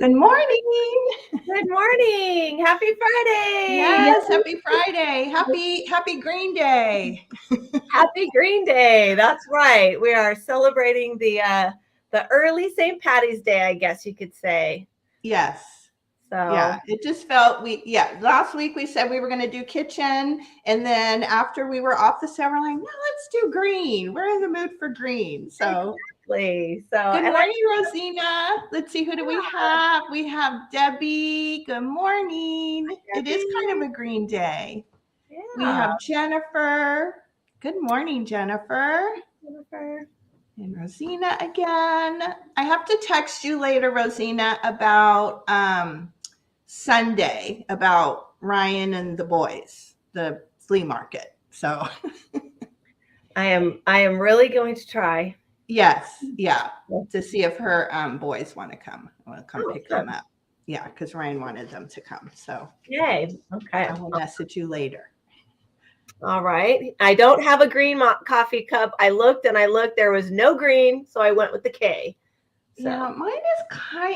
Good morning. Good morning. Happy Friday. Yes, happy Friday. Happy Green Day. Happy Green Day. That's right. We are celebrating the early St. Patty's Day, I guess you could say. Yes. So Yeah, it just felt last week we said we were going to do kitchen, and then after we were off the set, we're like, no, let's do green. We're in the mood for green. So exactly. good morning, Rosina. Let's see, who do we have? We have Debbie. Good morning. It is kind of a green day. Yeah. We have Jennifer. Good morning, Jennifer. Jennifer. And Rosina again. I have to text you later, Rosina, about Sunday, about Ryan and the boys, the flea market. So I am really going to try. yes, yeah, to see if her boys want to come. I want to come pick them up. Yeah, because Ryan wanted them to come. So yay. Okay. I will message you later. All right. I don't have a green coffee cup. I looked. There was no green, so I went with the K. So. Yeah, mine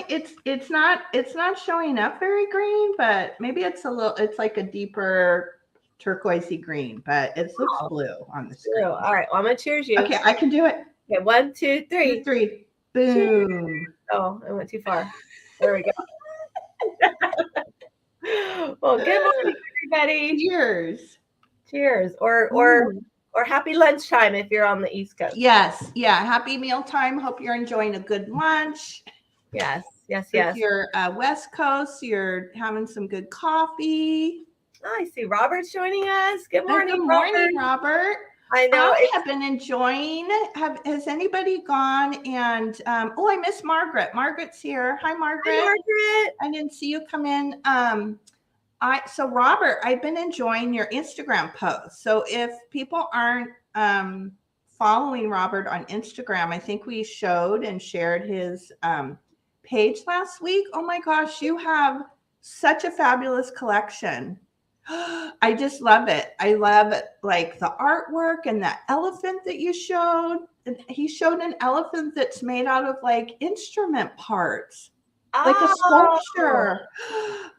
is it's not showing up very green, but maybe it's like a deeper turquoisey green, but it looks blue on the screen. All right. Well, I'm gonna cheers you. Okay, I can do it. Okay, 1, 2, 3. 3. Boom. Cheers. Oh, I went too far. There we go. Well, good morning, everybody. Cheers. Cheers. Or happy lunchtime if you're on the East Coast. Yes. Yeah. Happy mealtime. Hope you're enjoying a good lunch. Yes. If you're West Coast, you're having some good coffee. Oh, I see Robert's joining us. Good morning, Good morning, Robert. I know. I have been enjoying. Has anybody gone and I miss Margaret. Margaret's here. Hi, Margaret. Hi, Margaret. I didn't see you come in. So Robert, I've been enjoying your Instagram posts. So if people aren't following Robert on Instagram, I think we showed and shared his page last week. Oh my gosh, you have such a fabulous collection. I just love it. I love like the artwork and the elephant that you showed. He showed an elephant that's made out of like instrument parts, like a sculpture.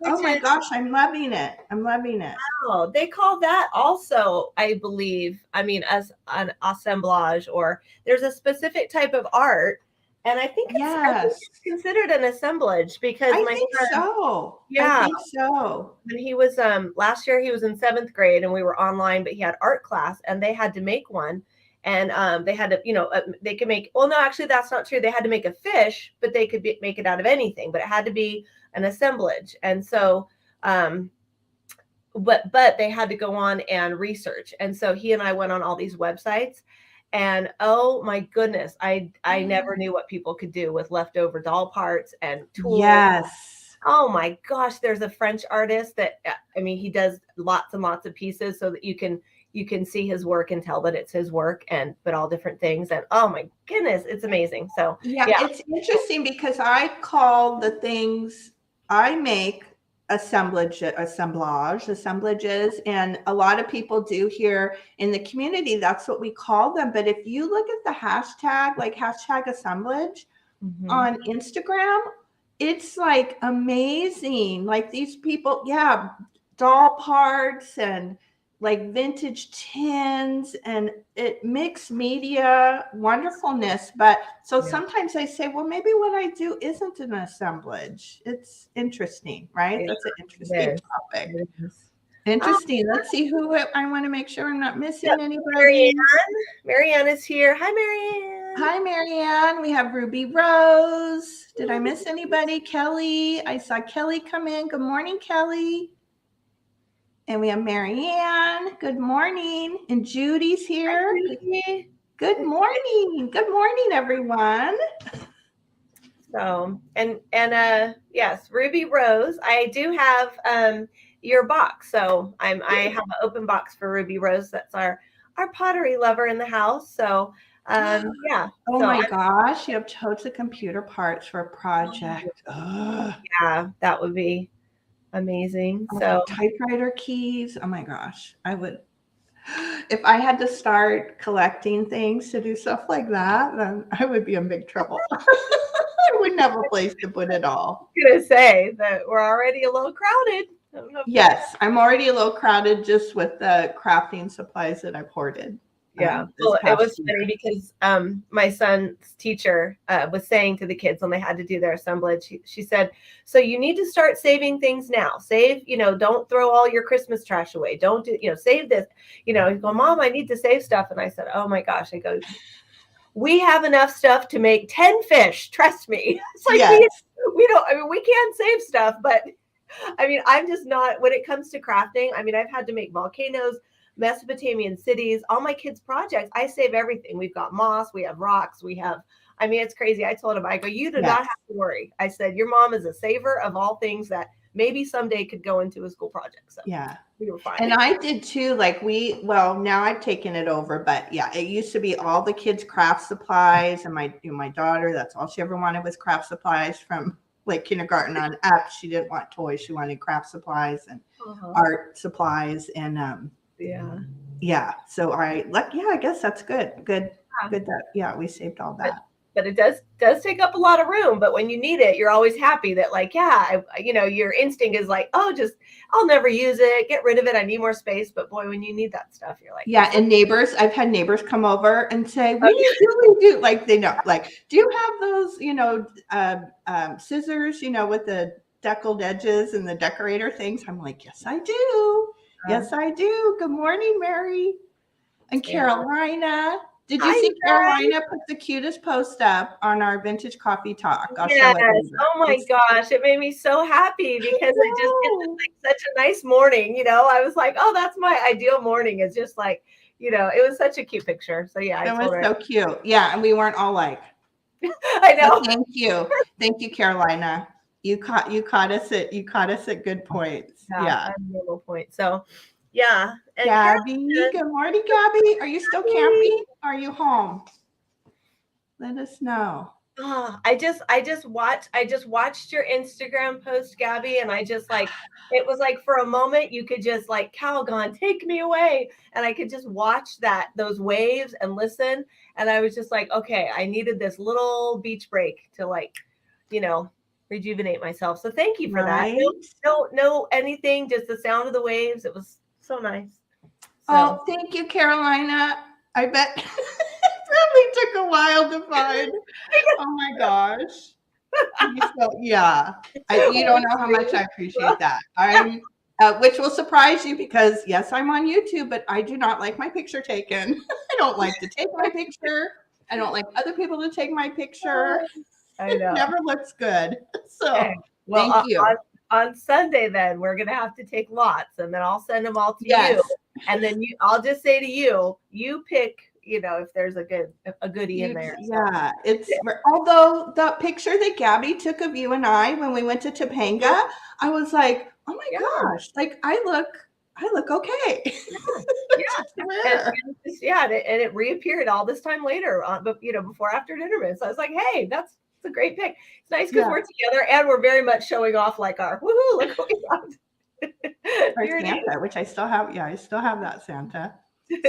Oh my gosh, I'm loving it. Wow, they call that also, I believe, as an assemblage, or there's a specific type of art. And I think it's considered an assemblage because I think so. When he was last year, he was in 7th grade and we were online, but he had art class and they had to make one. And they had to, they could make, well, no, actually that's not true. They had to make a fish, but they could make it out of anything, but it had to be an assemblage. And so, but they had to go on and research. And so he and I went on all these websites. And oh my goodness, I never knew what people could do with leftover doll parts and tools. Yes. Oh my gosh, there's a French artist that he does lots and lots of pieces so that you can see his work and tell that it's his work, but all different things. And oh my goodness, it's amazing. So yeah. It's interesting because I call the things I make assemblages, and a lot of people do here in the community. That's what we call them. But if you look at the hashtag, like hashtag assemblage on Instagram, it's like amazing. Like these people, doll parts and like vintage tins and it mixed media wonderfulness. But so sometimes I say, well, maybe what I do isn't an assemblage. It's interesting, right? That's an interesting topic. Interesting. Let's see who I want to make sure I'm not missing anybody. Marianne is here. Hi, Marianne. Hi, Marianne. We have Ruby Rose. Did I miss anybody? Kelly. I saw Kelly come in. Good morning, Kelly. And we have Marianne. Good morning. And Judy's here. Hi, Good morning. Good morning, everyone. So, and yes, Ruby Rose. I do have your box. So I have an open box for Ruby Rose. That's our pottery lover in the house. So yeah. Oh my gosh, you have totes of computer parts for a project. Yeah, that would be amazing. So typewriter keys. Oh my gosh. I would, if I had to start collecting things to do stuff like that, then I would be in big trouble. I wouldn't have a place to put it all. I'm gonna say that we're already a little crowded. I don't know Yes, I'm already a little crowded just with the crafting supplies that I've hoarded. Yeah. This Well, it was past year. funny because my son's teacher was saying to the kids when they had to do their assemblage, she said, so you need to start saving things now. Save, don't throw all your Christmas trash away. Don't do, save this. He's going, Mom, I need to save stuff. And I said, oh my gosh. I go, we have enough stuff to make 10 fish. Trust me. It's like Yes. we don't, I mean, we can save stuff, but I mean, I'm just not, when it comes to crafting, I mean, I've had to make volcanoes, Mesopotamian cities, all my kids' projects. I save everything. We've got moss, we have rocks, I mean, it's crazy. I told him, I go, you do not have to worry. I said, your mom is a saver of all things that maybe someday could go into a school project. So yeah. We were fine. And I did too. Like now I've taken it over, but yeah, it used to be all the kids' craft supplies, and my daughter, that's all she ever wanted was craft supplies from like kindergarten on up. She didn't want toys. She wanted craft supplies and art supplies. And yeah. So I guess that's good. Good that we saved all that. But it does take up a lot of room. But when you need it, you're always happy that your instinct is like, oh, I'll never use it. Get rid of it. I need more space. But boy, when you need that stuff, you're like, yeah. And I've had neighbors come over and say, we do like, they know, like, do you have those, scissors, with the deckled edges and the decorator things? I'm like, yes, I do. Yes, I do. Good morning, Mary and Carolina. Did you see Carolina put the cutest post up on our vintage coffee talk? I'll show it later. Oh my gosh, it made me so happy because it's like such a nice morning. I was like, oh, that's my ideal morning. It's just like, it was such a cute picture. So yeah, it was so cute. Yeah, and we weren't all like, I know. So thank you, Carolina. You caught us at good points. Yeah. Little point. So. Yeah. And Gabby, good morning, Gabby. Are you still camping? Are you home? Let us know. Oh, I just watched your Instagram post, Gabby, and I just it was like for a moment you could just like, Calgon, take me away. And I could just watch those waves and listen. And I was just like, okay, I needed this little beach break to rejuvenate myself. So thank you for that. No anything, just the sound of the waves. It was so nice. Oh, thank you, Carolina. I bet it probably took a while to find. Oh my gosh. You don't know how much I appreciate that. Which will surprise you because yes, I'm on YouTube, but I do not like my picture taken. I don't like to take my picture. I don't like other people to take my picture. I know. It never looks good. So thank you. On Sunday, then we're gonna have to take lots, and then I'll send them all to you, and then I'll just say to you, you pick, if there's a goodie in there. Yeah, although the picture that Gabby took of you and I when we went to Topanga, I was like, oh my gosh, like I look okay. And it reappeared all this time later, but before after intermission. So I was like, hey, that's a great pick. It's nice because we're together and we're very much showing off like our woohoo, look what we got. Our Santa, which I still have. Yeah, I still have that Santa.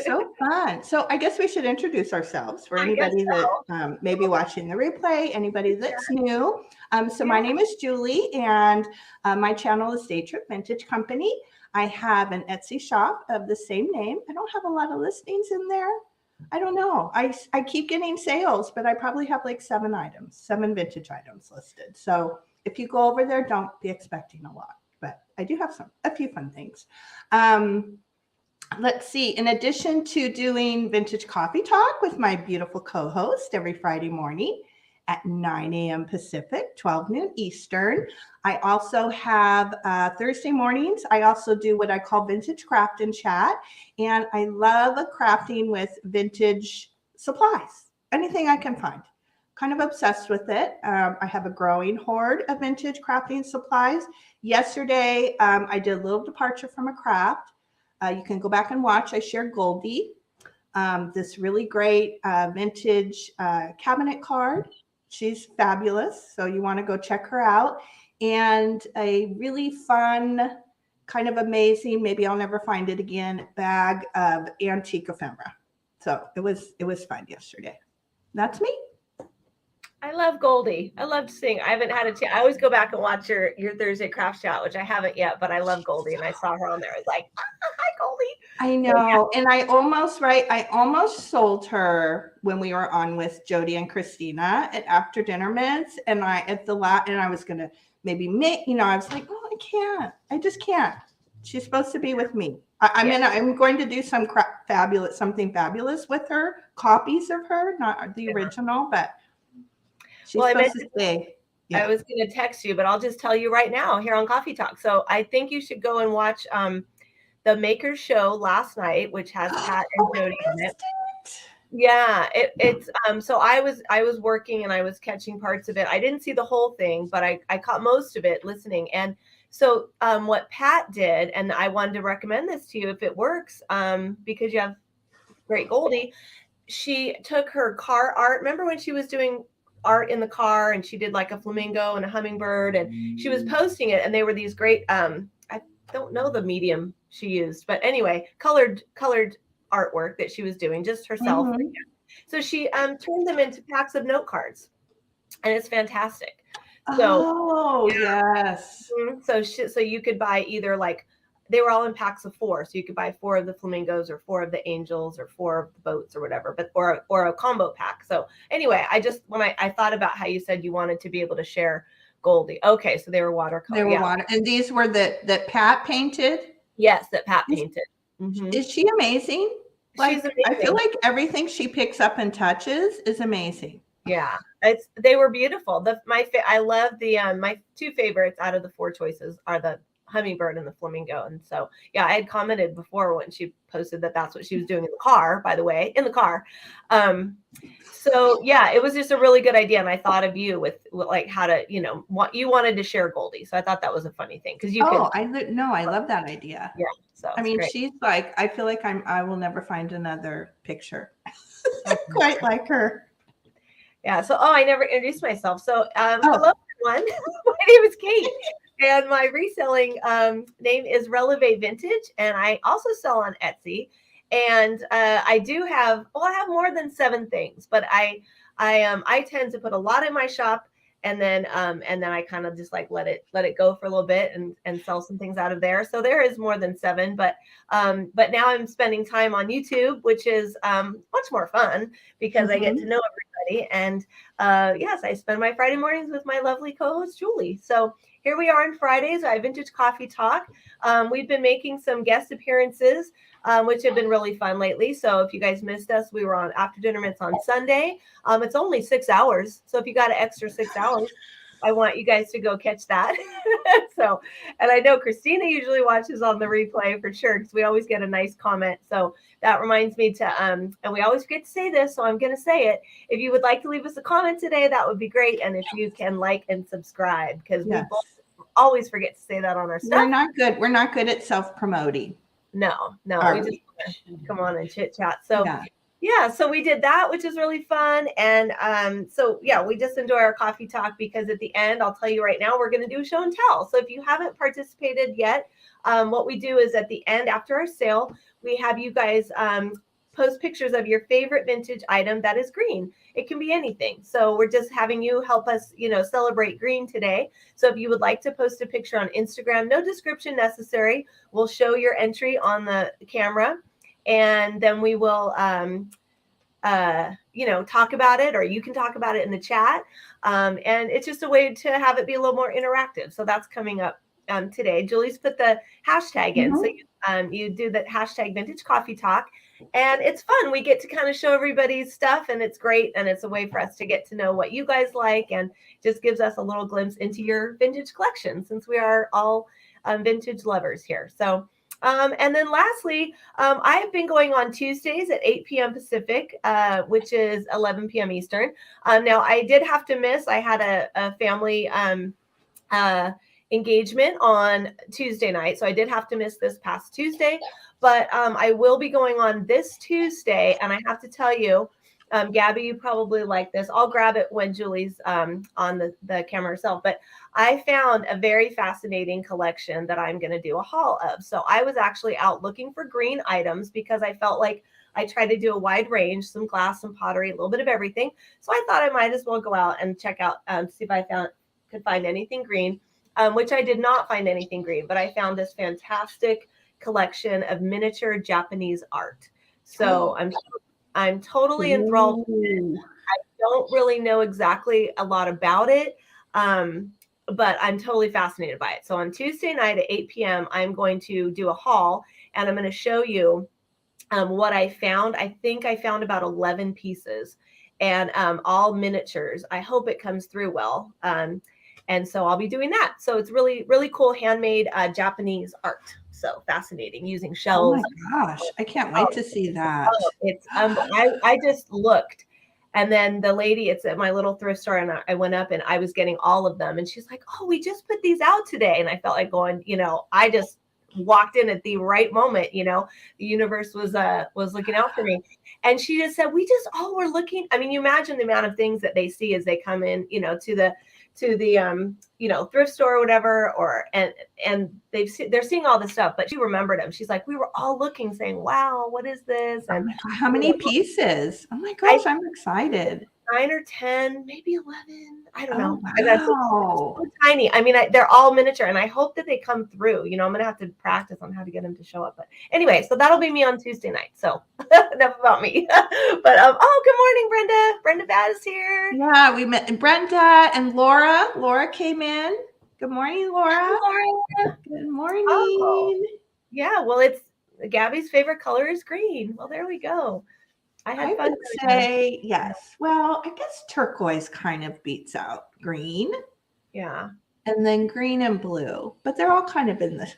So fun. So I guess we should introduce ourselves for anybody that may be watching the replay, anybody that's new. So my name is Julie, and my channel is Day Trip Vintage Company. I have an Etsy shop of the same name. I don't have a lot of listings in there. I don't know. I keep getting sales, but I probably have like 7 vintage items listed. So if you go over there, don't be expecting a lot, but I do have a few fun things. Let's see. In addition to doing Vintage Coffee Talk with my beautiful co-host every Friday morning at 9 a.m. Pacific, 12 noon Eastern, I also have Thursday mornings. I also do what I call Vintage Craft and Chat. And I love crafting with vintage supplies, anything I can find. Kind of obsessed with it. I have a growing hoard of vintage crafting supplies. Yesterday, I did a little departure from a craft. You can go back and watch. I shared Goldie, this really great vintage cabinet card. She's fabulous. So you want to go check her out. And a really fun, kind of amazing, maybe I'll never find it again, bag of antique ephemera. So it was fun yesterday. That's me. I love Goldie. I love to sing. I haven't had a chance. I always go back and watch your Thursday craft chat, which I haven't yet, but I love Goldie, and I saw her on there. I was like, hi, Goldie. I know. And I almost sold her when we were on with Jody and Christina at After Dinner Mints. And I was going to maybe make, I was like, oh, I can't. I just can't. She's supposed to be with me. I'm going to do something fabulous with her, copies of her, not the original, but she's supposed to stay. Yeah. I was going to text you, but I'll just tell you right now here on Coffee Talk. So I think you should go and watch the Maker's Show last night, which has Pat and Jody in it. Yeah, it's so I was working and I was catching parts of it. I didn't see the whole thing, but I caught most of it listening. And so what Pat did, and I wanted to recommend this to you if it works, because you have great Goldie. She took her car art. Remember when she was doing art in the car and she did like a flamingo and a hummingbird, and she was posting it, and they were these great I don't know the medium she used, but anyway, colored artwork that she was doing just herself. Mm-hmm. So she turned them into packs of note cards, and it's fantastic. So yes. So you could buy either, like, they were all in packs of 4, so you could buy 4 of the flamingos or 4 of the angels or 4 of the boats or whatever, but or a combo pack. So anyway, when I thought about how you said you wanted to be able to share Goldie. Okay, so they were watercolor. They were water, and these were that Pat painted. Yes, that Pat painted. Mm-hmm. Is she amazing? She's amazing. I feel like everything she picks up and touches is amazing. Yeah, they were beautiful. I love my 2 favorites out of the 4 choices are the hummingbird and the flamingo. And so, yeah, I had commented before when she posted that that's what she was doing in the car, by the way, in the car. So yeah, it was just a really good idea. And I thought of you with like how to, what you wanted to share Goldie. So I thought that was a funny thing because I love that idea. Yeah. So I mean, great. She's like, I feel like I will never find another picture quite like her. Yeah. So, I never introduced myself. So, hello everyone. My name is Kate. And my reselling name is Relevate Vintage, and I also sell on Etsy. And I have more than 7 things, but I tend to put a lot in my shop, and then I kind of just like let it go for a little bit and sell some things out of there. So there is more than 7, but now I'm spending time on YouTube, which is much more fun because I get to know everybody. And yes, I spend my Friday mornings with my lovely co-host Julie. So here we are on Fridays. I have Vintage Coffee Talk. We've been making some guest appearances, which have been really fun lately. So if you guys missed us, we were on After Dinner Mints on Sunday. It's only 6 hours. So if you got an extra 6 hours, I want you guys to go catch that. So, and I know Christina usually watches on the replay for sure, because we always get a nice comment. So that reminds me to, and we always forget to say this, so I'm going to say it. If you would like to leave us a comment today, that would be great. And if you can like and subscribe, because we both always forget to say that on our stuff. We're not good at self-promoting. No, we just come on and chit chat. So yeah, so we did that, which is really fun. And so yeah, we just enjoy our coffee talk because at the end, I'll tell you right now, we're going to do a show and tell. So if you haven't participated yet, what we do is at the end after our sale, we have you guys post pictures of your favorite vintage item that is green. It can be anything. So we're just having you help us, celebrate green today. So if you would like to post a picture on Instagram, no description necessary. We'll show your entry on the camera, and then we will, talk about it, or you can talk about it in the chat. And it's just a way to have it be a little more interactive. So that's coming up today. Julie's put the hashtag in. So you do the hashtag Vintage Coffee Talk, and it's fun. We get to kind of show everybody's stuff, and it's great. And it's a way for us to get to know what you guys like, and just gives us a little glimpse into your vintage collection, since we are all vintage lovers here. So and then lastly, I've been going on Tuesdays at 8 p.m. Pacific, which is 11 p.m. Eastern. Now, I did have to miss. I had a family engagement on Tuesday night, so I did have to miss this past Tuesday. But I will be going on this Tuesday, and I have to tell you, Gabby, you probably like this. I'll grab it when Julie's on the camera herself. But I found a very fascinating collection that I'm going to do a haul of. So I was actually out looking for green items because I felt like I tried to do a wide range, some glass, some pottery, a little bit of everything. So I thought I might as well go out and check out, see if I could find anything green, which I did not find anything green, but I found this fantastic collection of miniature Japanese art. So I'm totally enthralled with it. I don't really know exactly a lot about it, but I'm totally fascinated by it. So on Tuesday night at 8 p.m., I'm going to do a haul, and I'm going to show you what I found. I think I found about 11 pieces, and all miniatures. I hope it comes through well. And so I'll be doing that. So it's really, really cool handmade Japanese art. So fascinating, using shells. Oh my gosh, I can't wait to see that. It's I just looked, and then the lady, it's at my little thrift store, and I went up and I was getting all of them, and she's like, "Oh, we just put these out today," and I felt like going, I just walked in at the right moment. The universe was looking out for me, and she just said, "We just all were looking." I mean, you imagine the amount of things that they see as they come in, to the thrift store or whatever, and they're seeing all this stuff, but she remembered them. She's like, "We were all looking, saying, wow, what is this?" And how many pieces? Oh my gosh, I'm excited. 9 or 10, maybe 11. I don't know. Wow. So tiny. I mean, they're all miniature, and I hope that they come through. I'm going to have to practice on how to get them to show up. But anyway, so that'll be me on Tuesday night. So enough about me. But good morning, Brenda. Brenda Bad is here. Yeah, we met Brenda and Laura. Laura came in. Good morning, Laura. Laura. Good morning. Oh, yeah, well, it's Gabby's favorite color is green. Well, there we go. I would say yes. Well, I guess turquoise kind of beats out green. Yeah. And then green and blue. But they're all kind of in the,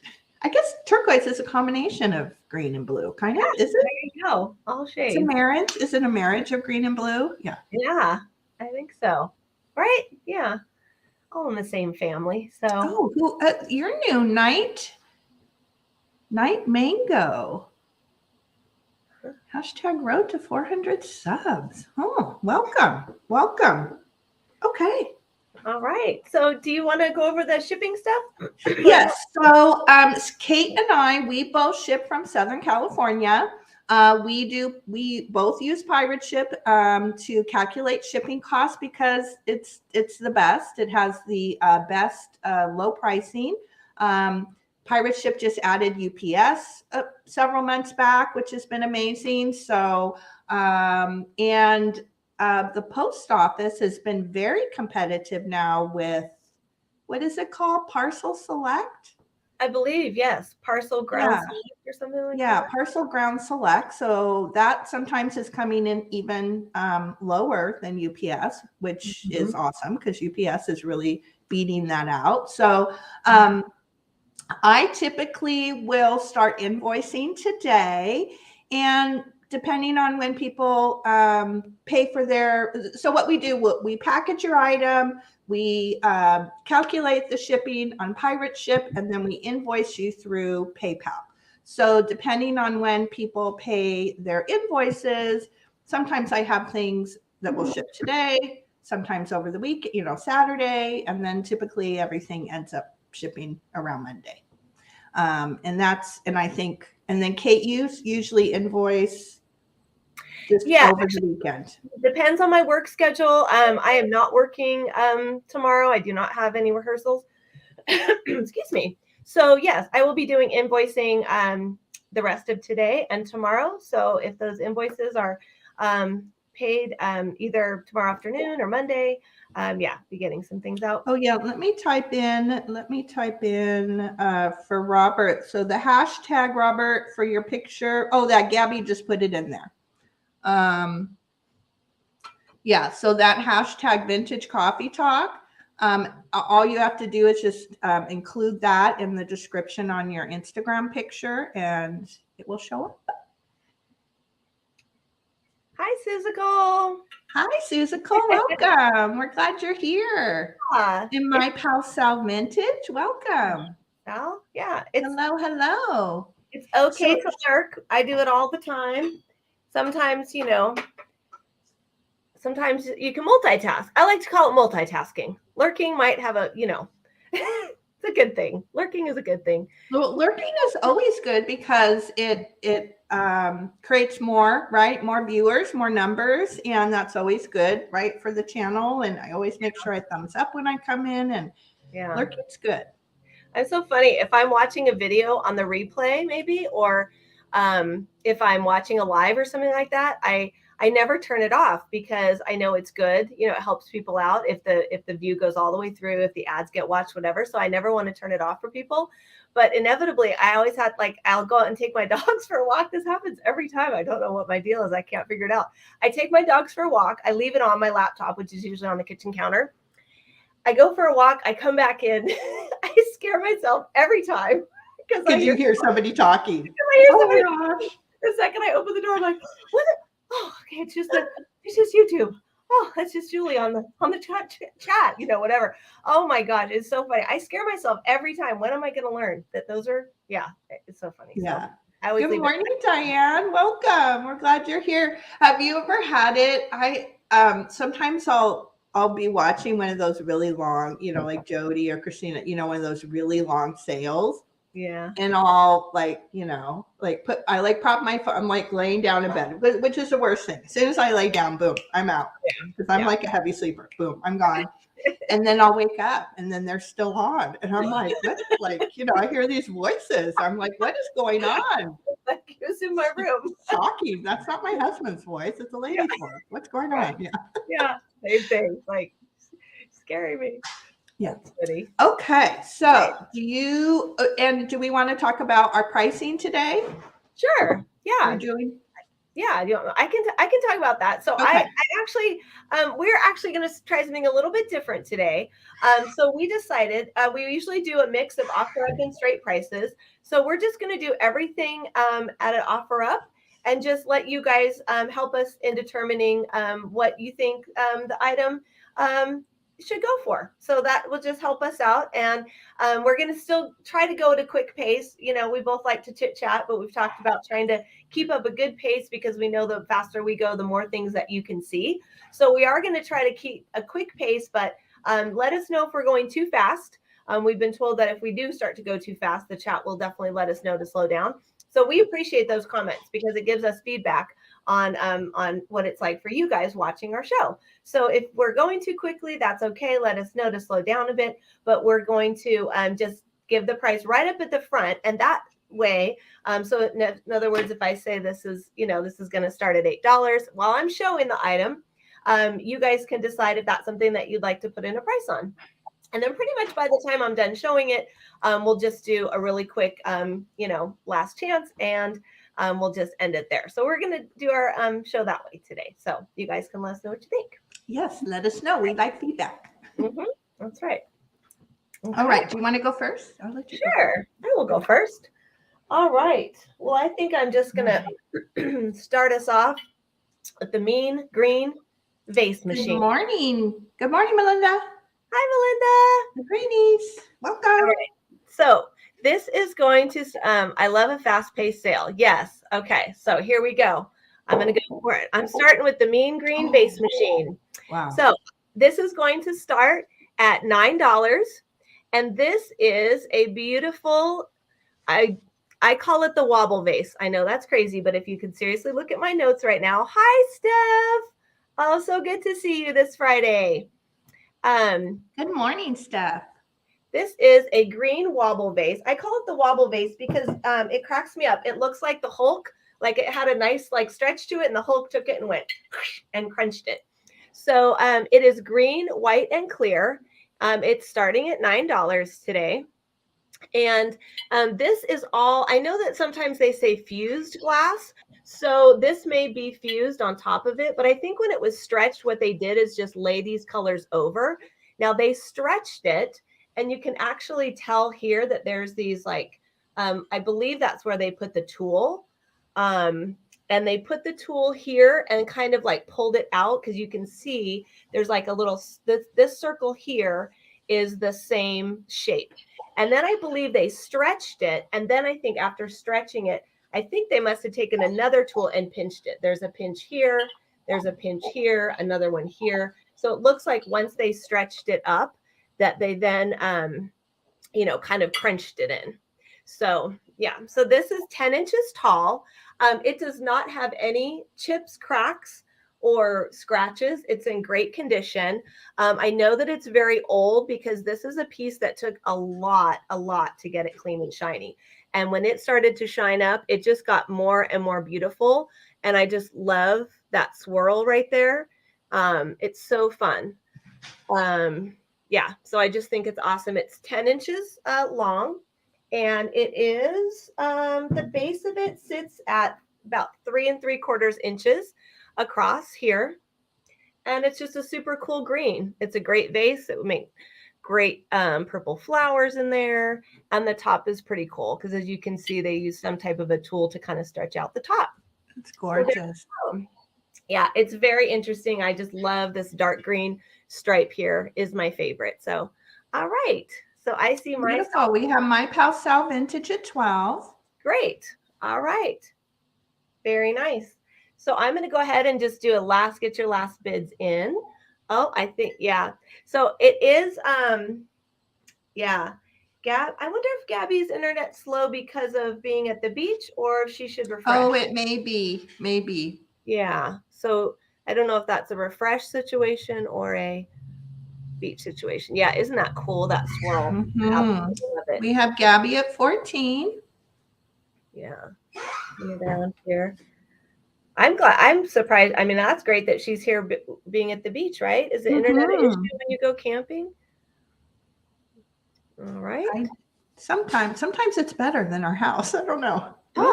I guess turquoise is a combination of green and blue, kind of. Is it? There you go. All shades. It's a marriage. Is it a marriage of green and blue? Yeah. Yeah, I think so. Right? Yeah. All in the same family. So. Your new Night Mango. #road to 400 subs. Oh, welcome. Okay. All right. So do you want to go over the shipping stuff? Yes. So Kate and I, we both ship from Southern California. We both use Pirate Ship to calculate shipping costs because it's the best. It has the best low pricing. Pirate Ship just added UPS several months back, which has been amazing. So, the post office has been very competitive now with, what is it called? Parcel Select? I believe, yes. Parcel Ground Select or something like that. Yeah, Parcel Ground Select. So that sometimes is coming in even lower than UPS, which is awesome because UPS is really beating that out. So, I typically will start invoicing today, and depending on when people pay for so what we do, we package your item, we calculate the shipping on Pirate Ship, and then we invoice you through PayPal. So depending on when people pay their invoices, sometimes I have things that will ship today, sometimes over the week, Saturday, and then typically everything ends up shipping around Monday. And then Kate, you usually invoice just over the weekend. Depends on my work schedule. I am not working tomorrow. I do not have any rehearsals. Excuse me. So yes, I will be doing invoicing the rest of today and tomorrow. So if those invoices are paid either tomorrow afternoon or Monday, be getting some things out. Oh yeah, let me type in for Robert. So the hashtag, Robert, for your picture. Oh, that Gabby just put it in there. So that hashtag Vintage Coffee Talk. All you have to do is just include that in the description on your Instagram picture, and it will show up. Hi, Suzical. Hi, Suzical. Welcome. We're glad you're here. In my pal Sal Vintage. Welcome. Sal, yeah. Hello. It's okay to lurk. I do it all the time. Sometimes, sometimes you can multitask. I like to call it multitasking. Lurking might have a, it's a good thing. Lurking is a good thing. Well, lurking is always good because it creates more, right? More viewers, more numbers, and that's always good, right, for the channel. And I always make sure I thumbs up when I come in, and lurking's good. I'm so funny. If I'm watching a video on the replay, maybe, or if I'm watching a live or something like that, I never turn it off because I know it's good. It helps people out if the view goes all the way through, if the ads get watched, whatever. So I never want to turn it off for people. But inevitably, I always had I'll go out and take my dogs for a walk. This happens every time. I don't know what my deal is. I can't figure it out. I take my dogs for a walk. I leave it on my laptop, which is usually on the kitchen counter. I go for a walk. I come back in. I scare myself every time because you hear somebody talking. The second I open the door, I'm like, what? Oh, okay, it's just YouTube. Oh, that's just Julie on the chat, whatever. Oh my gosh, it's so funny. I scare myself every time. When am I going to learn that those are? Yeah, it's so funny. Yeah. So good morning, Diane. Welcome. We're glad you're here. Have you ever had it? Sometimes I'll be watching one of those really long, like Jody or Christina, one of those really long sales. Yeah. And I'll prop my phone. I'm laying down in bed, which is the worst thing. As soon as I lay down, boom, I'm out. Because I'm like a heavy sleeper. Boom, I'm gone. And then I'll wake up and then they're still on. And I'm like, what? I hear these voices. I'm like, what is going on? Who's in my room? Shocking. That's not my husband's voice. It's a lady's voice. What's going on? Yeah. Yeah. Same thing. Scaring me. Yeah. Okay. So do we want to talk about our pricing today? Sure. Yeah. Yeah, I can talk about that. So okay. I actually, we're actually going to try something a little bit different today. So we decided we usually do a mix of offer up and straight prices. So we're just going to do everything at an offer up and just let you guys help us in determining what you think the item should go for. So that will just help us out. And we're going to still try to go at a quick pace. We both like to chit chat, but we've talked about trying to keep up a good pace because we know the faster we go, the more things that you can see. So we are going to try to keep a quick pace, but let us know if we're going too fast. We've been told that if we do start to go too fast, the chat will definitely let us know to slow down. So we appreciate those comments because it gives us feedback on what it's like for you guys watching our show. So if we're going too quickly, that's okay. Let us know to slow down a bit, but we're going to just give the price right up at the front. And that way, so in other words, if I say this is going to start at $8 while I'm showing the item, you guys can decide if that's something that you'd like to put in a price on. And then pretty much by the time I'm done showing it, we'll just do a really quick, last chance, and we'll just end it there. So we're going to do our show that way today. So you guys can let us know what you think. Yes, let us know. We like feedback. Mm-hmm. That's right. Okay. All right. Do you want to go first? I'll let you Sure. I will go first. All right. Well, I think I'm just going to start us off with the mean green vase machine. Good morning. Good morning, Melinda. Hi, Melinda. The Greenies. Welcome. All right. So this is going to, I love a fast-paced sale. Yes. Okay. So here we go. I'm going to go for it. I'm starting with the mean green vase machine. Wow. So this is going to start at $9. And this is a beautiful, I call it the Wobble Vase. I know that's crazy, but if you could seriously look at my notes right now. Hi, Steph. Oh, so good to see you this Friday. Good morning, Steph. This is a green wobble vase. I call it the wobble vase because it cracks me up. It looks like the Hulk, like it had a nice stretch to it, and the Hulk took it and went and crunched it. So it is green, white, and clear. It's starting at $9 today. And this is all, I know that sometimes they say fused glass. So this may be fused on top of it, but I think when it was stretched, what they did is just lay these colors over. Now they stretched it, and you can actually tell here that there's these I believe that's where they put the tool. And they put the tool here and kind of pulled it out because you can see there's a little, this circle here is the same shape. And then I believe they stretched it. And then I think after stretching it, I think they must have taken another tool and pinched it. There's a pinch here. There's a pinch here, another one here. So it looks like once they stretched it up, that they then, you know, kind of crunched it in. So yeah, so this is 10 inches tall. It does not have any chips, cracks, or scratches. It's in great condition. I know that it's very old because this is a piece that took a lot to get it clean and shiny. And when it started to shine up, it just got more and more beautiful. And I just love that swirl right there. It's so fun. Yeah, so I just think it's awesome. It's 10 inches long, and it is, the base of it sits at about 3 3/4 inches across here. And it's just a super cool green. It's a great vase. It would make great purple flowers in there. And the top is pretty cool because, as you can see, they use some type of a tool to kind of stretch out the top. It's gorgeous. So yeah, it's very interesting. I just love this dark green stripe here is my favorite. So, all right. So I see my Beautiful. We have My Pal Sal Vintage at 12. Great. All right. Very nice. So I'm going to go ahead and just do get your last bids in. Oh, I think, yeah. So it is, yeah. I wonder if Gabby's internet's slow because of being at the beach, or if she should refresh. Oh, it may be. Maybe. Yeah. So I don't know if that's a refresh situation or a beach situation. Yeah. Isn't that cool? That swirl. Mm-hmm. Love it. We have Gabby at 14. Yeah. Down here. I'm surprised. I mean, that's great that she's here being at the beach, right? Is the internet an issue when you go camping? All right. Sometimes it's better than our house. I don't know. We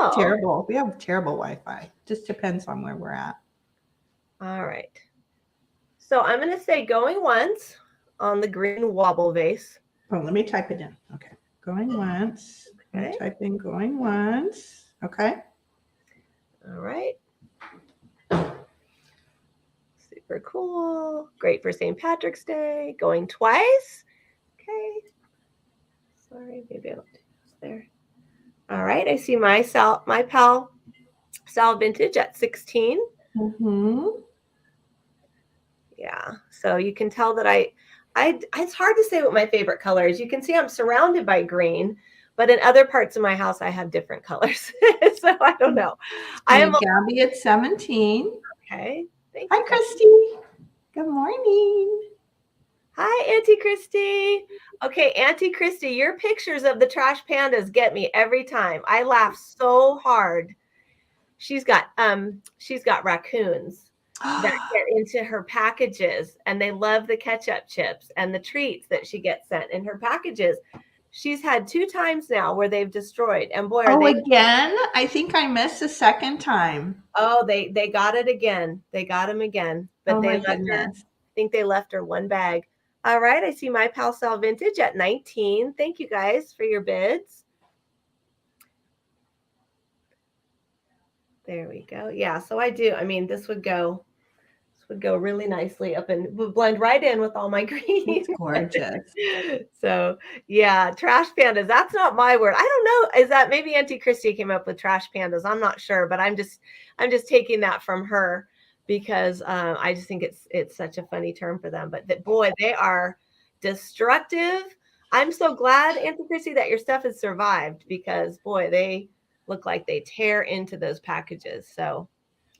have terrible Wi-Fi. Just depends on where we're at. All right. So I'm going to say going once on the green wobble vase. Oh, let me type it in. Okay. Going once. Okay. Type in going once. Okay. All right. Super cool. Great for St. Patrick's Day. Going twice. Okay. Sorry, maybe I'll do this there. All right. I see my pal Sal Vintage at 16. Mm-hmm. Yeah. So you can tell that it's hard to say what my favorite color is. You can see I'm surrounded by green, but in other parts of my house, I have different colors. So I don't know. I am Gabby at 17. Okay. Thank you. Hi, Christy. Good morning. Hi, Auntie Christy. Okay, Auntie Christy, your pictures of the trash pandas get me every time. I laugh so hard. She's got raccoons that get into her packages, and they love the ketchup chips and the treats that she gets sent in her packages. She's had 2 times now where they've destroyed, and boy, are they again? I think I missed the second time. Oh, they got it again. They got him again, but they left her. I think they left her 1 bag. All right, I see my pal Sal Vintage at 19. Thank you guys for your bids. There we go. Yeah, so I do. I mean, this would go really nicely up and would blend right in with all my green. It's gorgeous. So yeah, trash pandas. That's not my word. I don't know. Is that maybe Auntie Christy came up with trash pandas? I'm not sure, but I'm just taking that from her because I just think it's such a funny term for them. But boy, they are destructive. I'm so glad, Auntie Christy, that your stuff has survived because boy, they look like they tear into those packages. So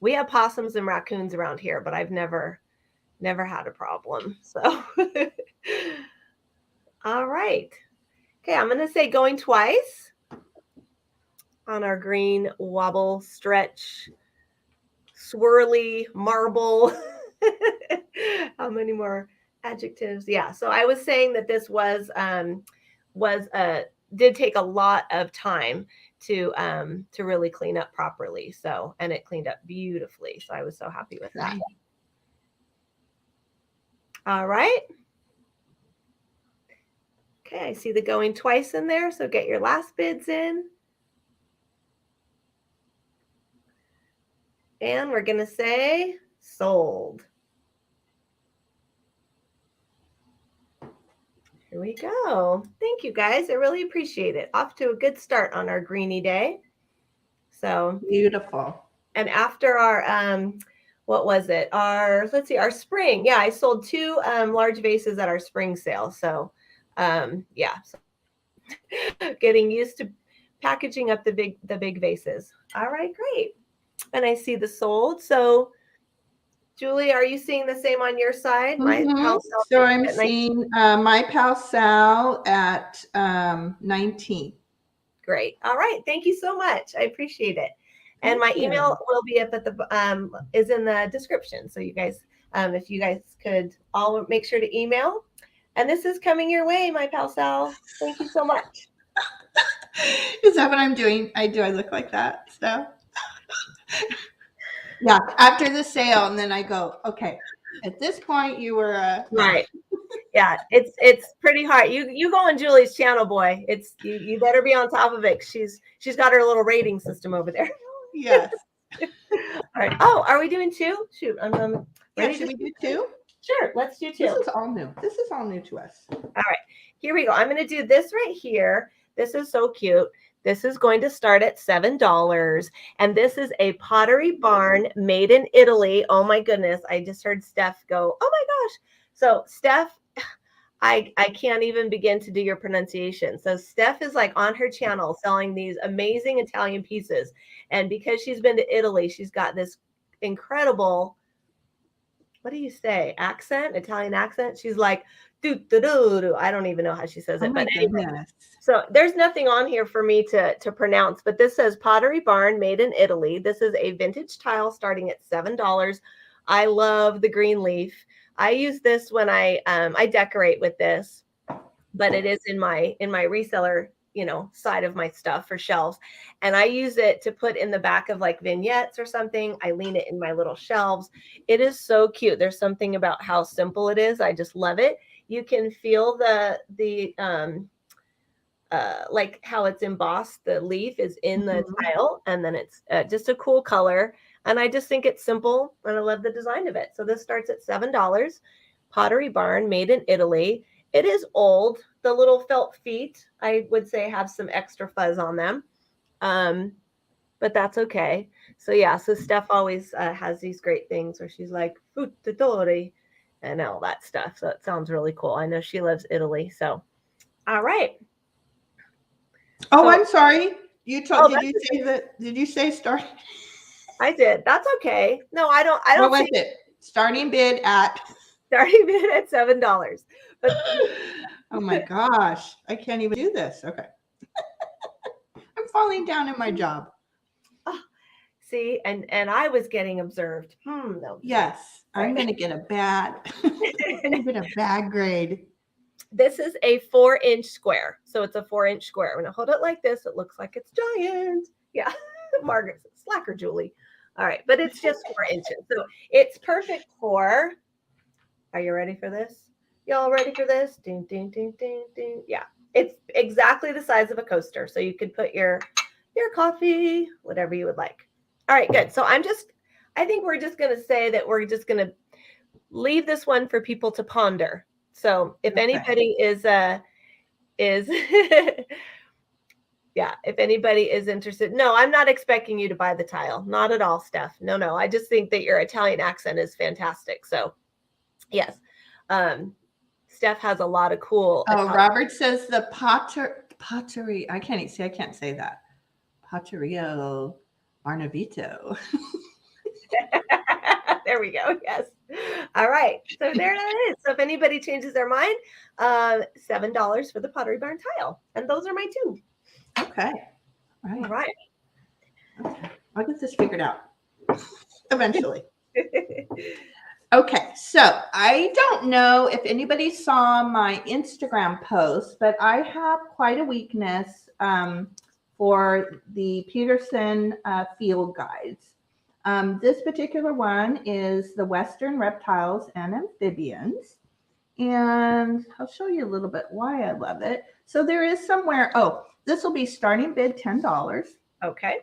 we have possums and raccoons around here, but I've never had a problem. So, all right. Okay, I'm going to say going twice on our green wobble, stretch, swirly, marble. How many more adjectives? Yeah, so I was saying that this did take a lot of time to really clean up properly. So, and it cleaned up beautifully. So I was so happy with that. All right. Okay, I see the going twice in there. So get your last bids in. And we're going to say sold. Here we go. Thank you guys. I really appreciate it. Off to a good start on our greenie day. So beautiful. And after our what was it? Let's see, our spring. Yeah, I sold 2 large vases at our spring sale. So yeah, so getting used to packaging up the big vases. All right, great. And I see the sold. So Julie, are you seeing the same on your side? My pal Sal So I'm at 19. seeing my pal Sal at 19. Great. All right. Thank you so much. I appreciate it. And my email will be up at the is in the description. So you guys, if you guys could all make sure to email. And this is coming your way, my pal Sal. Thank you so much. Is that what I'm doing? I look like that stuff? Yeah, after the sale, and then I go, okay, at this point you were right. Yeah, it's pretty hard. You go on Julie's channel, boy. It's you better be on top of it. She's got her little rating system over there. Yes. All right. Oh, are we doing 2? Shoot, I'm ready. Yeah, should we do 2? Sure, let's do 2. This is all new. This is all new to us. All right, here we go. I'm going to do this right here. This is so cute. This is going to start at $7. And this is a Pottery Barn made in Italy. Oh my goodness. I just heard Steph go, oh my gosh. So Steph, I can't even begin to do your pronunciation. So Steph is like on her channel selling these amazing Italian pieces. And because she's been to Italy, she's got this incredible, what do you say? Accent, Italian accent. She's like, do. I don't even know how she says it. But anyway, so there's nothing on here for me to pronounce, but this says Pottery Barn made in Italy. This is a vintage tile starting at $7. I love the green leaf. I use this when I decorate with this, but it is in my reseller, side of my stuff for shelves. And I use it to put in the back of like vignettes or something. I lean it in my little shelves. It is so cute. There's something about how simple it is. I just love it. You can feel the like how it's embossed. The leaf is in the tile, and then it's just a cool color. And I just think it's simple, and I love the design of it. So this starts at $7. Pottery Barn, made in Italy. It is old. The little felt feet, I would say, have some extra fuzz on them. But that's okay. So yeah, so Steph always has these great things where she's like, fruttatori, and all that stuff. So it sounds really cool. I know she loves Italy. So, all right. Oh, so, I'm sorry. Did you say start? I did. That's okay. No, I don't. What was it? Starting bid at $7. But oh my gosh, I can't even do this. Okay. I'm falling down in my job. Oh, see, and I was getting observed. No. Yes, I'm going to get a bad grade. This is a 4-inch square. So it's a 4-inch square. When I hold it like this, it looks like it's giant. Yeah. Margaret, slacker, Julie. All right. But it's just 4 inches. So it's perfect for, are you ready for this? Y'all ready for this? Ding, ding, ding, ding, ding. Yeah. It's exactly the size of a coaster. So you could put your coffee, whatever you would like. All right, good. So I think we're just going to say that we're just going to leave this one for people to ponder. So if anybody is yeah, if anybody is interested, no, I'm not expecting you to buy the tile. Not at all, Steph. No. I just think that your Italian accent is fantastic. So yes, Steph has a lot of cool. Robert says the pottery. I can't say that. Potterio Arnavito. There we go. Yes. All right. So there it is. So if anybody changes their mind, $7 for the Pottery Barn tile. And those are my 2. Okay. All right. Okay. I'll get this figured out eventually. Okay. So I don't know if anybody saw my Instagram post, but I have quite a weakness for the Peterson field guides. This particular one is the Western Reptiles and Amphibians. And I'll show you a little bit why I love it. So there is somewhere, this will be starting bid $10. Okay.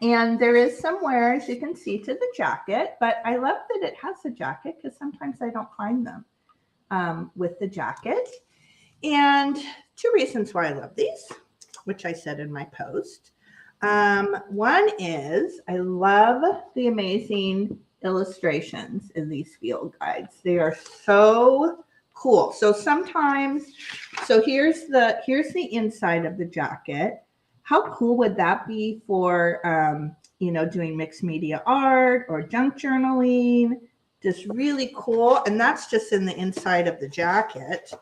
And there is somewhere, as you can see, to the jacket. But I love that it has a jacket because sometimes I don't find them with the jacket. And 2 reasons why I love these, which I said in my post. One is I love the amazing illustrations in these field guides. They are so cool. So sometimes, so here's the inside of the jacket. How cool would that be for doing mixed media art or junk journaling? Just really cool. And that's just in the inside of the jacket.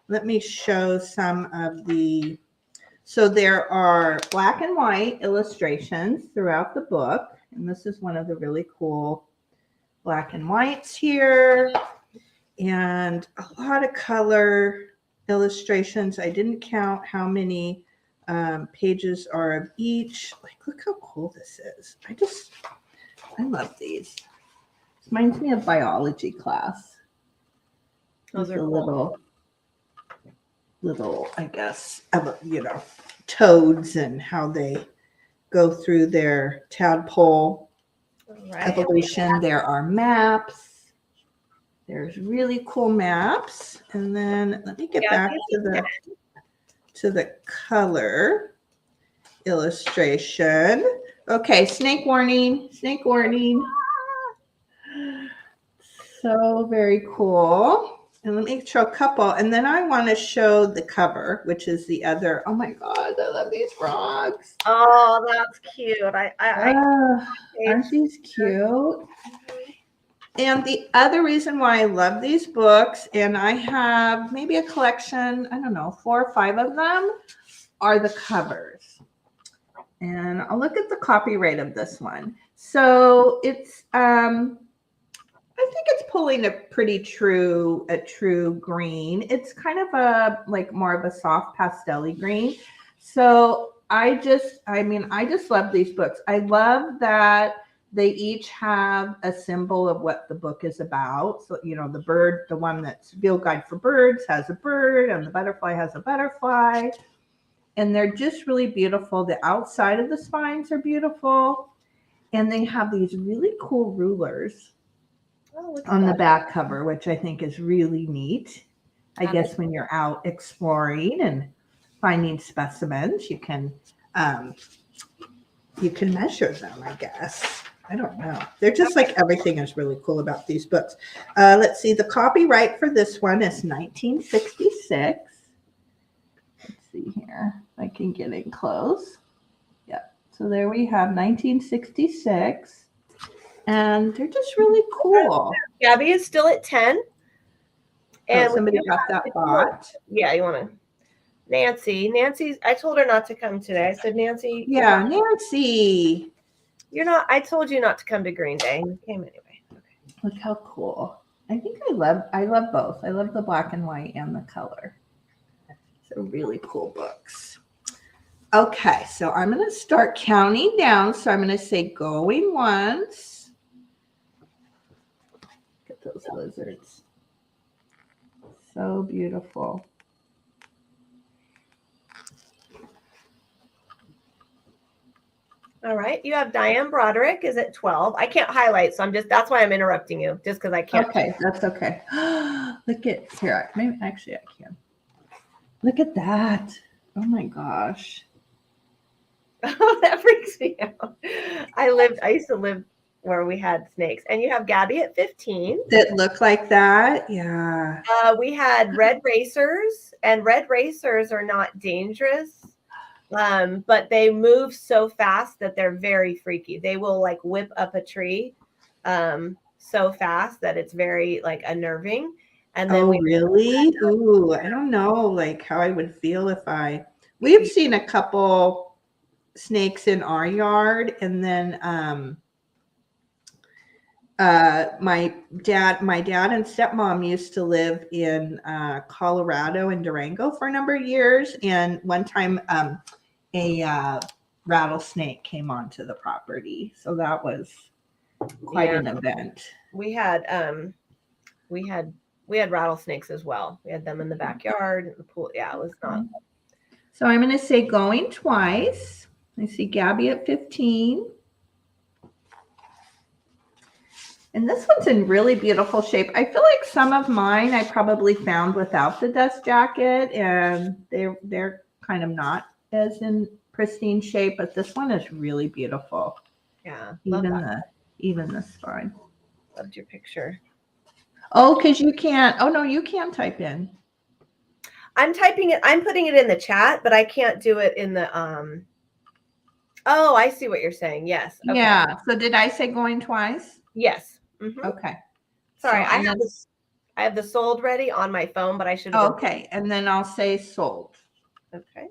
Let me show some of the, so there are black and white illustrations throughout the book. And this is one of the really cool black and whites here. And a lot of color illustrations. I didn't count how many pages are of each. Like, look how cool this is. I love these. This reminds me of biology class. Those are cool. little, I guess, toads and how they go through their tadpole evolution. There are maps. There's really cool maps. And then let me get back to the color illustration. Okay, snake warning, snake warning. So very cool. And let me show a couple. And then I want to show the cover, which is the other. Oh my God, I love these frogs. Oh, that's cute. Aren't these cute? And the other reason why I love these books, and I have maybe a collection, I don't know, 4 or 5 of them, are the covers. And I'll look at the copyright of this one. So it's, I think it's pulling a true green. It's kind of more of a soft pastel-y green. So I just love these books. I love that they each have a symbol of what the book is about. So, the bird, the one that's Field Guide for Birds has a bird, and the butterfly has a butterfly. And they're just really beautiful. The outside of the spines are beautiful. And they have these really cool rulers on the back cover, which I think is really neat. I guess when you're out exploring and finding specimens, you can measure them, I guess. I don't know. They're just like, everything is really cool about these books. Let's see. The copyright for this one is 1966. Let's see here. I can get in close. Yep. So there we have 1966. And they're just really cool. Gabby is still at 10. And somebody got that bought. Yeah, you want to. Nancy, I told her not to come today. I said, Nancy. Yeah, Nancy. You're not, I told you not to come to Green Day. You came anyway. Okay. Look how cool. I think I love both. I love the black and white and the color. So really cool books. Okay, so I'm going to start counting down. So I'm going to say going once. Look at those lizards. So beautiful. All right. You have Diane Broderick is at 12. I can't highlight, so that's why I'm interrupting you, just because I can't. Okay, that's okay. Look at here. Maybe actually I can. Look at that. Oh my gosh. Oh, that freaks me out. I used to live where we had snakes. And you have Gabby at 15. That look like that? Yeah. We had red racers, and red racers are not dangerous. But they move so fast that they're very freaky. They will like whip up a tree so fast that it's very like unnerving. And then really? Ooh, I don't know like how I would feel if we've seen a couple snakes in our yard, and then my dad and stepmom used to live in Colorado and Durango for a number of years, and one time a rattlesnake came onto the property, so that was quite an event. We had rattlesnakes as well. We had them in the backyard, in the pool. Yeah, it was not. So I'm going to say going twice. I see Gabby at 15. And this one's in really beautiful shape. I feel like some of mine I probably found without the dust jacket, and they're kind of not as in pristine shape, but this one is really beautiful. Yeah. Even the spine. Loved your picture. Oh, because you can't. Oh, no, you can type in. I'm typing it. I'm putting it in the chat, but I can't do it in the Oh, I see what you're saying. Yes. Okay. Yeah. So did I say going twice? Yes. Mm-hmm. Okay. Sorry, So, I have the sold ready on my phone, but I should have. Okay, and then I'll say sold. Okay.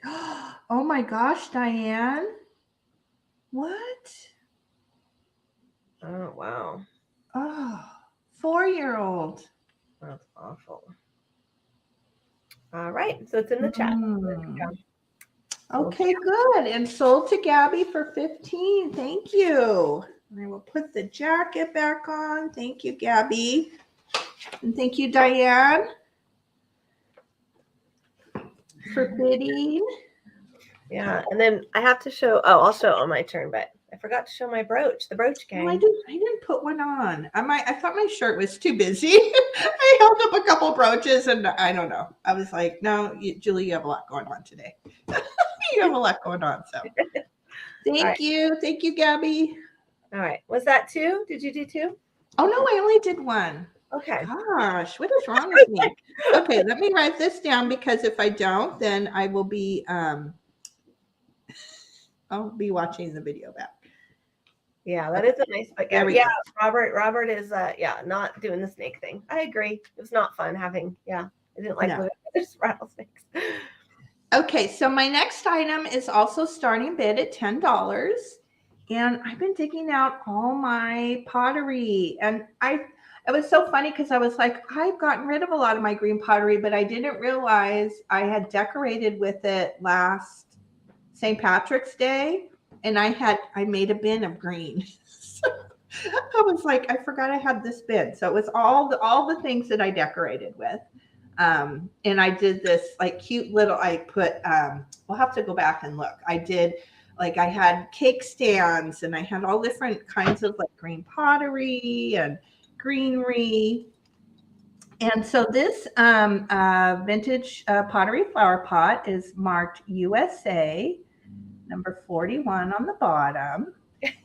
Oh my gosh, Diane. What? Oh wow. Oh, 4-year-old. That's awful. All right, so it's in the chat. Okay, good. And sold to Gabby for 15. Thank you. I will put the jacket back on. Thank you, Gabby. And thank you, Diane, for bidding. Yeah, and then I have to show. Oh, I'll show it on my turn, but I forgot to show my brooch. The brooch gang. Oh, I didn't put one on. I thought my shirt was too busy. I held up a couple brooches, and I don't know. I was like, no, Julie, you have a lot going on today. You have a lot going on. So thank you, Gabby. All right, was that 2? Did you do 2? Oh no, I only did 1. Okay. Gosh, what is wrong with me? Okay, let me write this down, because if I don't, then I will be I'll be watching the video back. Yeah, that is a nice book. Yeah, Robert is not doing the snake thing. I agree. It was not fun having. I didn't like there's rattlesnakes. Okay, so my next item is also starting bid at $10. And I've been digging out all my pottery. And it was so funny, because I was like, I've gotten rid of a lot of my green pottery, but I didn't realize I had decorated with it last St. Patrick's Day. And I made a bin of green. So I was like, I forgot I had this bin. So it was all the things that I decorated with. And I did this like cute little, I put, we'll have to go back and look. I did, like, I had cake stands, and I had all different kinds of like green pottery and greenery. And so this vintage pottery flower pot is marked USA, number 41 on the bottom.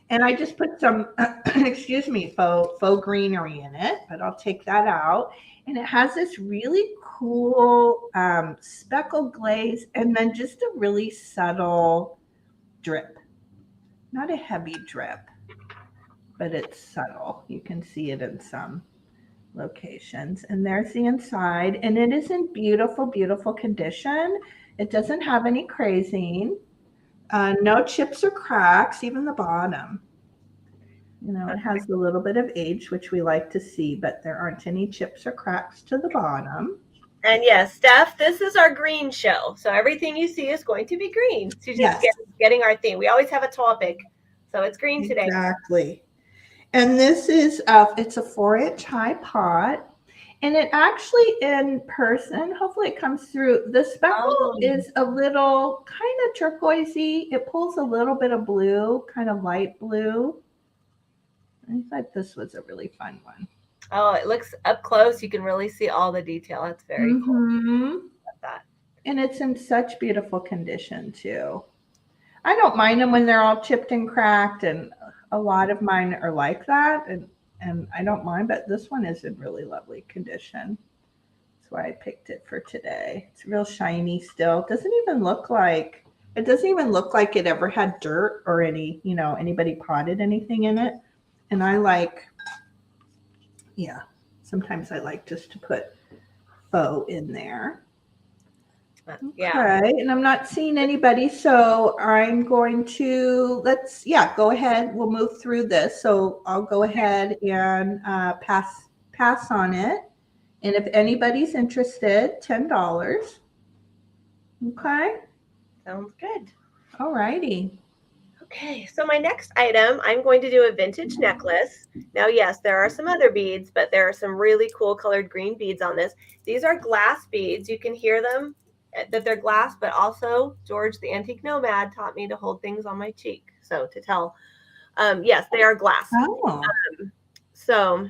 And I just put some, excuse me, faux greenery in it, but I'll take that out. And it has this really cool speckle glaze, and then just a really subtle drip. Not a heavy drip, but it's subtle. You can see it in some locations. And there's the inside, and it is in beautiful, beautiful condition. It doesn't have any crazing. No chips or cracks, even the bottom. It has a little bit of age, which we like to see, but there aren't any chips or cracks to the bottom. And yes, Steph, this is our green show. So everything you see is going to be green. So just getting our theme. We always have a topic. So it's green today. Exactly. And this is, it's a 4-inch high pot. And it actually, in person, hopefully it comes through. The speckle is a little kind of turquoisey. It pulls a little bit of blue, kind of light blue. I thought this was a really fun one. Oh, it looks up close. You can really see all the detail. That's very cool. That. And it's in such beautiful condition too. I don't mind them when they're all chipped and cracked, and a lot of mine are like that. And I don't mind, but this one is in really lovely condition. That's why I picked it for today. It's real shiny still. It doesn't even look like it ever had dirt or anybody potted anything in it. And I like, sometimes I like just to put faux in there. Okay, and I'm not seeing anybody, so I'm going to, go ahead. We'll move through this. So I'll go ahead and pass on it. And if anybody's interested, $10. Okay. Sounds good. All righty. Okay, so my next item, I'm going to do a vintage necklace. Now, yes, there are some other beads, but there are some really cool colored green beads on this. These are glass beads. You can hear them, that they're glass, but also George, the antique nomad, taught me to hold things on my cheek. So to tell, yes, they are glass. Oh. So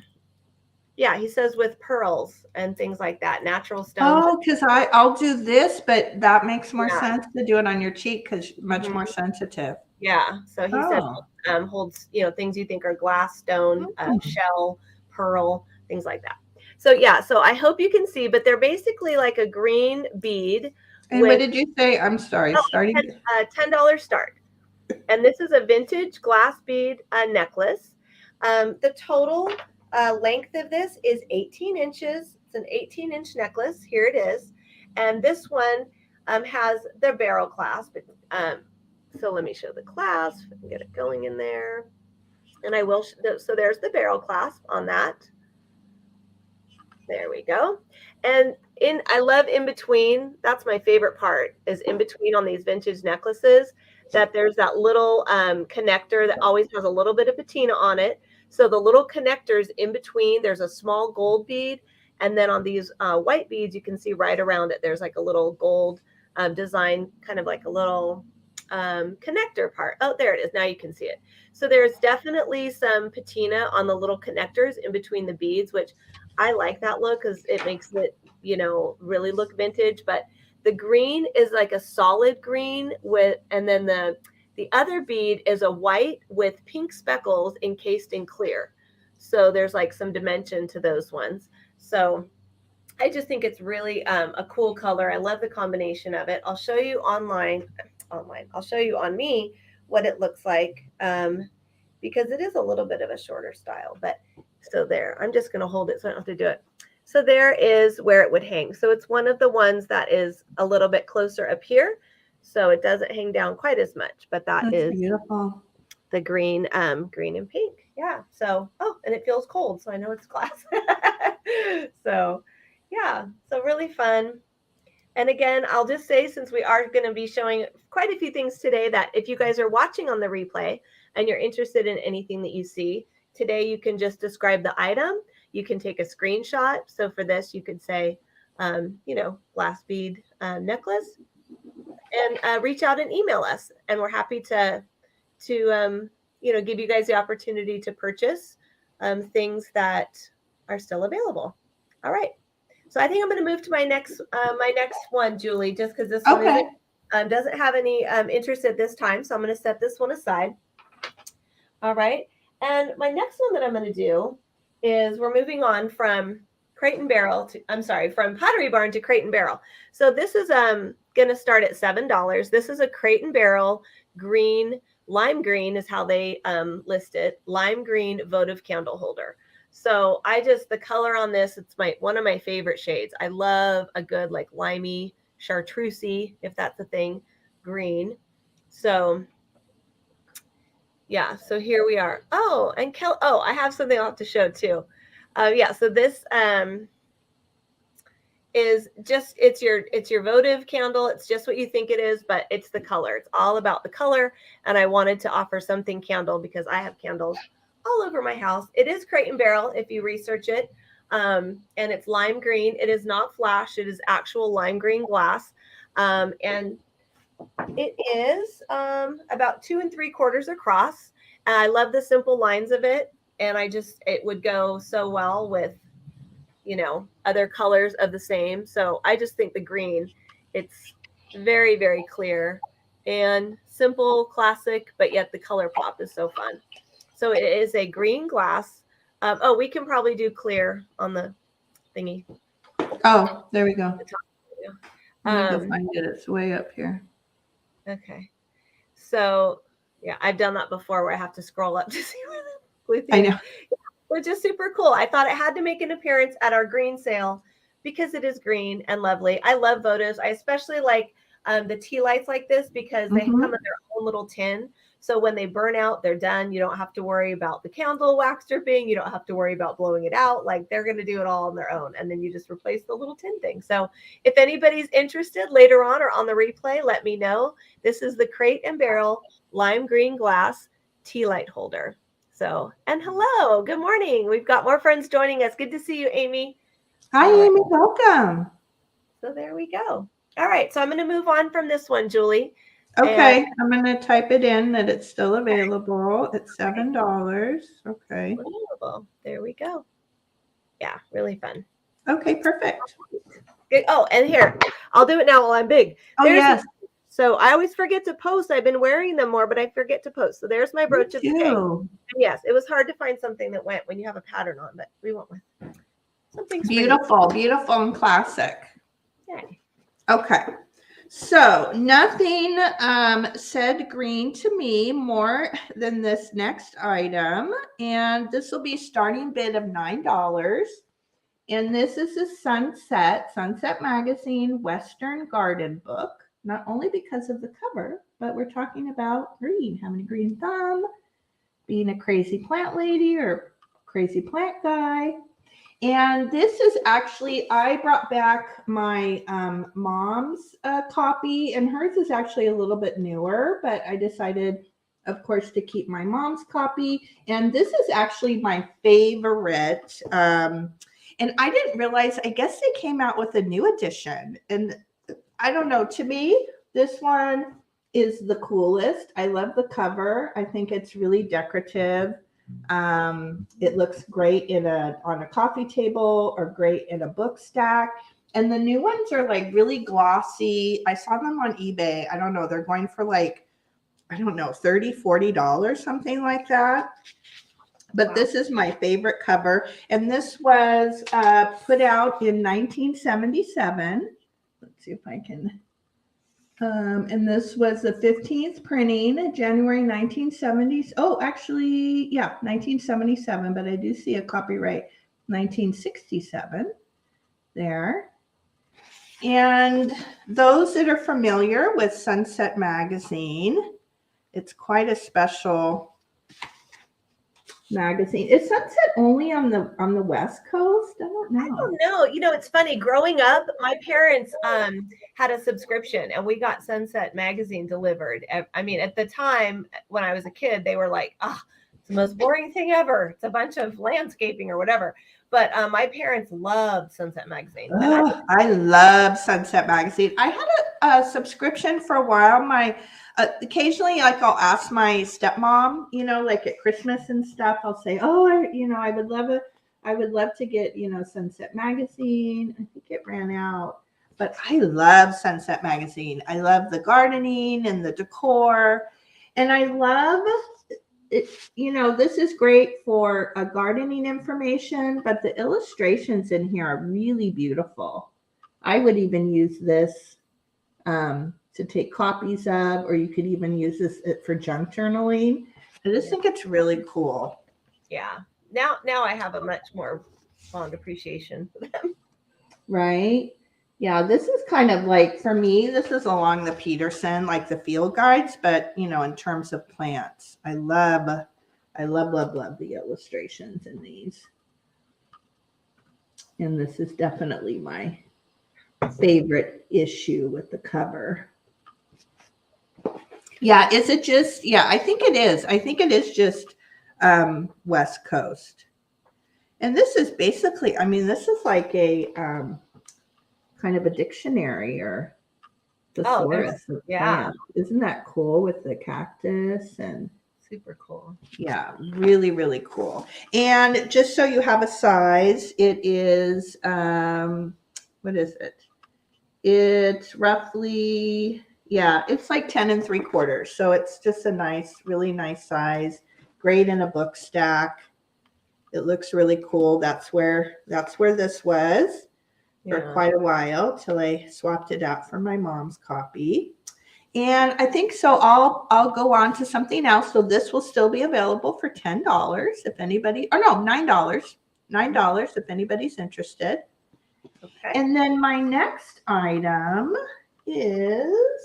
yeah, he says with pearls and things like that, natural stones. Oh, because I'll do this, but that makes more sense to do it on your cheek because much more sensitive. Yeah. So he said holds, things you think are glass, stone, shell, pearl, things like that. So yeah, so I hope you can see, but they're basically like a green bead. And what did you say? I'm sorry. Starting $10 start. And this is a vintage glass bead necklace. The total length of this is 18 inches. It's an 18-inch necklace. Here it is. And this one has the barrel clasp. So let me show the clasp and get it going in there. And I will. So there's the barrel clasp on that. There we go. And I love in between. That's my favorite part, is in between on these vintage necklaces, that there's that little connector that always has a little bit of patina on it. So the little connectors in between, there's a small gold bead. And then on these white beads, you can see right around it, there's like a little gold design, kind of like a little connector part. Oh, there it is. Now you can see it. So there's definitely some patina on the little connectors in between the beads, which I like that look because it makes it, really look vintage. But the green is like a solid green and then the other bead is a white with pink speckles encased in clear. So there's like some dimension to those ones. So I just think it's really a cool color. I love the combination of it. I'll show you online. I'll show you on me what it looks like because it is a little bit of a shorter style. But so there, I'm just going to hold it so I don't have to do it. So there is where it would hang. So it's one of the ones that is a little bit closer up here. So it doesn't hang down quite as much, but that's beautiful. The green and pink. Yeah. So, and it feels cold. So I know it's glass. So yeah, so really fun. And again, I'll just say, since we are going to be showing quite a few things today, that if you guys are watching on the replay and you're interested in anything that you see today, you can just describe the item. You can take a screenshot. So for this, you could say, glass bead necklace, and reach out and email us. And we're happy to give you guys the opportunity to purchase things that are still available. All right. So I think I'm going to move to my next one, Julie, just because this one doesn't have any interest at this time. So I'm going to set this one aside. All right. And my next one that I'm going to do is, we're moving on from Crate and Barrel from Pottery Barn to Crate and Barrel. So this is going to start at $7. This is a Crate and Barrel green, lime green is how they list it, lime green votive candle holder. So the color on this, it's one of my favorite shades. I love a good like limey, chartreusey, if that's a thing, green. So yeah, so here we are. Oh, and I have something I'll have to show too. So this is just, it's your votive candle. It's just what you think it is, but it's the color. It's all about the color. And I wanted to offer something candle because I have candles all over my house. It is Crate and Barrel if you research it. And it's lime green. It is not flash. It is actual lime green glass. And it is about 2 3/4 across. And I love the simple lines of it. And it would go so well with, other colors of the same. So I just think the green, it's very, very clear and simple, classic, but yet the color pop is so fun. So it is a green glass. We can probably do clear on the thingy. Oh, there we go. I need to find it. It's way up here. Okay. So yeah, I've done that before where I have to scroll up to see where the blue thing. I know. Which is super cool. I thought it had to make an appearance at our green sale because it is green and lovely. I love votives. I especially like the tea lights like this because they come in their own little tin. So when they burn out, they're done. You don't have to worry about the candle wax dripping. You don't have to worry about blowing it out. Like, they're going to do it all on their own. And then you just replace the little tin thing. So if anybody's interested later on or on the replay, let me know. This is the Crate and Barrel lime green glass tea light holder. So, and hello, good morning. We've got more friends joining us. Good to see you, Amy. Hi, Amy. Welcome. So there we go. All right. So I'm going to move on from this one, Julie. Okay. I'm going to type it in that it's still available. It's $7. Okay. Available. There we go. Yeah, really fun. Okay, perfect. Good. Oh, and here, I'll do it now while I'm big. Oh, yes. So I always forget to post. I've been wearing them more, but I forget to post. So there's my brooch of the day. And yes, it was hard to find something that went when you have a pattern on, but we went with something beautiful, beautiful and classic. Yay. Okay. So nothing said green to me more than this next item. And this will be starting bid of $9. And this is a Sunset Magazine Western Garden book. Not only because of the cover, but we're talking about green, having a green thumb, being a crazy plant lady or crazy plant guy. And this is actually, I brought back my mom's copy, and hers is actually a little bit newer, but I decided, of course, to keep my mom's copy. And this is actually my favorite. And I didn't realize, I guess they came out with a new edition. And I don't know, to me, this one is the coolest. I love the cover. I think it's really decorative. It looks great on a coffee table or great in a book stack. And the new ones are like really glossy. I saw them on eBay. I don't know. They're going for like, I don't know, $30, $40, something like that. But wow. This is my favorite cover. And this was put out in 1977. Let's see if I can. And this was the 15th printing, January 1970s. Oh, actually, yeah, 1977, but I do see a copyright 1967 there. And those that are familiar with Sunset Magazine, it's quite a special magazine. Is Sunset only on the West Coast? I don't know. I don't know. You know, it's funny. Growing up, my parents had a subscription, and we got Sunset Magazine delivered. I mean, at the time when I was a kid, they were like, "Ah, oh, it's the most boring thing ever. It's a bunch of landscaping or whatever." But my parents loved Sunset Magazine. Oh, I love Sunset Magazine. I had a subscription for a while. Occasionally, like I'll ask my stepmom, you know, like at Christmas and stuff, I'll say, "Oh, I would love to get, Sunset Magazine." I think it ran out, but I love Sunset Magazine. I love the gardening and the decor, and I love it. This is great for gardening information, but the illustrations in here are really beautiful. I would even use this to take copies of, or you could even use this for junk journaling. I just think it's really cool. Yeah. Now I have a much more fond appreciation for them. Right. Yeah. This is kind of like, for me, this is along the Peterson, like the field guides, but in terms of plants, I love the illustrations in these. And this is definitely my favorite issue with the cover. Yeah, is it just, yeah, I think it is. I think it is just West Coast. And this is basically, this is like a kind of a dictionary or thesaurus. Yeah. Isn't that cool with the cactus and super cool. Yeah, really, really cool. And just so you have a size, it is, what is it? It's roughly, it's like 10 3/4. So it's just a nice, really nice size. Great in a book stack. It looks really cool. That's where this was for quite a while till I swapped it out for my mom's copy. And I think so I'll go on to something else. So this will still be available for $10 if anybody, or no, $9 if anybody's interested. Okay. And then my next item is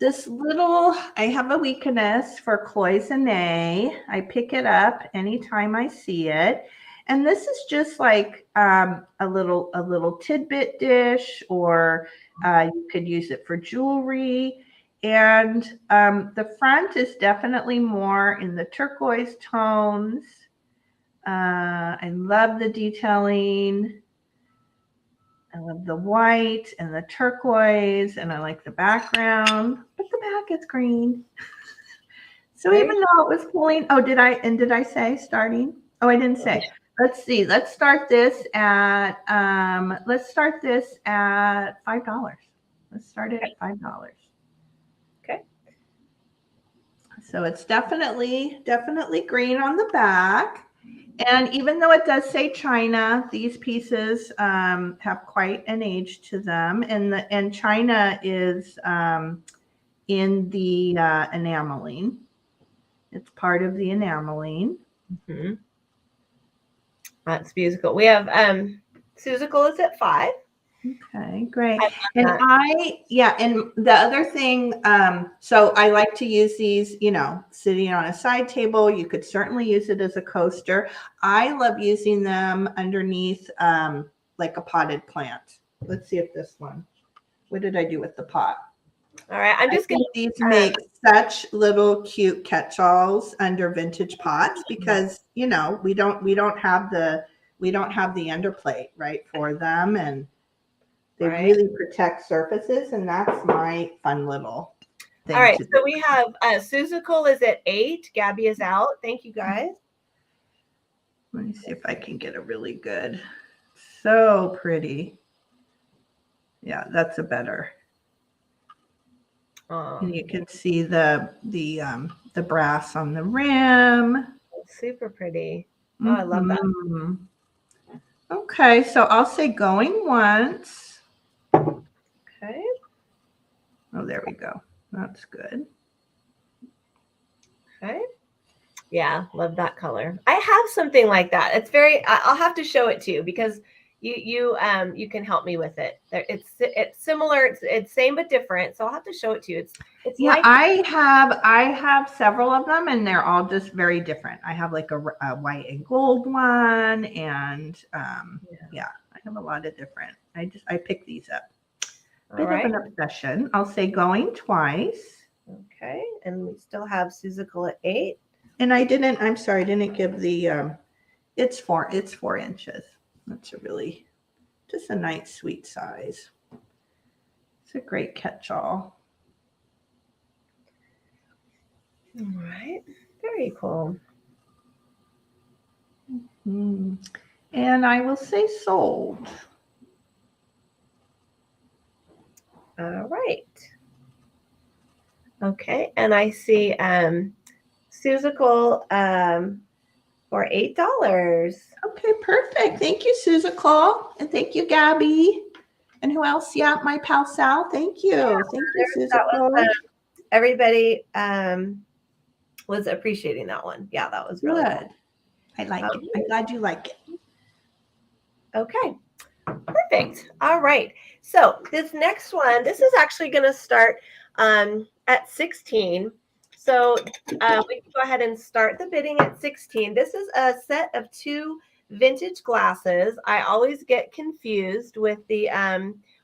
this little, I have a weakness for cloisonne. I pick it up anytime I see it. And this is just like a little tidbit dish, or you could use it for jewelry. And the front is definitely more in the turquoise tones. I love the detailing. I love the white and the turquoise, and I like the background, but the back is green. So even though it was pulling, did I say starting? Oh, I didn't say. Let's see. Let's start this at $5. Let's start it at $5. Okay. So it's definitely green on the back. And even though it does say China, these pieces have quite an age to them. And China is in the enameling. It's part of the enameling. Mm-hmm. That's musical. We have Susical is at 5. Okay, great. And and the other thing, so I like to use these, sitting on a side table. You could certainly use it as a coaster. I love using them underneath like a potted plant. Let's see if this one, what did I do with the pot? All right, I'm just going to. These make such little cute catch-alls under vintage pots because, we don't have the underplate, right, for them. And they really protect surfaces, and that's my fun little thing. All right, so we have Susical is at 8. Gabby is out. Thank you, guys. Let me see if I can get a really good. So pretty. Yeah, that's a better. And you can see the brass on the rim. Super pretty. Oh, I love that. Okay, so I'll say going once. Okay. Oh, there we go. That's good. Okay. Yeah, love that color. I have something like that. It's I'll have to show it to you because you can help me with it. It's similar. It's same but different. So I'll have to show it to you. It's yeah. I have several of them, and they're all just very different. I have like a white and gold one, and yeah, I have a lot of different. I pick these up. Bit of an obsession. I'll say going twice. Okay, and we still have Susical at 8. And I'm sorry, I didn't give the. It's 4 inches. That's just a nice sweet size. It's a great catch-all. All right, very cool. Mm-hmm. And I will say sold. All right. Okay, and I see Susical for $8. Okay, perfect. Thank you, Susical, and thank you, Gabby. And who else? Yeah, my pal Sal. Thank you. Yeah, thank you, Susical. Everybody was appreciating that one. Yeah, that was really good. Cool. I like it. I'm glad you like it. Okay, perfect. All right. So this next one, this is actually going to start at 16. So we can go ahead and start the bidding at 16. This is a set of 2 vintage glasses. I always get confused with the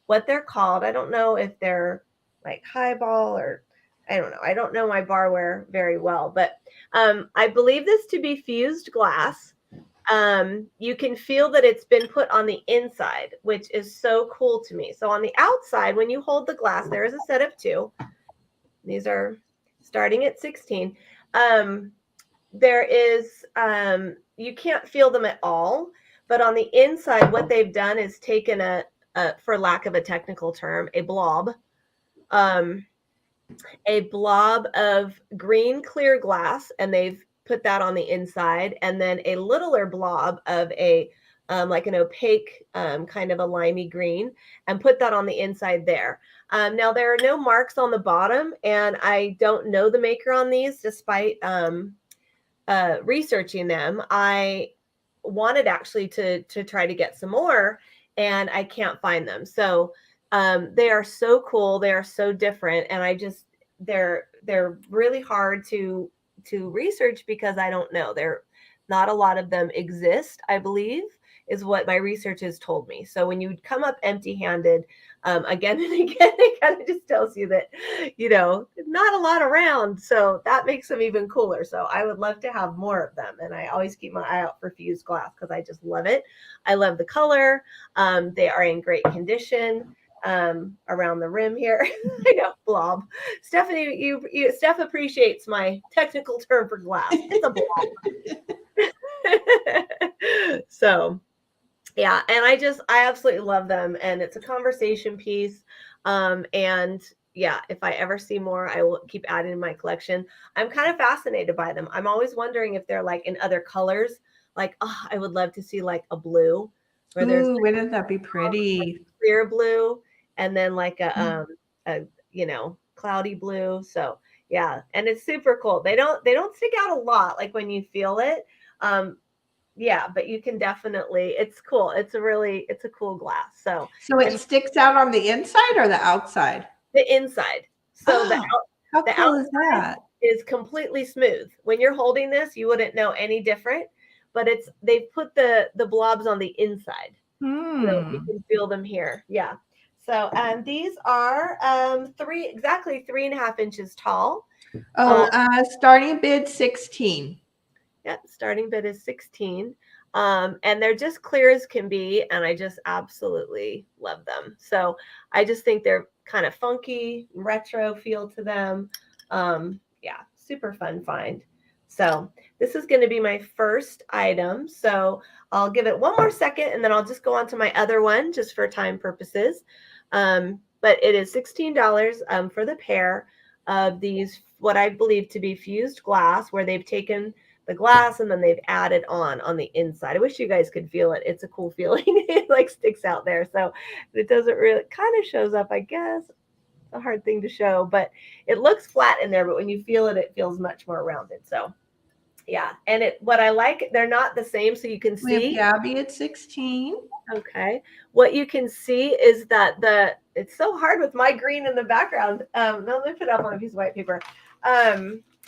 what they're called. I don't know if they're like highball or I don't know. I don't know my barware very well, but I believe this to be fused glass. You can feel that it's been put on the inside, which is so cool to me. So on the outside, when you hold the glass, there is a set of 2. These are starting at 16. There is, you can't feel them at all, but on the inside, what they've done is taken for lack of a technical term, a blob of green clear glass, and they've put that on the inside, and then a littler blob of a like an opaque kind of a limey green, and put that on the inside there. Now there are no marks on the bottom, and I don't know the maker on these despite researching them. I wanted actually to try to get some more, and I can't find them. So they are so cool. They are so different, and they're really hard to research because I don't know. Not a lot of them exist, I believe, is what my research has told me. So when you come up empty-handed, again and again, it kind of just tells you that, not a lot around. So that makes them even cooler. So I would love to have more of them. And I always keep my eye out for fused glass because I just love it. I love the color. They are in great condition. Around the rim here. I know, blob. Stephanie, Steph appreciates my technical term for glass. It's a blob. So yeah, and I absolutely love them, and it's a conversation piece. And yeah, if I ever see more, I will keep adding to my collection. I'm kind of fascinated by them. I'm always wondering if they're like in other colors. Like, oh, I would love to see like a blue where there's Ooh, wouldn't that be pretty? clear blue and then like a cloudy blue. So yeah, and it's super cool. They don't stick out a lot like when you feel it. Um, yeah, but you can definitely, it's cool. It's a cool glass. So, So it and sticks out on the inside or the outside? the inside. So Oh, how the cool is outside that? is completely smooth. When you're holding this, you wouldn't know any different, but they've put the blobs on the inside. So you Hmm. can feel them here. Yeah. So these are exactly 3.5 inches tall. Oh, starting bid 16. Yeah, starting bid is 16. And they're just clear as can be, and I just absolutely love them. So I just think they're kind of funky, retro feel to them. Yeah, super fun find. So this is going to be my first item. So I'll give it one more second, and then I'll just go on to my other one just for time purposes. But it is $16 for the pair of these, what I believe to be fused glass, where they've taken the glass and then they've added on the inside. I wish you guys could feel it. It's a cool feeling. It like sticks out there. So it doesn't really, kind of shows up, I guess. It's a hard thing to show, but it looks flat in there, but when you feel it, it feels much more rounded. So yeah. And what I like, they're not the same. So you can We have see. Gabby at 16. Okay. What you can see is that it's so hard with my green in the background. No, let me put it up on a piece of white paper.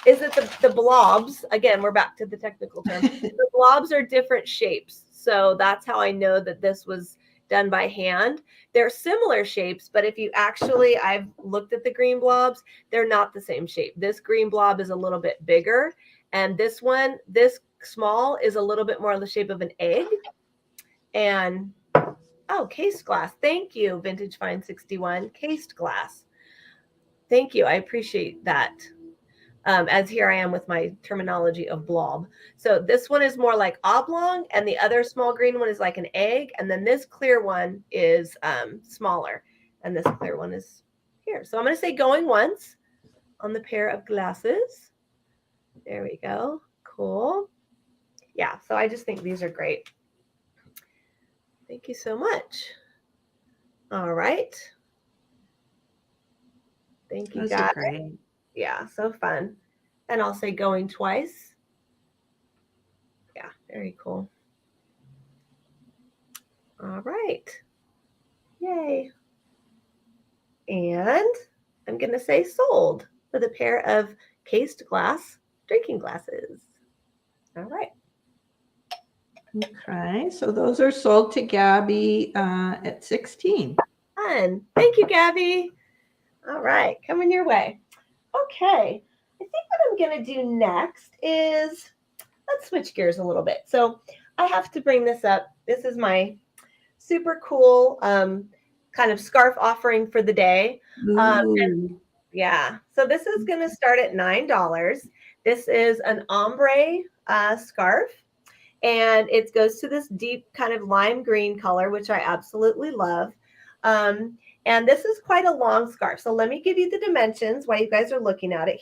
Is that the blobs, again, we're back to the technical term. The blobs are different shapes. So that's how I know that this was done by hand. They're similar shapes, but if you actually, I've looked at the green blobs, they're not the same shape. This green blob is a little bit bigger. And this one, this small, is a little bit more the shape of an egg. And oh, cased glass. Thank you, Vintage Find 61. Cased glass. Thank you. I appreciate that. As here I am with my terminology of blob. So this one is more like oblong, and the other small green one is like an egg, and then this clear one is smaller, and this clear one is here. So I'm going to say going once on the pair of glasses. There we go. Cool. Yeah, so I just think these are great. Thank you so much. All right. Thank you, Those guys. are great. Yeah, so fun. And I'll say going twice. Yeah, very cool. All right. Yay. And I'm going to say sold for the pair of cased glass drinking glasses. All right. Okay, so those are sold to Gabby at 16. Fun. Thank you, Gabby. All right, coming your way. Okay, I think what I'm going to do next is, let's switch gears a little bit. So I have to bring this up. This is my super cool kind of scarf offering for the day. And yeah, so this is going to start at $9. This is an ombre scarf, and it goes to this deep kind of lime green color, which I absolutely love. And this is quite a long scarf. So let me give you the dimensions while you guys are looking at it.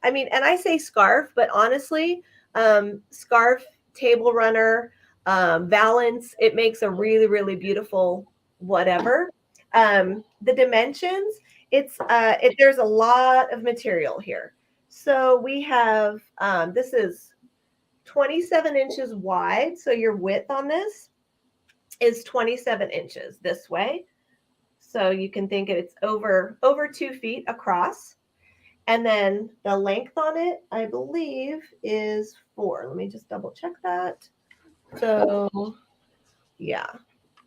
And I say scarf, but honestly, scarf, table runner, Valance, it makes a really, really beautiful whatever. The dimensions, there's a lot of material here. So we have, this is 27 inches wide. So your width on this is 27 inches this way. So you can think it's over 2 feet across. And then the length on it, I believe, is 4. Let me just double check that. So yeah.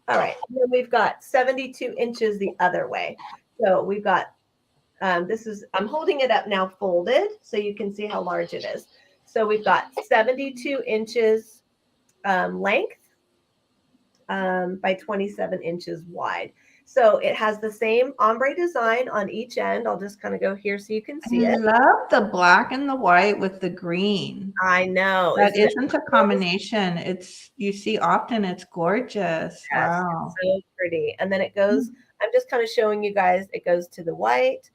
All right. And then we've got 72 inches the other way. So we've got, I'm holding it up now folded so you can see how large it is. So we've got 72 inches length by 27 inches wide. So it has the same ombre design on each end. I'll just kind of go here so you can see it. I love the black and the white with the green. I know. That isn't a combination. You see often it's gorgeous. Yes, Wow. it's so pretty. And then it goes, I'm just kind of showing you guys. It goes to the white,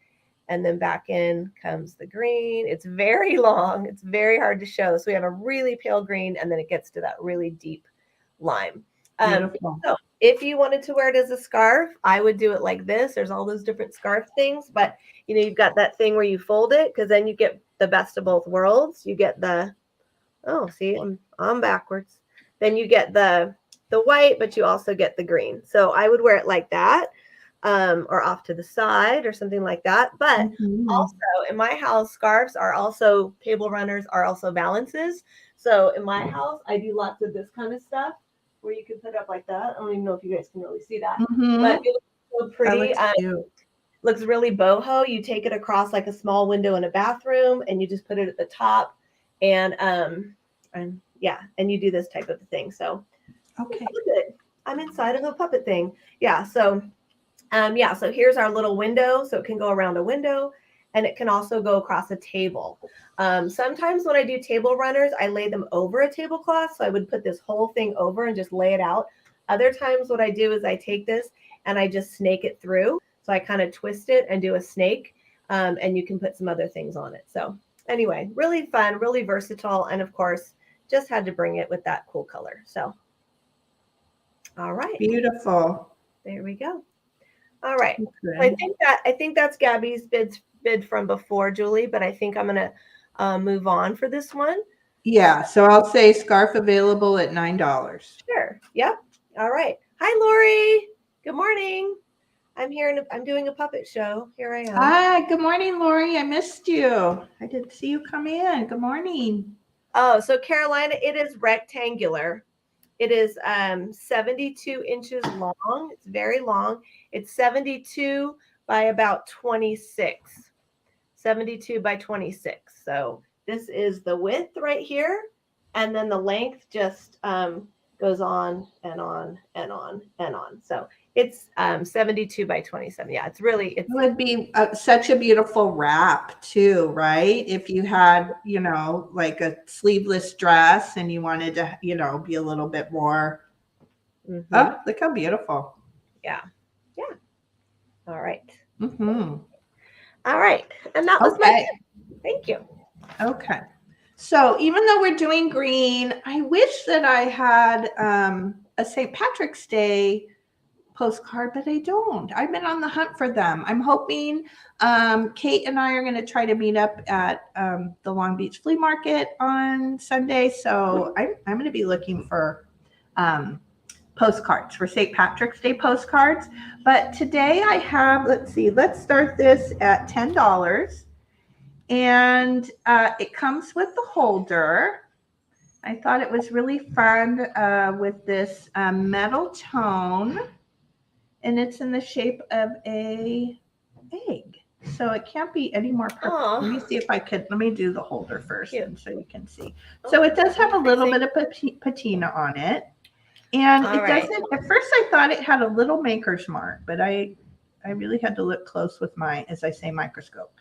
and then back in comes the green. It's very long. It's very hard to show. So we have a really pale green, and then it gets to that really deep lime. Beautiful. So if you wanted to wear it as a scarf, I would do it like this. There's all those different scarf things, but you've got that thing where you fold it, because then you get the best of both worlds. You get the, oh, see, I'm backwards. Then you get the white, but you also get the green. So I would wear it like that, or off to the side or something like that. But also in my house, scarves are also, table runners are also valances. So in my house, I do lots of this kind of stuff where you can put up like that. I don't even know if you guys can really see that, but it looks so pretty. Looks really boho. You take it across like a small window in a bathroom, and you just put it at the top, and yeah, and you do this type of thing. So okay, I'm inside of a puppet thing. Yeah. So yeah, so here's our little window. So it can go around a window, and it can also go across a table. Sometimes when I do table runners, I lay them over a tablecloth. So I would put this whole thing over and just lay it out. Other times what I do is I take this and I just snake it through. So I kind of twist it and do a snake, and you can put some other things on it. So anyway, really fun, really versatile. And of course, just had to bring it with that cool color. So, all right. Beautiful. There we go. All right. Okay. So I think that's Gabby's bid from before, Julie, but I think I'm going to move on for this one. Yeah. So I'll say scarf available at $9. Sure. Yep. All right. Hi, Lori. Good morning. I'm here and I'm doing a puppet show. Here I am. Hi. Good morning, Lori. I missed you. I didn't see you come in. Good morning. Oh, so Carolina, it is rectangular. It is 72 inches long. It's very long. It's 72 by about 26. 72 by 26. So this is the width right here. And then the length just goes on and on and on and on. So it's 72 by 27. Yeah, it would be such a beautiful wrap too, right? If you had, like a sleeveless dress and you wanted to, be a little bit more. Oh, look how beautiful. Yeah. Yeah. All right. All right. And that was my tip. Thank you. Okay. So even though we're doing green, I wish that I had a St. Patrick's Day postcard, but I don't. I've been on the hunt for them. I'm hoping Kate and I are going to try to meet up at the Long Beach Flea Market on Sunday. So I'm going to be looking for postcards, for St. Patrick's Day postcards. But today I have, let's start this at $10. And it comes with the holder. I thought it was really fun with this metal tone. And it's in the shape of a egg. So it can't be any more perfect. Aww. Let me see if I could. Let me do the holder first so you can see. So it does have a little bit of patina on it. And it doesn't, at first I thought it had a little maker's mark, but I really had to look close with my, as I say, microscope.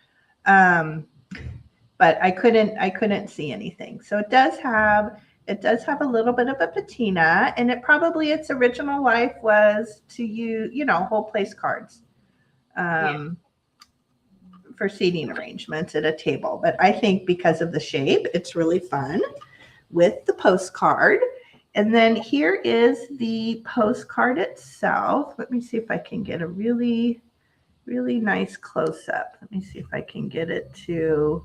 But I couldn't see anything. So it does have a little bit of a patina, and its original life was to use, whole place cards for seating arrangements at a table. But I think because of the shape, it's really fun with the postcard. And then here is the postcard itself. Let me see if I can get a really, really nice close-up. Let me see if I can get it to.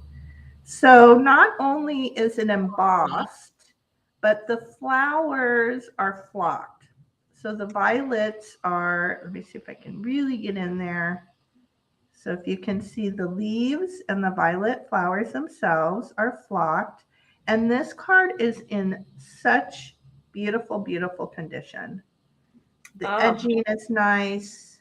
So not only is it embossed, but the flowers are flocked. So the violets are, let me see if I can really get in there. So if you can see, the leaves and the violet flowers themselves are flocked. And this card is in such beautiful, beautiful condition. The edging is nice.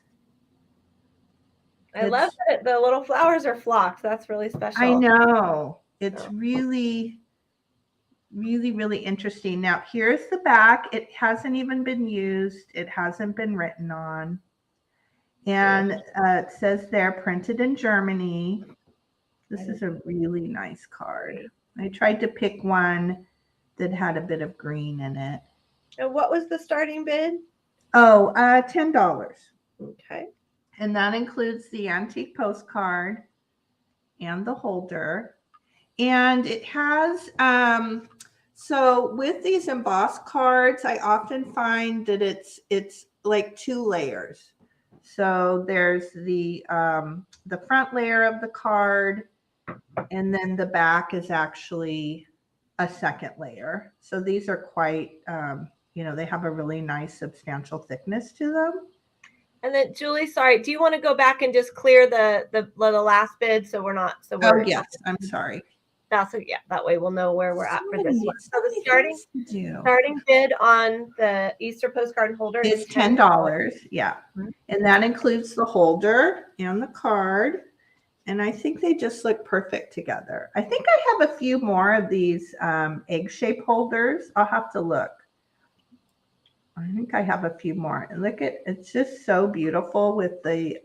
I love that the little flowers are flocked. That's really special. I know. It's really, really, really interesting. Now, here's the back. It hasn't even been used. It hasn't been written on. And it says there, printed in Germany. This is a really nice card. I tried to pick one that had a bit of green in it. And what was the starting bid? Oh, $10. Okay. And that includes the antique postcard and the holder. And it has, so with these embossed cards, I often find that it's like 2 layers. So there's the front layer of the card, and then the back is actually a second layer. So these are quite, they have a really nice substantial thickness to them. And then Julie, sorry, do you want to go back and just clear the last bid so we're not Oh yes, I'm sorry. That's yeah. That way we'll know where we're at for this one. So the starting bid on the Easter postcard holder is $10. Yeah, and that includes the holder and the card. And I think they just look perfect together. I think I have a few more of these egg-shaped holders. I'll have to look. I think I have a few more. And look at, it's just so beautiful with the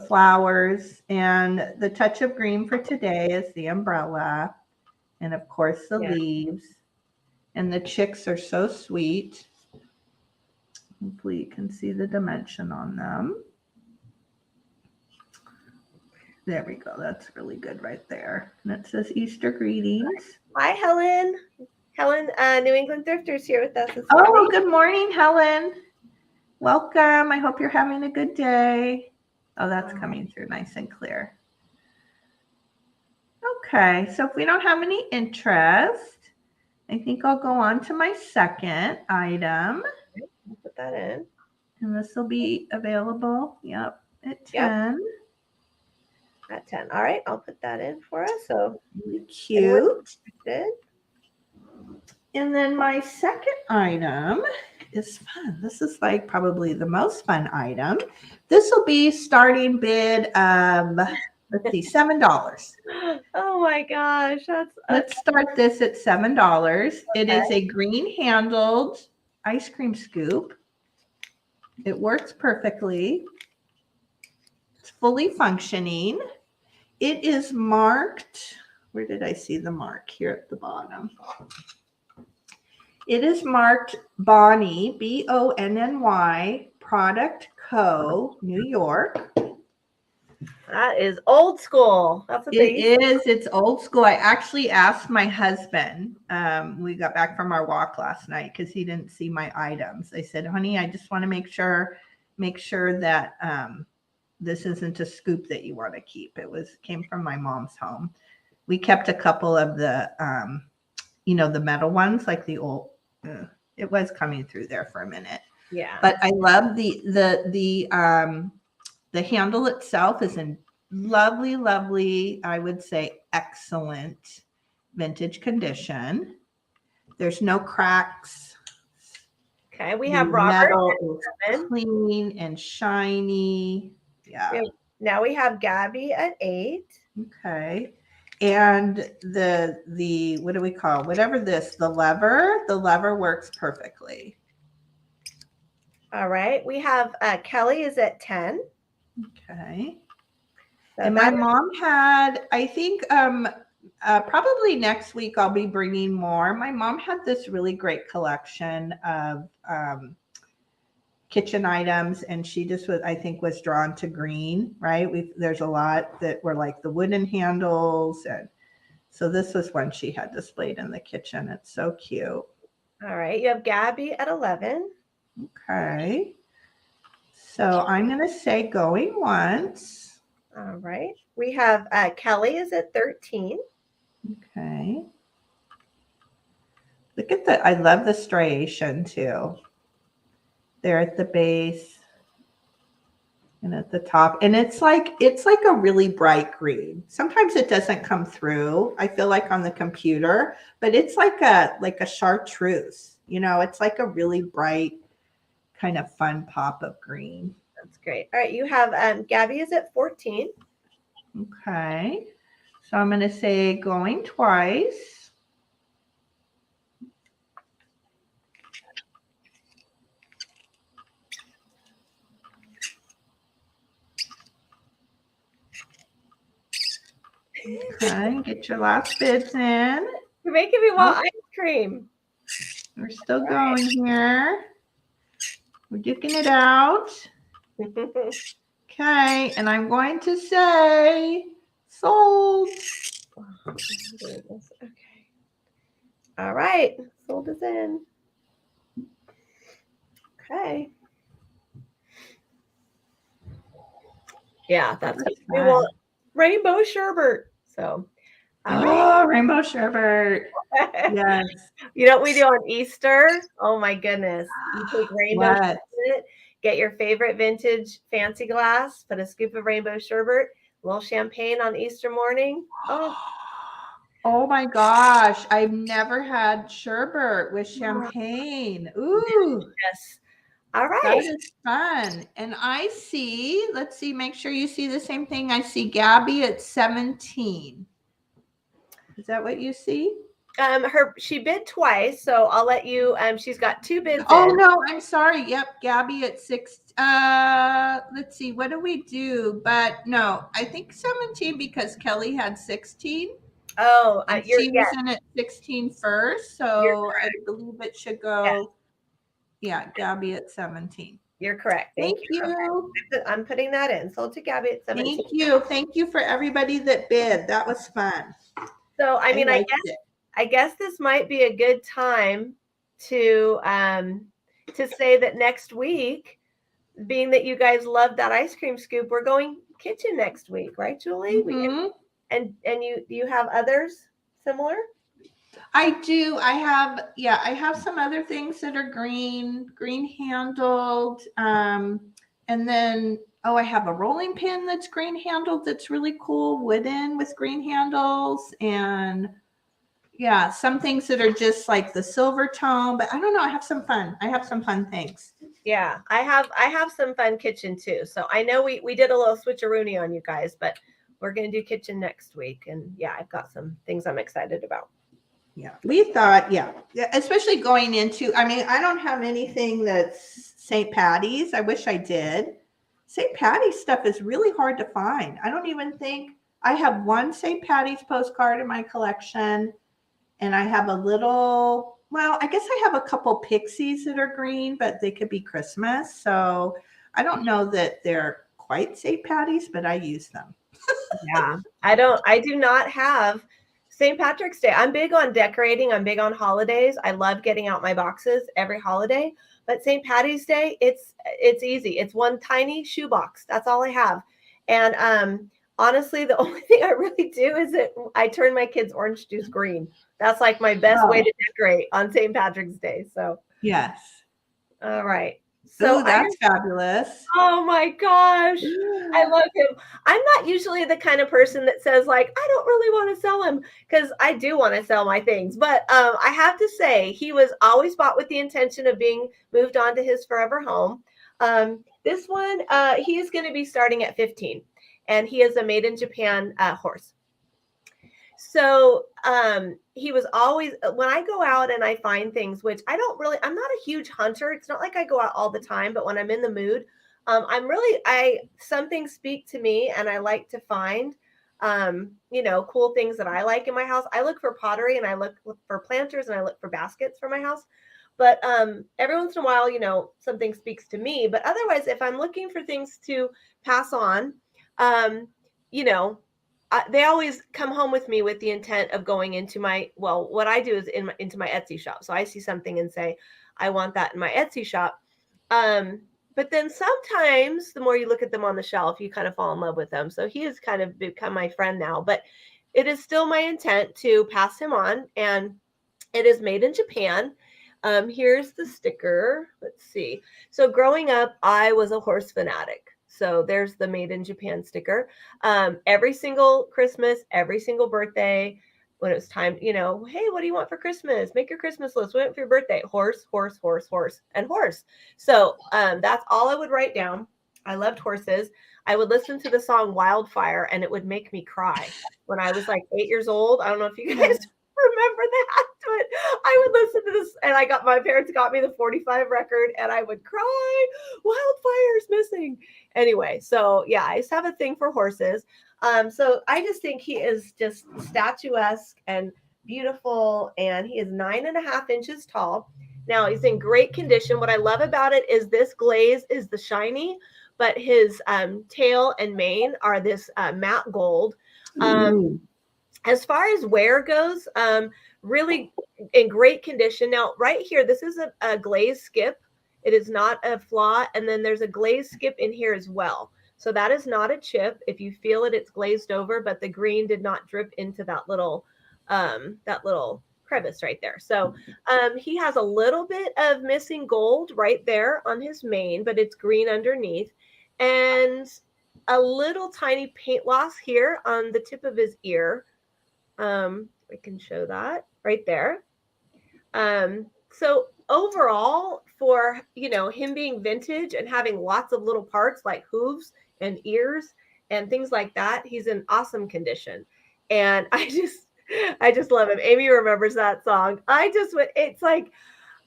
flowers, and the touch of green for today is the umbrella, and of course the leaves, and the chicks are so sweet. Hopefully you can see the dimension on them. There we go. That's really good right there. And it says Easter greetings. Hi, Helen. Helen, New England Thrifters here with us this morning. Oh, good morning, Helen. Welcome. I hope you're having a good day. Oh, that's coming through nice and clear. Okay, so if we don't have any interest, I think I'll go on to my second item. I'll put that in. And this will be available, at 10. At 10. All right, I'll put that in for us. So really cute. And then my second item is fun. This is like probably the most fun item. This will be starting bid of, let's see, $7. Oh my gosh. Let's start this at $7. It is a green handled ice cream scoop. It works perfectly. It's fully functioning. It is marked. Where did I see the mark? Here at the bottom. It is marked Bonnie, Bonny, Product Co., New York. That is old school. That's what it is. It's old school. I actually asked my husband. We got back from our walk last night because he didn't see my items. I said, honey, I just want to make sure that this isn't a scoop that you want to keep. Came from my mom's home. We kept a couple of the, the metal ones, like the old. It was coming through there for a minute. Yeah. But I love the handle itself is in lovely, I would say excellent vintage condition. There's no cracks. Okay, we have Robert. Clean and shiny. Yeah. Now we have Gabby at 8. Okay. And the what do we call whatever this, the lever works perfectly. All right. We have Kelly is at 10. Okay. So and my mom had, I think probably next week I'll be bringing more. My mom had this really great collection of kitchen items, and she just was drawn to green, right? There's a lot that were like the wooden handles, and so this was one she had displayed in the kitchen. It's so cute. All right, you have Gabby at 11. Okay, so I'm going to say going once. All right, we have Kelly is at 13. Okay, look at I love the striation too. There at the base and at the top, and it's like a really bright green. Sometimes it doesn't come through, I feel like, on the computer, but it's like a chartreuse, it's like a really bright kind of fun pop of green. That's great. All right, you have Gabby is at 14. Okay, so I'm going to say going twice. Okay, get your last bids in. You're making me want ice cream. We're still going here. We're duking it out. Okay, and I'm going to say sold. Okay. All right, sold is in. Okay. Yeah, that's what we want. Rainbow sherbet. So, rainbow sherbet. Yes. You know what we do on Easter? Oh my goodness. You take rainbow sherbet, get your favorite vintage fancy glass, put a scoop of rainbow sherbet, a little champagne on Easter morning. Oh my gosh. I've never had sherbet with champagne. Ooh. Yes. All right. That is fun. And I see, let's see, make sure you see the same thing. I see Gabby at 17. Is that what you see? She bid twice, so I'll let you. She's got 2 bids. Oh no, I'm sorry. Yep, Gabby at 6. Let's see, what do we do? But no, I think 17 because Kelly had 16. Oh, she was in at 16 first, so I believe it should go. Yeah, Gabby at 17. You're correct. Thank you. Okay. I'm putting that in. Sold to Gabby at 17. Thank you. Thank you for everybody that bid. That was fun. So I mean, I guess this might be a good time to say that next week, being that you guys love that ice cream scoop, we're going kitchen next week, right, Julie? Mm-hmm. And you have others similar? I do. I have some other things that are green handled. And then I have a rolling pin that's green handled that's really cool, wooden with green handles, and yeah, some things that are just like the silver tone, but I don't know, I have some fun things. Yeah, I have some fun kitchen too. So I know we did a little switcheroony on you guys, but we're going to do kitchen next week, and yeah, I've got some things I'm excited about. Yeah, we thought, especially going into, I mean, I don't have anything that's St. Patty's. I wish I did. St. Patty's stuff is really hard to find. I don't even think I have one St. Patty's postcard in my collection, and I have a little, well, I guess I have a couple pixies that are green, but they could be Christmas. So I don't know that they're quite St. Patty's, but I use them. Yeah, I do not have St. Patrick's Day. I'm big on decorating. I'm big on holidays. I love getting out my boxes every holiday. But St. Patty's Day, it's easy. It's one tiny shoebox. That's all I have. And honestly, the only thing I really do is I turn my kids' orange juice green. That's like my best way to decorate on St. Patrick's Day. So yes. All right. So that's fabulous. Oh my gosh. I love him. I'm not usually the kind of person that says like, I don't really want to sell him, because I do want to sell my things. But I have to say, he was always bought with the intention of being moved on to his forever home. This one, he is going to be starting at 15, and he is a made in Japan horse. So he was always, when I go out and I find things, which I'm not a huge hunter. It's not like I go out all the time, but when I'm in the mood, some things speak to me, and I like to find, cool things that I like in my house. I look for pottery, and I look for planters, and I look for baskets for my house. But every once in a while, something speaks to me. But otherwise, if I'm looking for things to pass on, they always come home with me with the intent of going into what I do is into my Etsy shop. So I see something and say, I want that in my Etsy shop. But then sometimes the more you look at them on the shelf, you kind of fall in love with them. So he has kind of become my friend now, but it is still my intent to pass him on, and it is made in Japan. Here's the sticker. Let's see. So growing up, I was a horse fanatic. So there's the made in Japan sticker. Every single Christmas, every single birthday, when it was time, hey, what do you want for Christmas? Make your Christmas list. What do you want for your birthday? Horse, horse, horse, horse, and horse. So that's all I would write down. I loved horses. I would listen to the song Wildfire, and it would make me cry when I was like 8 years old. I don't know if you guys remember that, but I would listen to this, and my parents got me the 45 record, and I would cry, Wildfire's missing. Anyway, so yeah, I just have a thing for horses. So I just think he is just statuesque and beautiful, and he is 9.5 inches tall. Now he's in great condition. What I love about it is this glaze is the shiny, but his tail and mane are this matte gold. As far as wear goes, really in great condition. Now, right here, this is a glaze skip. It is not a flaw. And then there's a glaze skip in here as well. So that is not a chip. If you feel it, it's glazed over, but the green did not drip into that little crevice right there. So he has a little bit of missing gold right there on his mane, but it's green underneath. And a little tiny paint loss here on the tip of his ear. I can show that right there. So overall, for him being vintage and having lots of little parts like hooves and ears and things like that, he's in awesome condition. And I just love him. Amy remembers that song. It's like,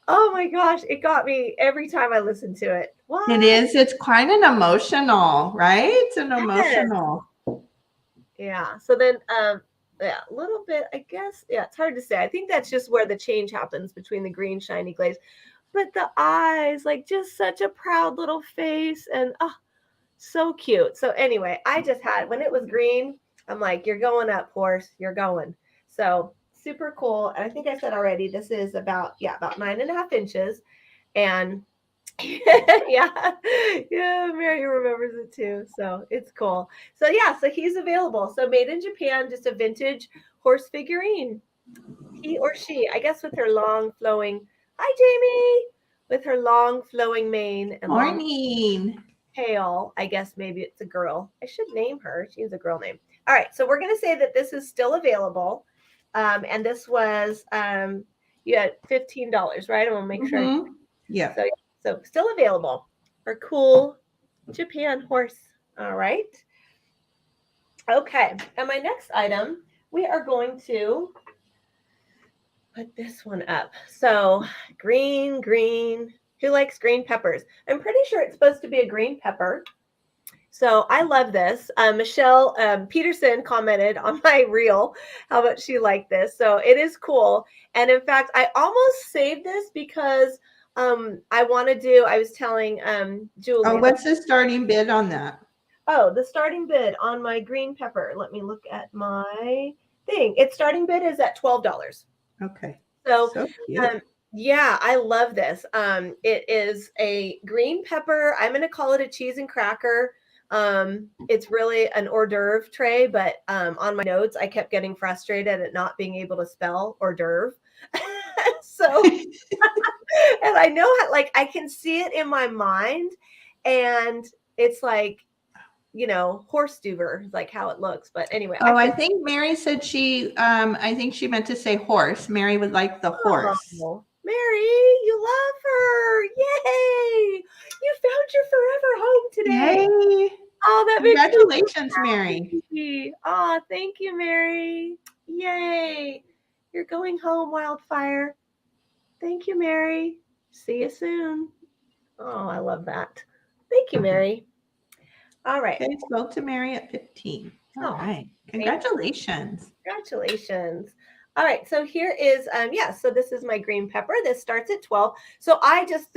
oh my gosh, it got me every time I listen to it. What? It is. It's quite an emotional, right? It's an emotional. Yeah. So then, yeah, a little bit, I guess. Yeah, it's hard to say. I think that's just where the change happens between the green shiny glaze. But the eyes, like just such a proud little face and so cute. So anyway, I just had, when it was green, I'm like, you're going up, horse. You're going. So super cool. And I think I said already, this is about 9.5 inches. And yeah, Mary remembers it too. So it's cool. So yeah, so he's available. So made in Japan, just a vintage horse figurine. He or she, I guess, with her long flowing. Hi, Jamie. With her long flowing mane and long tail. I guess maybe it's a girl. I should name her. She's a girl name. All right. So we're gonna say that this is still available. And this was you had $15, right? I want to make sure. Yeah. So still available for cool Japan horse. All right. Okay. And my next item, we are going to put this one up. So green. Who likes green peppers? I'm pretty sure it's supposed to be a green pepper. So I love this. Michelle Peterson commented on my reel how much she liked this. So it is cool. And in fact, I almost saved this because I was telling Julie. Oh, what's the starting bid on that? Oh, the starting bid on my green pepper. Let me look at my thing. Its starting bid is at $12. Okay. So cute. Yeah, I love this. It is a green pepper. I'm going to call it a cheese and cracker. It's really an hors d'oeuvre tray, but on my notes, I kept getting frustrated at not being able to spell hors d'oeuvre. So, and I know how, like, I can see it in my mind, and it's like, horse duver, like how it looks. But anyway. Oh, I think Mary said I think she meant to say horse. Mary would like the horse. Oh, Mary, you love her. Yay. You found your forever home today. Yay. Oh, that congratulations, Mary. Oh, thank you, Mary. Yay. You're going home, Wildfire. Thank you, Mary. See you soon. Oh, I love that. Thank you, Mary. All right. Okay, spoke to Mary at 15. All right. Congratulations. Congratulations. All right. So here is, so this is my green pepper. This starts at 12. So I just,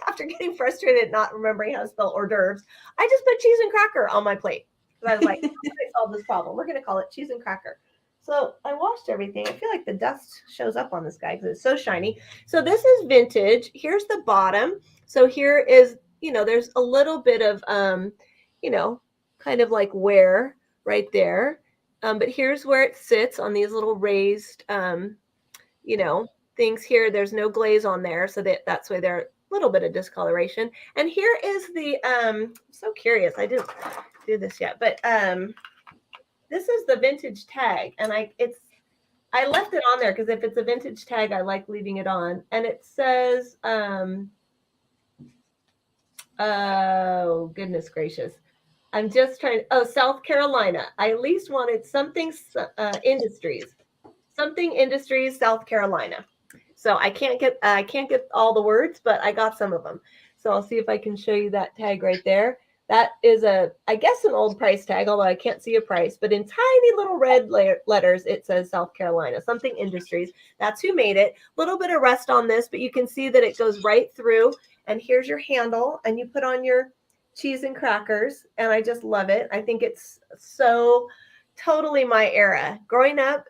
after getting frustrated not remembering how to spell hors d'oeuvres, I just put cheese and cracker on my plate. So I was like, how can I solve this problem? We're going to call it cheese and cracker. So I washed everything. I feel like the dust shows up on this guy because it's so shiny. So this is vintage. Here's the bottom. So here is, there's a little bit of, kind of like wear right there. But here's where it sits on these little raised, things here. There's no glaze on there. So that's why there's a little bit of discoloration. And here is the, I'm so curious. I didn't do this yet, but this is the vintage tag. And I left it on there because if it's a vintage tag, I like leaving it on. And it says, oh, goodness gracious. I'm just trying. South Carolina. I at least wanted something industries, South Carolina. So I can't get all the words, but I got some of them. So I'll see if I can show you that tag right there. That is I guess an old price tag, although I can't see a price. But in tiny little red letters, it says South Carolina, something industries. That's who made it. A little bit of rust on this, but you can see that it goes right through. And here's your handle, and you put on your cheese and crackers, and I just love it. I think it's so totally my era. Growing up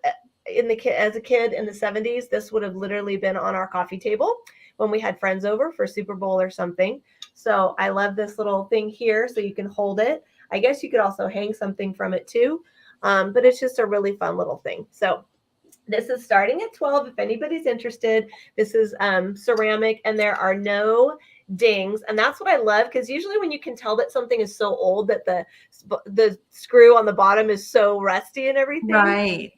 as a kid in the 70s, this would have literally been on our coffee table when we had friends over for Super Bowl or something. So I love this little thing here so you can hold it. I guess you could also hang something from it too. But it's just a really fun little thing. So this is starting at 12 if anybody's interested. This is ceramic, and there are no dings, and that's what I love, because usually when you can tell that something is so old that the screw on the bottom is so rusty and everything, Right.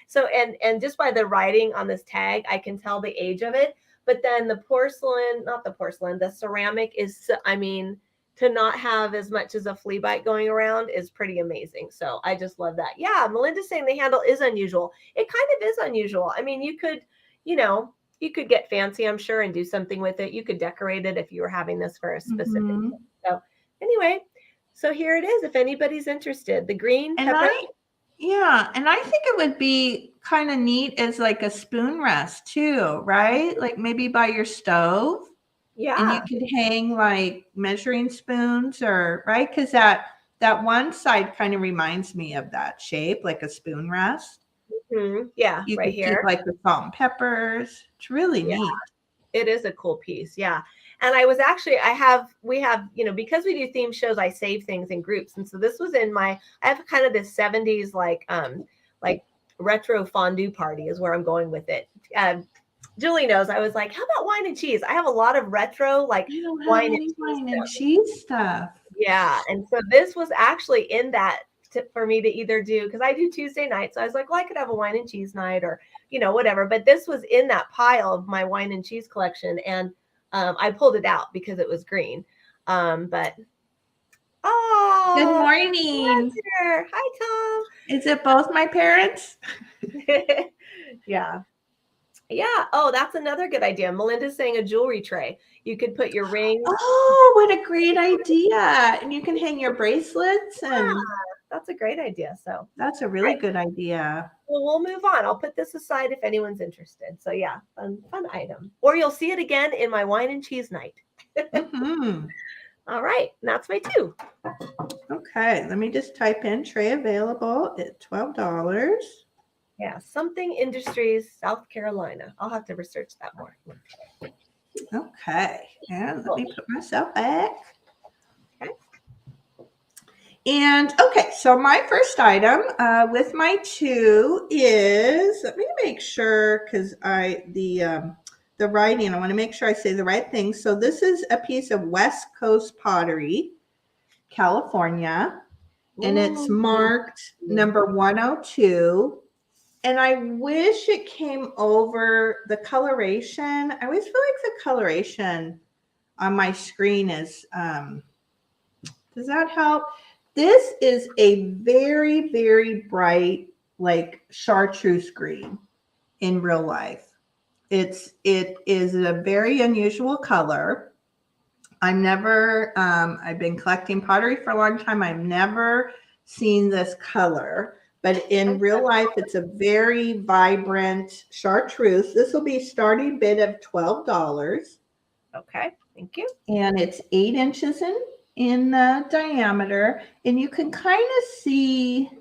so and just by the writing on this tag I can tell the age of it. But then the ceramic is, I mean, to not have as much as a flea bite going around is pretty amazing. So I just love that. Yeah, Melinda's saying the handle is unusual. It kind of is unusual. I mean, you could get fancy, I'm sure, and do something with it. You could decorate it if you were having this for a specific thing. So anyway, so here it is if anybody's interested. The green pepper. And I think it would be kind of neat as like a spoon rest too, right? Like maybe by your stove. Yeah. And you could hang like measuring spoons, or right, because that one side kind of reminds me of that shape, like a spoon rest. Mm-hmm. Yeah, you right could here. keep like the salt and peppers. It's really neat. It is a cool piece. Yeah. And we have, because we do theme shows, I save things in groups. And so this was I have kind of this 70s, like retro fondue party is where I'm going with it. Julie knows. I was like, how about wine and cheese? I have a lot of retro, like wine and cheese stuff. Yeah. And so this was actually in that for me to either do, because I do Tuesday nights. So I was like, well, I could have a wine and cheese night or, whatever. But this was in that pile of my wine and cheese collection. And I pulled it out because it was green. Good morning. Hi, Tom. Is it both my parents? Yeah. Yeah. Oh, that's another good idea. Melinda's saying a jewelry tray. You could put your rings. Oh, what a great idea. And you can hang your bracelets. And that's a great idea. So that's a really good idea. Well, we'll move on. I'll put this aside if anyone's interested. So yeah, fun item. Or you'll see it again in my wine and cheese night. All right. And that's my 2. Okay. Let me just type in tray available at $12. Yeah. Something Industries, South Carolina. I'll have to research that more. Okay. And let me put myself back. Okay. And okay, so my first item with my 2 is, let me make sure, because the writing, I want to make sure I say the right thing. So this is a piece of West Coast pottery, California, and it's marked number 102. And I wish it came over the coloration. I always feel like the coloration on my screen is, does that help? This is a very, very bright, like chartreuse green in real life. It is a very unusual color. I've been collecting pottery for a long time. I've never seen this color. But in real life, it's a very vibrant chartreuse. This will be starting bid of $12. Okay, thank you. And it's 8 inches in diameter. And you can kind of see,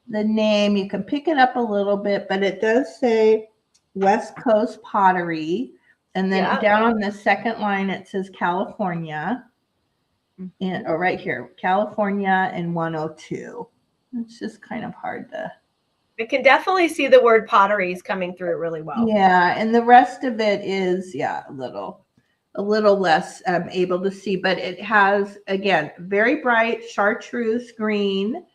the name. You can pick it up a little bit, but it does say West Coast Pottery. And then down on the second line, it says California. And right here, California and 102. It's just kind of hard to. I can definitely see the word pottery is coming through really well. Yeah, and the rest of it is a little less able to see, but it has, again, very bright chartreuse green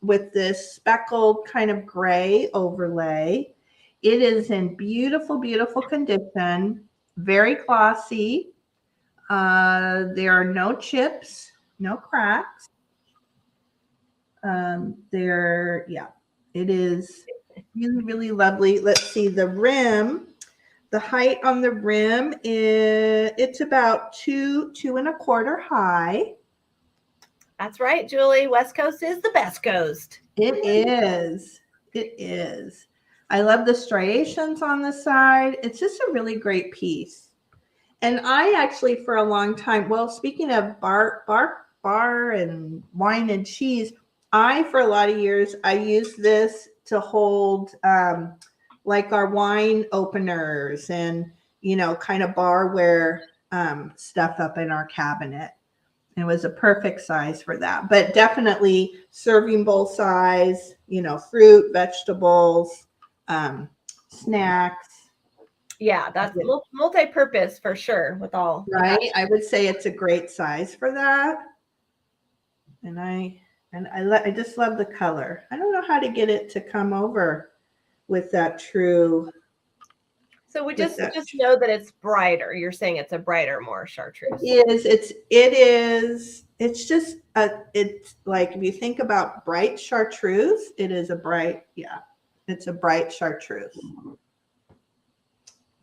with this speckled kind of gray overlay. It is in beautiful, beautiful condition, very glossy. There are no chips, no cracks. It is really, really lovely. Let's see the rim. The height on the rim it's about 2.25 high. That's right, Julie. West Coast is the best coast. It is. It is. I love the striations on the side. It's just a really great piece. And I actually, for a long time, well, speaking of bar and wine and cheese, for a lot of years, I used this to hold like our wine openers and, kind of barware stuff up in our cabinet. It was a perfect size for that, but definitely serving bowl size, fruit, vegetables, snacks. Yeah, that's multi-purpose for sure with all. Right. I would say it's a great size for that. And I just love the color. I don't know how to get it to come over with that true. So we just know that it's brighter. You're saying it's a brighter, more chartreuse. It's just it's like, if you think about bright chartreuse, it is a bright, it's a bright chartreuse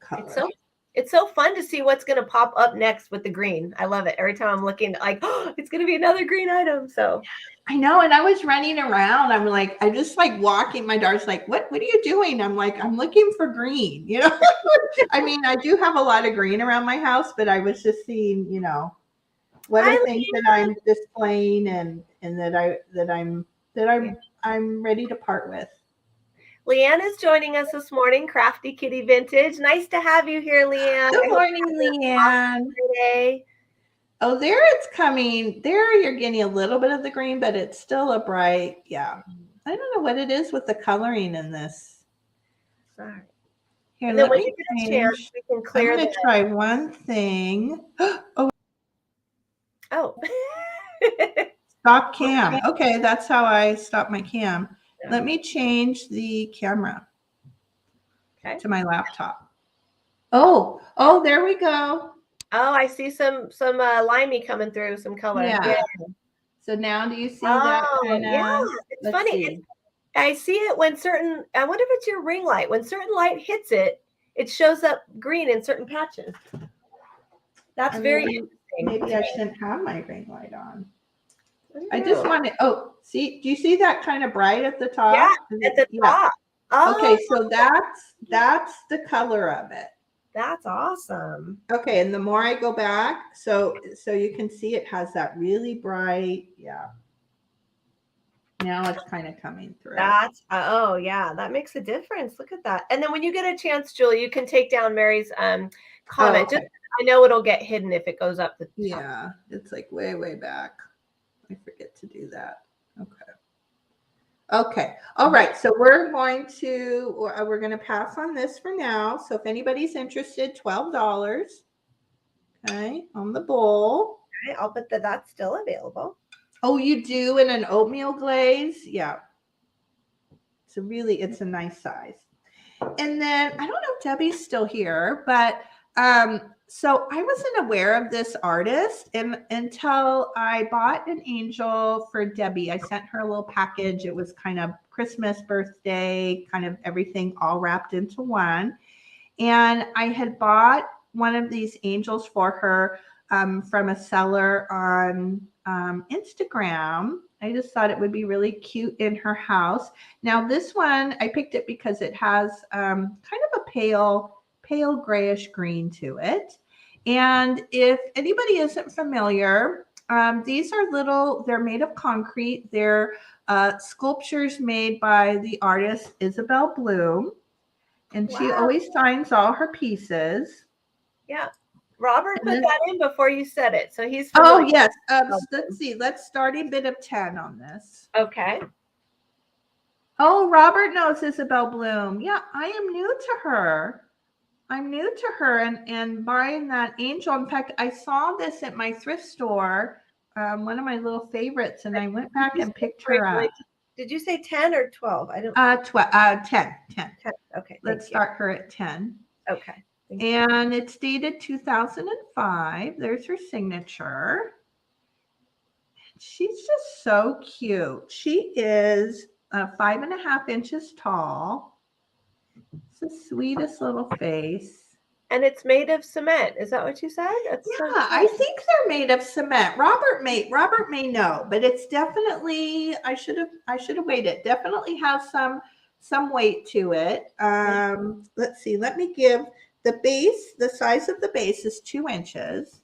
color. It's so fun to see what's going to pop up next with the green. I love it. Every time I'm looking, like, oh, it's going to be another green item. So I know. And I was running around. I'm like, I just like walking. My daughter's like, what are you doing? I'm like, I'm looking for green, I mean, I do have a lot of green around my house, but I was just seeing, what are things that I'm displaying and that I'm ready to part with. Leanne is joining us this morning, Crafty Kitty Vintage. Nice to have you here, Leanne. Good morning, Leanne. Today. Oh, there it's coming. There you're getting a little bit of the green, but it's still a bright, I don't know what it is with the coloring in this. Sorry. Here, let me change. We can clear I'm going to try one thing. Oh. Stop cam. Okay, that's how I stop my cam. Let me change the camera to my laptop. Oh, there we go. Oh, I see some limey coming through, some color. Yeah. So now do you see that kind of? Yeah, it's funny. I see it when I wonder if it's your ring light. When certain light hits it, it shows up green in certain patches. That's very interesting. Maybe I shouldn't have my ring light on. I just want to, see, do you see that kind of bright at the top? Yeah, at the top. Oh. Okay, so that's the color of it. That's awesome. Okay, and the more I go back, so you can see it has that really bright, Now it's kind of coming through. That makes a difference. Look at that. And then when you get a chance, Julie, you can take down Mary's comment. Okay. I know it'll get hidden if it goes up the top. Yeah, it's like way, way back. I forget to do that. Okay. All right. So we're going to pass on this for now. So if anybody's interested, $12. Okay, on the bowl. Okay, I'll put that's still available. Oh, you do in an oatmeal glaze? Yeah. So really, it's a nice size. And then I don't know if Debbie's still here, but so I wasn't aware of this artist until I bought an angel for Debbie. I sent her a little package. It was kind of Christmas, birthday, kind of everything all wrapped into one. And I had bought one of these angels for her from a seller on Instagram. I just thought it would be really cute in her house. Now this one, I picked it because it has kind of a pale grayish green to it. And if anybody isn't familiar, these are they're made of concrete. They're sculptures made by the artist Isabel Bloom. And she always signs all her pieces. Yeah. Robert put that in before you said it. So he's familiar. Yes. Let's see. Let's start a bid of 10 on this. Okay. Oh, Robert knows Isabel Bloom. Yeah, I am new to her. I'm new to her and buying that angel. In fact, I saw this at my thrift store, one of my little favorites, and I went back and picked her up. Did you say 10 or 12? I don't. 10. 10. Okay. Let's start her at 10. Okay. And it's dated 2005. There's her signature. She's just so cute. She is 5.5 inches tall. It's the sweetest little face. And it's made of cement. Is that what you said? I think they're made of cement. Robert may know, but it's definitely, I should have waited. Definitely has some weight to it. Let's see. Let me give the base, the size of the base is 2 inches.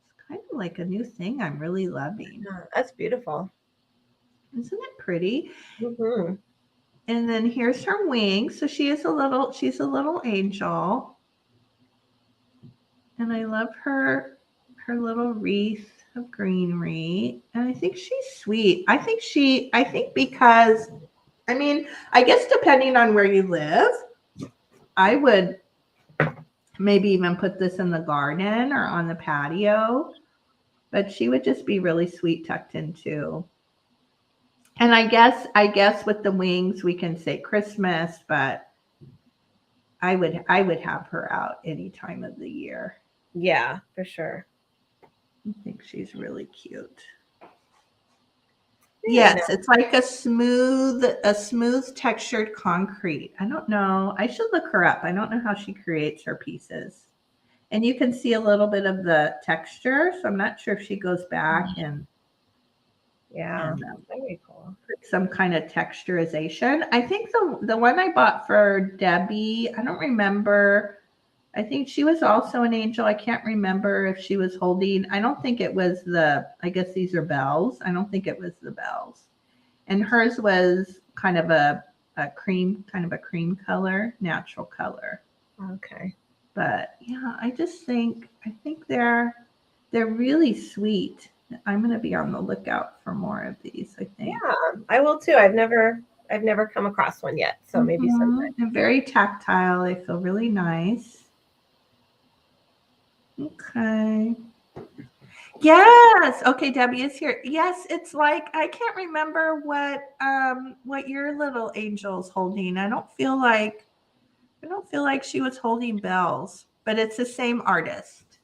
It's kind of like a new thing I'm really loving. That's beautiful. Isn't it pretty? Mm-hmm. And then here's her wings. So she's a little angel. And I love her little wreath of greenery. And I think she's sweet. I think because, I mean, I guess depending on where you live, I would maybe even put this in the garden or on the patio. But she would just be really sweet tucked in too. And I guess with the wings we can say Christmas, but I would have her out any time of the year. Yeah, for sure. I think she's really cute. Yes, it's like a smooth textured concrete. I don't know. I should look her up. I don't know how she creates her pieces. And you can see a little bit of the texture, so I'm not sure if she goes back and very cool. Some kind of texturization. I think the one I bought for Debbie, I don't remember. I think she was also an angel. I can't remember if she was holding. I don't think it was I guess these are bells. I don't think it was the bells. And hers was kind of a cream color, natural color. Okay. But yeah, I think they're really sweet. I'm going to be on the lookout for more of these, I think. Yeah, I will too. I've never come across one yet, so maybe sometime. And very tactile. They feel really nice. Okay. Yes. Okay, Debbie is here. Yes, it's like I can't remember what your little angel's holding. I don't feel like she was holding bells, but it's the same artist.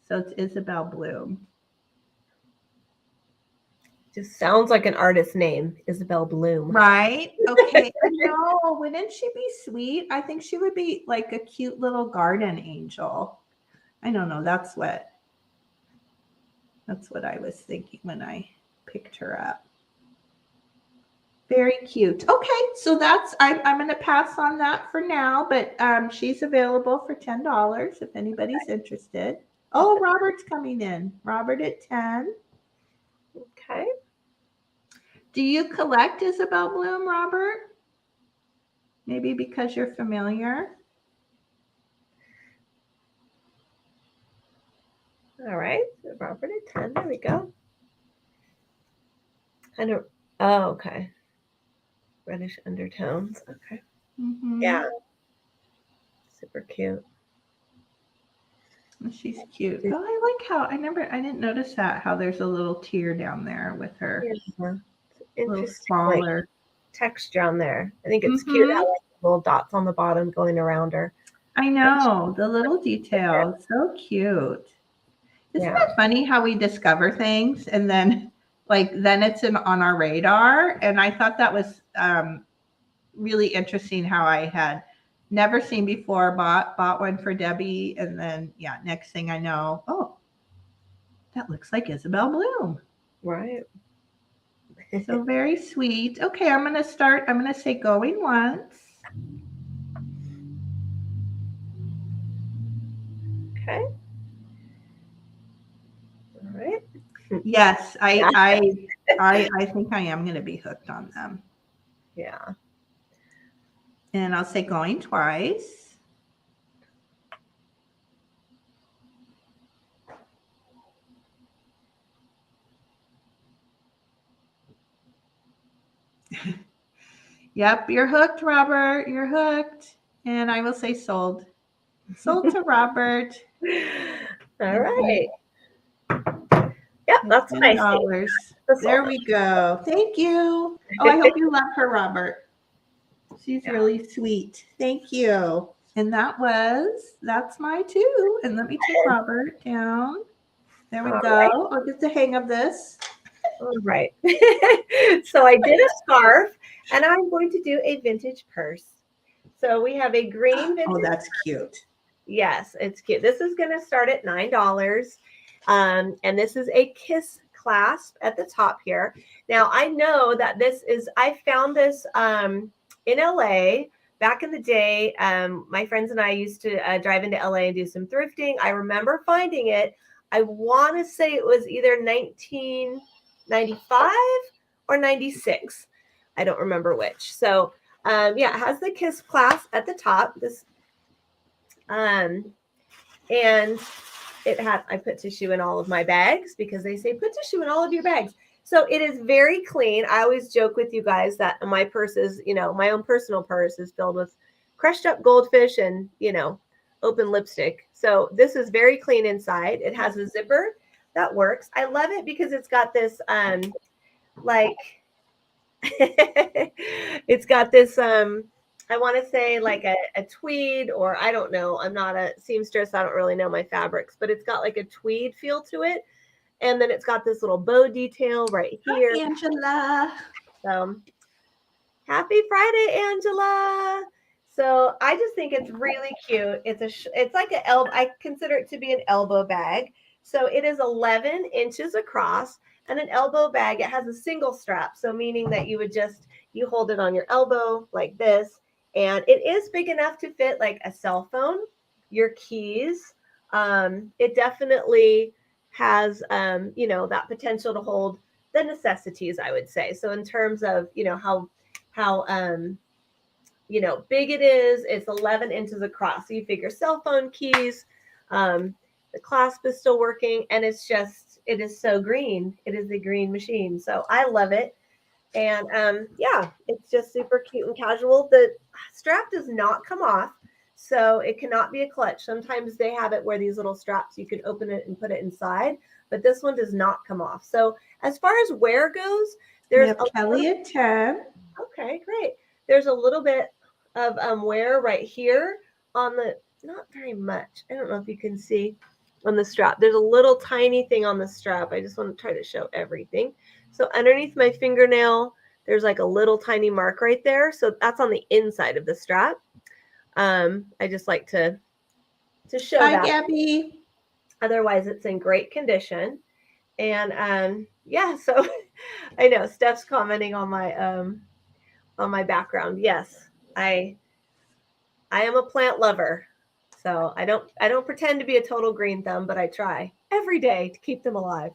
So it's Isabel Bloom. Just sounds like an artist name, Isabel Bloom. Right? Okay. No, wouldn't she be sweet? I think she would be like a cute little garden angel. I don't know. That's what I was thinking when I picked her up. Very cute. Okay, so I'm going to pass on that for now, but she's available for $10 if anybody's interested. Oh, Robert's coming in. Robert at 10. Okay. Do you collect Isabel Bloom, Robert? Maybe because you're familiar. All right, Robert at 10. There we go. Okay. Reddish undertones. Okay. Mm-hmm. Yeah. Super cute. She's cute. Oh, I like how I didn't notice how there's a little tear down there with her. Yeah. A little smaller. Like, texture on there. I think it's cute how like little dots on the bottom going around her. I know, the little details. So cute. Isn't it funny how we discover things and then it's on our radar? And I thought that was really interesting how I had never seen before, bought one for Debbie, and then next thing I know, oh, that looks like Isabel Bloom. Right. So very sweet. Okay, I'm going to say going once. Okay. All right. Yes, I think I am going to be hooked on them. Yeah. And I'll say going twice. Yep, you're hooked, Robert. You're hooked. And I will say sold. Sold to Robert. All right. Yep, that's nice. There we go. Thank you. Oh, I hope you love her, Robert. She's really sweet. Thank you. And that's my 2. And let me take Robert down. There we go. Right. I'll get the hang of this. All right. So I did a scarf, and I'm going to do a vintage purse. So we have a green vintage. Oh, that's cute. Yes, it's cute. This is going to start at $9. And this is a kiss clasp at the top here. Now, I know that I found this in LA back in the day, my friends and I used to drive into LA and do some thrifting. I remember finding it. I want to say it was either 1995 or 96. I don't remember which. So yeah, it has the kiss clasp at the top. This and it has, I put tissue in all of my bags because they say put tissue in all of your bags. So it is very clean. I always joke with you guys that my purse is, you know, my own personal purse is filled with crushed up goldfish and, you know, open lipstick. So this is very clean inside. It has a zipper that works. I love it because it's got this like it's got this I want to say like a tweed, or I don't know. I'm not a seamstress. I don't really know my fabrics, but it's got like a tweed feel to it. And then it's got this little bow detail right here. Hi, Angela. So happy Friday, Angela. So I just think it's really cute. It's like I consider it to be an elbow bag. So it is 11 inches across and an elbow bag. It has a single strap. So meaning that you hold it on your elbow like this. And it is big enough to fit like a cell phone, your keys. It definitely has, you know, that potential to hold the necessities, I would say. So in terms of, you know, how you know, big it is, it's 11 inches across. So you figure cell phone, keys, the clasp is still working, and it is so green. It is a green machine. So I love it. And yeah, it's just super cute and casual. The strap does not come off, so it cannot be a clutch. Sometimes they have it where these little straps, you can open it and put it inside, but this one does not come off. So as far as wear goes, there's Kelly at 10. Okay, great. There's a little bit of wear right here on the, not very much. I don't know if you can see on the strap. There's a little tiny thing on the strap. I just want to try to show everything. So underneath my fingernail, there's like a little tiny mark right there. So that's on the inside of the strap. I just like to show that. Hi, Gabby. Otherwise, it's in great condition. And yeah, so I know Steph's commenting on my background. Yes, I am a plant lover. So I don't pretend to be a total green thumb, but I try every day to keep them alive.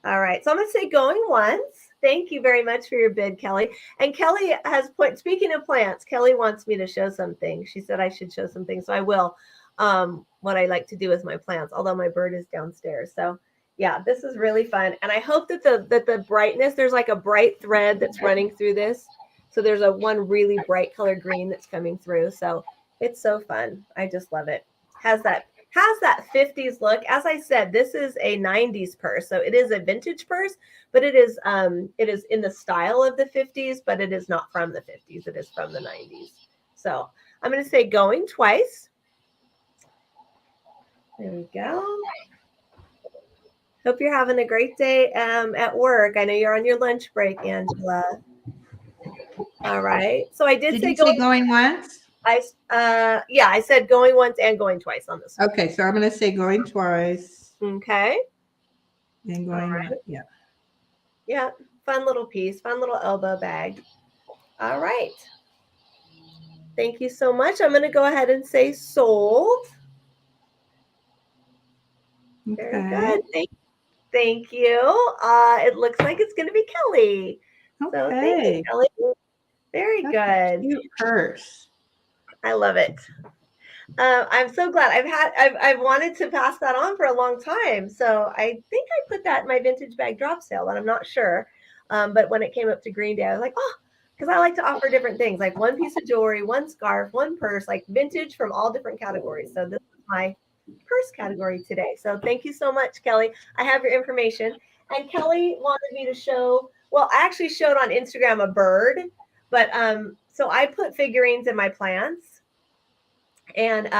All right. So I'm going to say going once. Thank you very much for your bid, Kelly. And Kelly has speaking of plants, Kelly wants me to show something. She said I should show something. So I will, what I like to do with my plants, although my bird is downstairs. So yeah, this is really fun. And I hope that the brightness, there's like a bright thread that's running through this. So there's one really bright color green that's coming through. So it's so fun. I just love it. Has that 50s look. As I said, this is a 90s purse. So it is a vintage purse, but it is in the style of the 50s, but it is not from the 50s. It is from the 90s. So I'm going to say going twice. There we go. Hope you're having a great day at work. I know you're on your lunch break, Angela. All right. So I did say going once? I said going once and going twice on this one. Okay, so I'm going to say going twice. Okay. And going right. Yeah. Yeah. Fun little piece. Fun little elbow bag. All right. Thank you so much. I'm going to go ahead and say sold. Okay. Very good. Thank you. It looks like it's going to be Kelly. Okay. So thank you, Kelly. Very good. Cute purse. I love it. I'm so glad. I've wanted to pass that on for a long time. So I think I put that in my vintage bag drop sale, but I'm not sure. But when it came up to Green Day, I was like, oh, because I like to offer different things, like one piece of jewelry, one scarf, one purse, like vintage from all different categories. So this is my purse category today. So thank you so much, Kelly. I have your information. And Kelly wanted me to show, well, I actually showed on Instagram a bird, but so I put figurines in my plants. And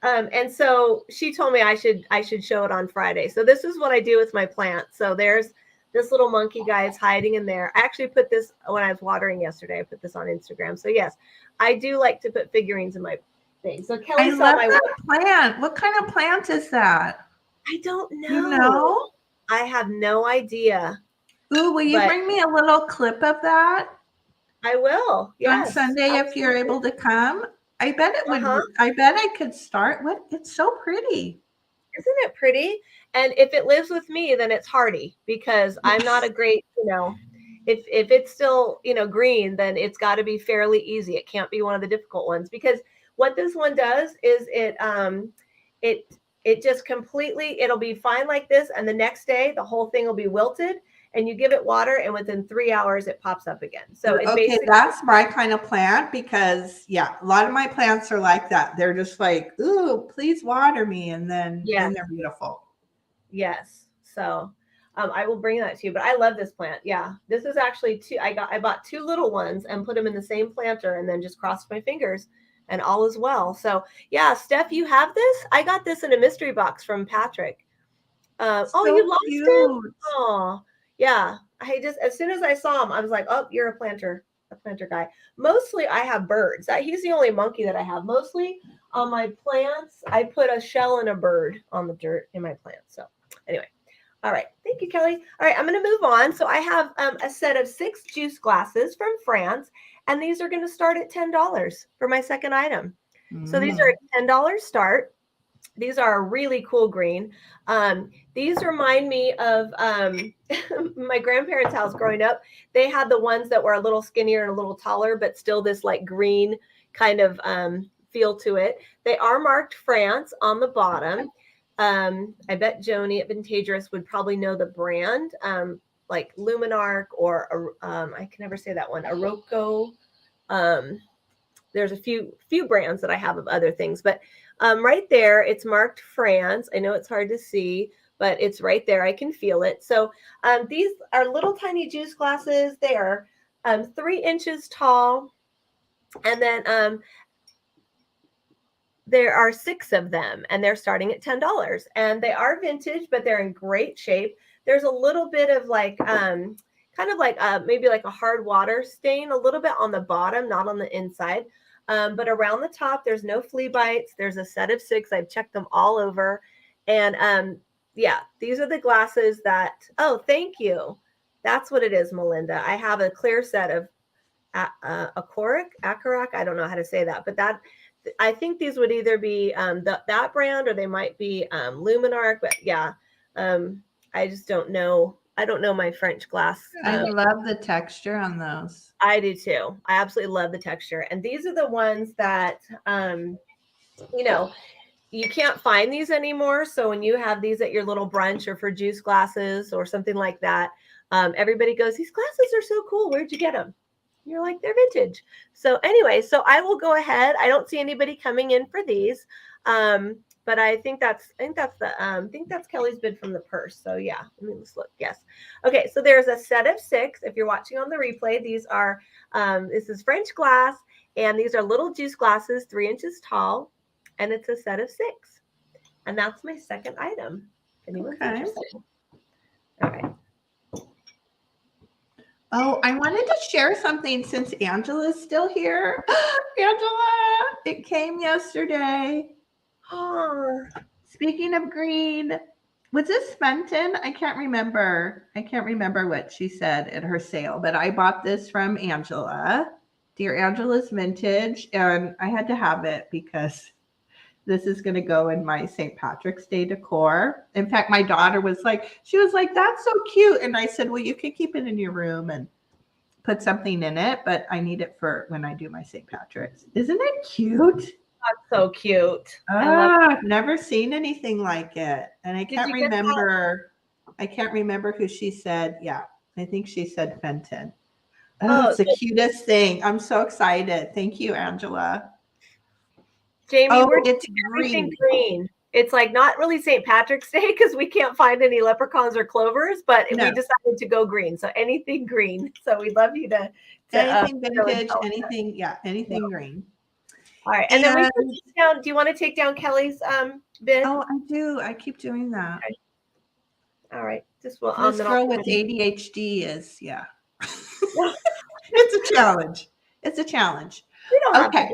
and so she told me I should show it on Friday. So this is what I do with my plants. So there's this little monkey guy is hiding in there. I actually put this when I was watering yesterday. I put this on Instagram. So yes, I do like to put figurines in my thing. So Kelly saw my plant. What kind of plant is that? I don't know. You know? I have no idea. Ooh, will you bring me a little clip of that? I will. Yes. On Sunday, if you're able to come. I bet it would. Uh-huh. I bet I could start. What? It's so pretty. Isn't it pretty? And if it lives with me, then it's hardy because I'm not a great, if it's still, green, then it's got to be fairly easy. It can't be one of the difficult ones because what this one does is it just completely, it'll be fine like this. And the next day, the whole thing will be wilted and you give it water and within 3 hours, it pops up again. So it Okay, basically, that's my kind of plant because a lot of my plants are like that. They're just like, ooh, please water me, and then they're beautiful. yes. So I will bring that to you. But I love this plant. Yeah, this is actually two. I bought two little ones and put them in the same planter, and then just crossed my fingers, and all is well. So yeah, Steph, you have this. I got this in a mystery box from Patrick. Oh, you lost it. Oh, yeah. I just, as soon as I saw him, I was like, oh, you're a planter guy. Mostly I have birds. He's the only monkey that I have. Mostly on my plants, I put a shell and a bird on the dirt in my plants. So anyway, all right. Thank you, Kelly. All right, I'm going to move on. So I have a set of 6 juice glasses from France, and these are going to start at $10 for my second item. So these are a $10 start. These are a really cool green. These remind me of my grandparents' house growing up. They had the ones that were a little skinnier and a little taller, but still this like green kind of feel to it. They are marked France on the bottom. I bet Joni at Vintagerous would probably know the brand, like Luminarc or I can never say that one, Arocco. There's a few brands that I have of other things, but right there, it's marked France. I know it's hard to see, but it's right there. I can feel it. So these are little tiny juice glasses. They are 3 inches tall. And then there are 6 of them, and they're starting at $10. And they are vintage, but they're in great shape. There's a little bit of like, kind of like maybe like a hard water stain a little bit on the bottom, not on the inside. But around the top, there's no flea bites. There's a set of 6. I've checked them all over. And yeah, these are the glasses that, oh, thank you. That's what it is, Melinda. I have a clear set of Acoric. I don't know how to say that, but that, I think these would either be that brand or they might be Luminarc. But yeah, I just don't know. I don't know my French glass. I love the texture on those. I do too. I absolutely love the texture. And these are the ones that, you can't find these anymore. So when you have these at your little brunch or for juice glasses or something like that, everybody goes, these glasses are so cool. Where'd you get them? You're like, they're vintage. So anyway, so I will go ahead. I don't see anybody coming in for these. But I think that's Kelly's bid from the purse. So yeah, let me just look. Yes. Okay. So there's a set of 6. If you're watching on the replay, these are, this is French glass, and these are little juice glasses, 3 inches tall, and it's a set of 6. And that's my second item. If anyone's interested. All right. Oh, I wanted to share something since Angela's still here. Angela, it came yesterday. Oh, speaking of green, was this Fenton? I can't remember. I can't remember what she said at her sale, but I bought this from Angela. Dear Angela's Vintage, and I had to have it because this is going to go in my St. Patrick's Day decor. In fact, my daughter was like, that's so cute. And I said, well, you can keep it in your room and put something in it, but I need it for when I do my St. Patrick's. Isn't it cute? That's so cute. I've never seen anything like it. And I can't remember who she said. Yeah, I think she said Fenton. Oh, it's the cutest thing. I'm so excited. Thank you, Angela. Jamie, we're doing everything green. It's like not really St. Patrick's Day because we can't find any leprechauns or clovers, but we decided to go green. So anything green. So we'd love you to anything vintage, anything green. All right. And then we can take down, do you want to take down Kelly's bid? Oh, I do. I keep doing that. Okay. All right. This girl with ADHD is, it's a challenge. It's a challenge. We don't have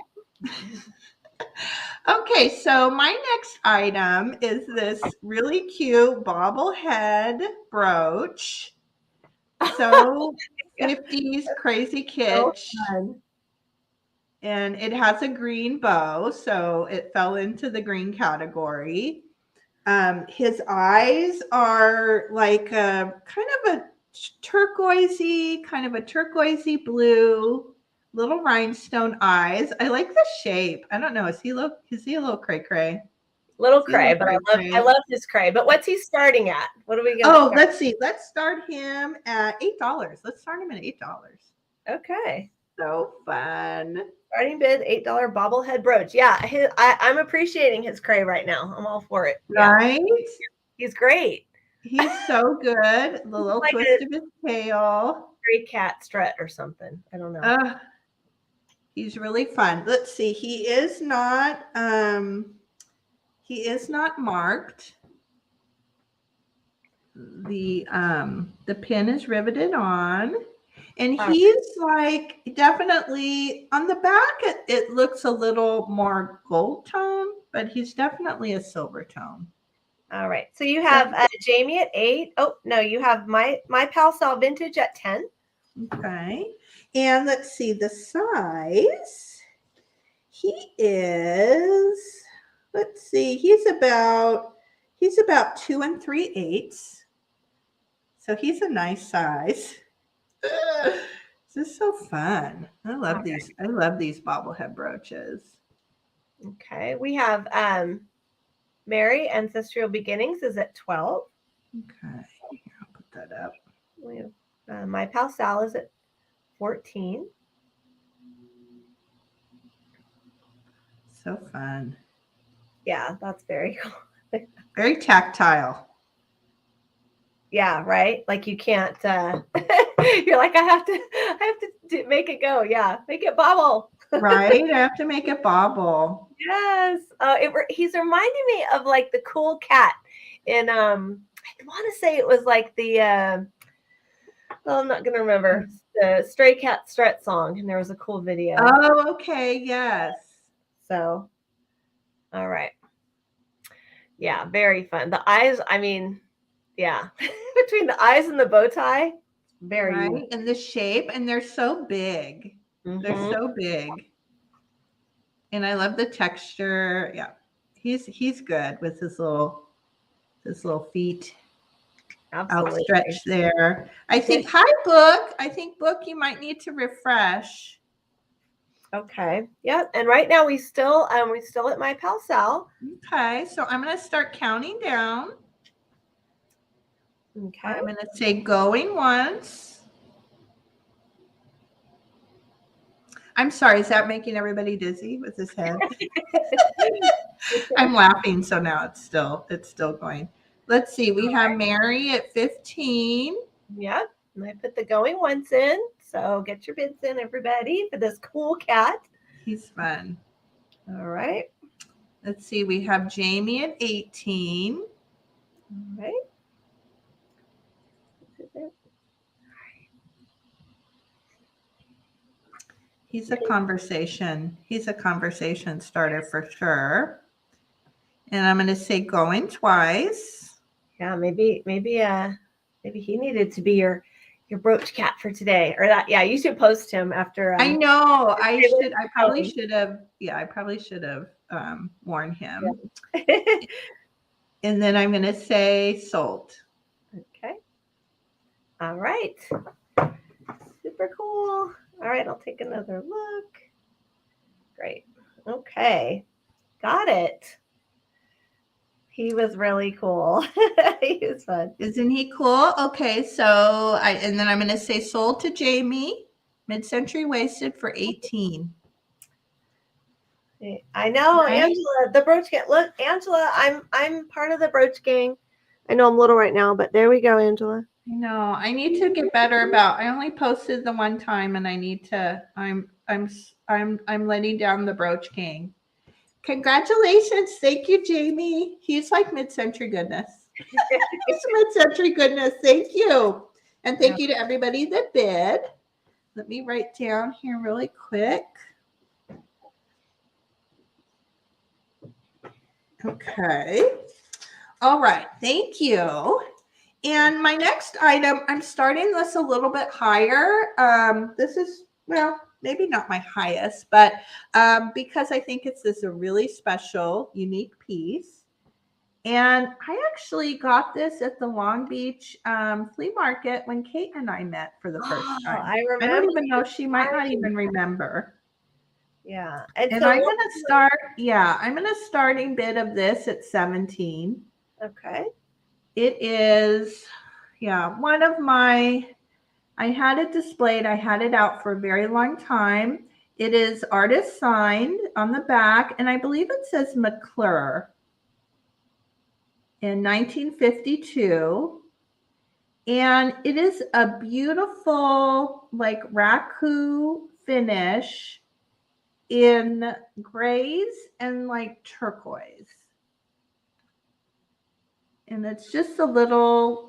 Okay, so my next item is this really cute bobblehead brooch. So 50s crazy So kitsch. fun. And it has a green bow, so it fell into the green category. His eyes are like a kind of a turquoisey blue, little rhinestone eyes. I like the shape. I don't know. Is he a little cray cray? Little cray, but I love his cray. But what's he starting at? What are we going to let's see. Let's start him at $8. Let's start him at $8. Okay. So fun. Starting bid, $8 bobblehead brooch. Yeah, I'm appreciating his cray right now. I'm all for it. Right? Yeah. He's great. He's so good. The little like twist of his tail. Stray cat strut or something. I don't know. He's really fun. Let's see. He is not marked. The pin is riveted on. And he's like definitely on the back. It looks a little more gold tone, but he's definitely a silver tone. All right. So you have Jamie at 8. Oh no, you have my pal Sal vintage at 10. Okay. And let's see the size. He is. Let's see. He's about 2 3/8. So he's a nice size. This is so fun. I love these. I love these bobblehead brooches. Okay. We have Mary Ancestral Beginnings is at 12. Okay. I'll put that up. We have, my pal Sal is at 14. So fun. Yeah, that's very cool. Very tactile. Yeah, right. Like you can't. You're like I have to make it go. Yeah, make it bobble. Right. I have to make it bobble. Yes. He's reminding me of like the cool cat in. I want to say it was like the. I'm not gonna remember the Stray Cat Strut song, and there was a cool video. Oh, okay. Yes. So, all right. Yeah, very fun. The eyes. I mean. Yeah, between the eyes and the bow tie, very right. Unique. And the shape, and they're so big. Mm-hmm. They're so big, and I love the texture. Yeah, he's good with his little feet. Absolutely. Outstretched there. I think. Hi, Book. I think Book. You might need to refresh. Okay. Yep. And right now we still at my pal Sal. Okay, so I'm gonna start counting down. Okay. I'm going to say going once. I'm sorry, is that making everybody dizzy with his head? I'm laughing, so now it's still going. Let's see, we have Mary at 15. Yep. And I put the going once in. So get your bids in, everybody, for this cool cat. He's fun. All right. Let's see, we have Jamie at 18. All right. He's a conversation starter for sure. And I'm going to say going twice. Yeah, maybe he needed to be your brooch cat for today, or that. Yeah, you should post him after. I know. I probably should have. Yeah, I probably should have warned him. Yeah. And then I'm going to say sold. Okay. All right. Super cool. All right, I'll take another look. Great. Okay. Got it. He was really cool. He was fun. Isn't he cool? Okay, so and then I'm going to say sold to Jamie, mid-century waisted for 18. I know, right? Angela, the brooch gang. Look, Angela, I'm part of the brooch gang. I know I'm little right now, but there we go, Angela. I know. I need to get better about. I only posted the one time, and I need to. I'm letting down the brooch gang. Congratulations. Thank you, Jamie. He's like mid-century goodness. He's mid-century goodness. Thank you. And thank you to everybody that bid. Let me write down here really quick. Okay. All right. Thank you. And my next item, I'm starting this a little bit higher. This is, well, maybe not my highest, but because I think this is a really special, unique piece. And I actually got this at the Long Beach flea market when Kate and I met for the first Oh, time. I I don't remember. even know. She might not even remember. Yeah. And And so I'm going to start, I'm going to starting bid of this at 17. okay. It is, one of my, I had it displayed. I had it out for a very long time. It is artist signed on the back, and I believe it says McClure in 1952. And it is a beautiful, like raku finish in grays and like turquoise. And it's just a little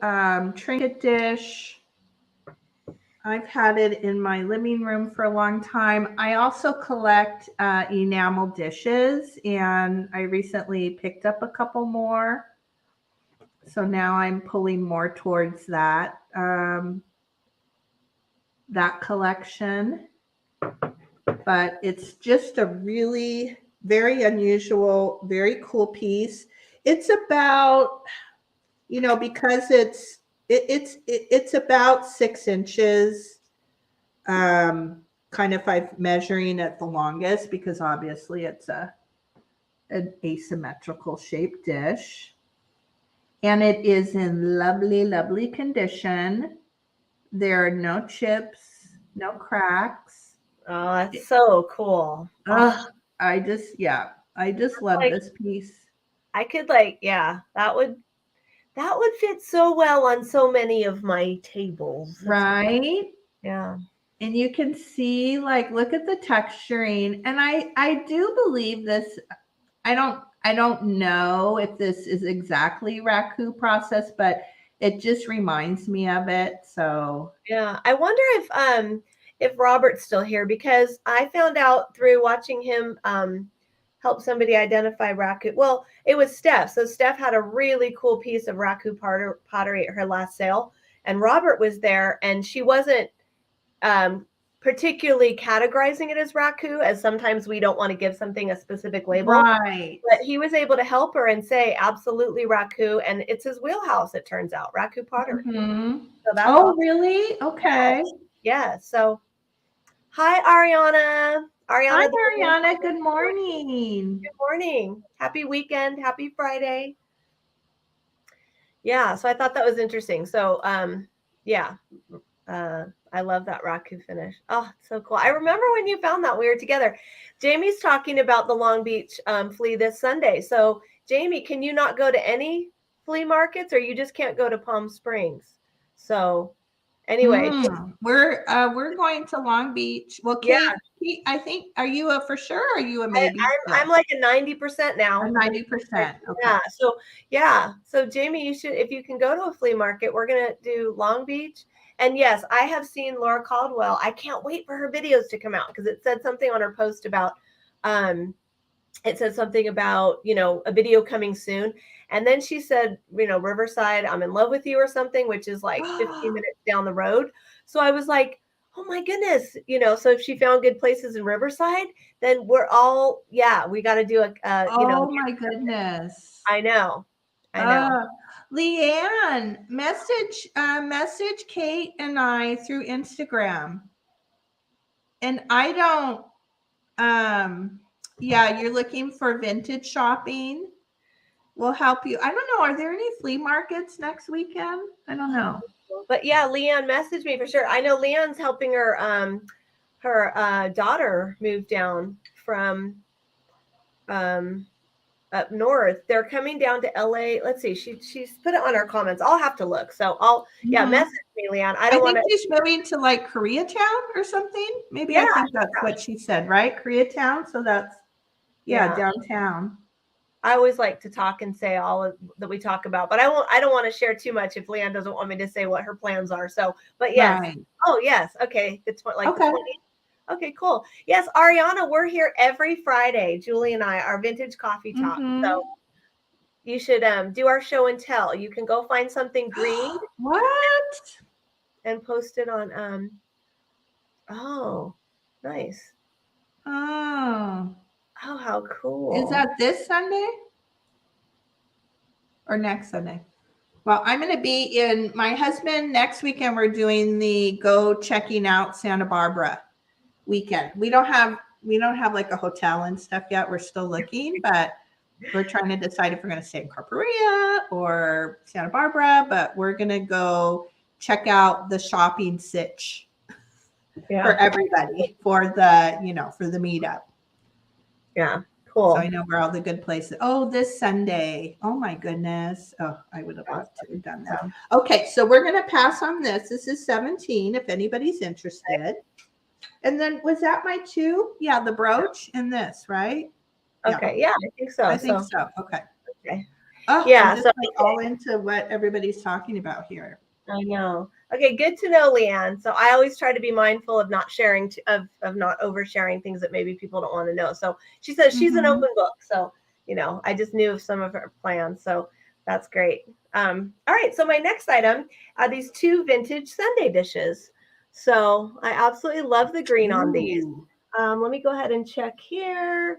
trinket dish. I've had it in my living room for a long time. I also collect enamel dishes, and I recently picked up a couple more. So now I'm pulling more towards that collection. But it's just a really very unusual, very cool piece. It's about, because it's about 6 inches. Kind of I'm measuring at the longest because obviously it's an asymmetrical shaped dish. And it is in lovely, lovely condition. There are no chips, no cracks. Oh, that's so cool. I just love Like, this piece. I could that would fit so well on so many of my tables. Right? Yeah. And you can see, like, look at the texturing. And I do believe this. I don't know if this is exactly raku process, but it just reminds me of it. So Yeah. I wonder if Robert's still here, because I found out through watching him help somebody identify raku. Well, it was Steph. So Steph had a really cool piece of raku pottery at her last sale, and Robert was there, and she wasn't particularly categorizing it as raku, as sometimes we don't want to give something a specific label. right. But he was able to help her and say absolutely raku, and it's his wheelhouse, it turns out, raku pottery. Mm-hmm. So that's Oh, awesome. really? Okay. Yeah. So hi, Ariana. Hi, Ariana. Mariana. Good morning. Good morning. Happy weekend. Happy Friday. Yeah. So I thought that was interesting. So yeah. I love that raku finish. Oh, it's so cool. I remember when you found that we were together. Jamie's talking about the Long Beach flea this Sunday. So Jamie, can you not go to any flea markets, or you just can't go to Palm Springs? So anyway, We're going to Long Beach. Well, yeah, Kate, I think, are you a for sure? Or are you a maybe? I'm like a 90% now. 90%. Okay. Yeah. So So Jamie, you should, if you can go to a flea market, we're gonna do Long Beach. And yes, I have seen Laura Caldwell. I can't wait for her videos to come out, because it said something on her post about it said something about, a video coming soon. And then she said, Riverside, I'm in love with you, or something, which is like 15 minutes down the road. So I was like, oh my goodness, so if she found good places in Riverside, then we're all, we got to do Oh my goodness. I know. Leanne, message Kate and I through Instagram. And I don't, you're looking for vintage shopping. We'll help you. I don't know. Are there any flea markets next weekend? I don't know. But yeah, Leanne messaged me for sure. I know Leanne's helping her daughter move down from up north. They're coming down to LA. Let's see. She's put it on her comments. I'll have to look. So message me, Leanne. I don't want to. She's moving to like Koreatown or something. Maybe I think that's what she said, right? Koreatown. So that's downtown. I always like to talk and say all that we talk about, but I don't want to share too much if Leanne doesn't want me to say what her plans are. So, but yes. Right. Oh yes. Okay. It's like the 20th. Okay, cool. Yes, Ariana, we're here every Friday. Julie and I, our vintage coffee talk. So you should do our show and tell. You can go find something green What? and post it on oh, nice. Oh, Oh, how cool. is that this Sunday or next Sunday? Well, I'm going to be in my husband next weekend. We're doing the go checking out Santa Barbara weekend. We don't have like a hotel and stuff yet. We're still looking, but we're trying to decide if we're going to stay in Corporea or Santa Barbara, but we're going to go check out the shopping sitch for everybody for the meetup. Yeah. Cool. So I know where all the good places. Oh, this Sunday. Oh my goodness. Oh, I would have loved to have done that. Okay, so we're going to pass on this. This is 17 if anybody's interested. And then was that my 2? Yeah, the brooch and this, right? Okay. Yeah, I think so. I think so. Okay. Okay. Oh, yeah. I'm just like all into what everybody's talking about here. I know. Okay, good to know, Leanne. So I always try to be mindful of not sharing, of not oversharing things that maybe people don't want to know. So she says she's an open book. So, I just knew of some of her plans. So that's great. All right. So my next item are these 2 vintage Sunday dishes. So I absolutely love the green on these. Let me go ahead and check here.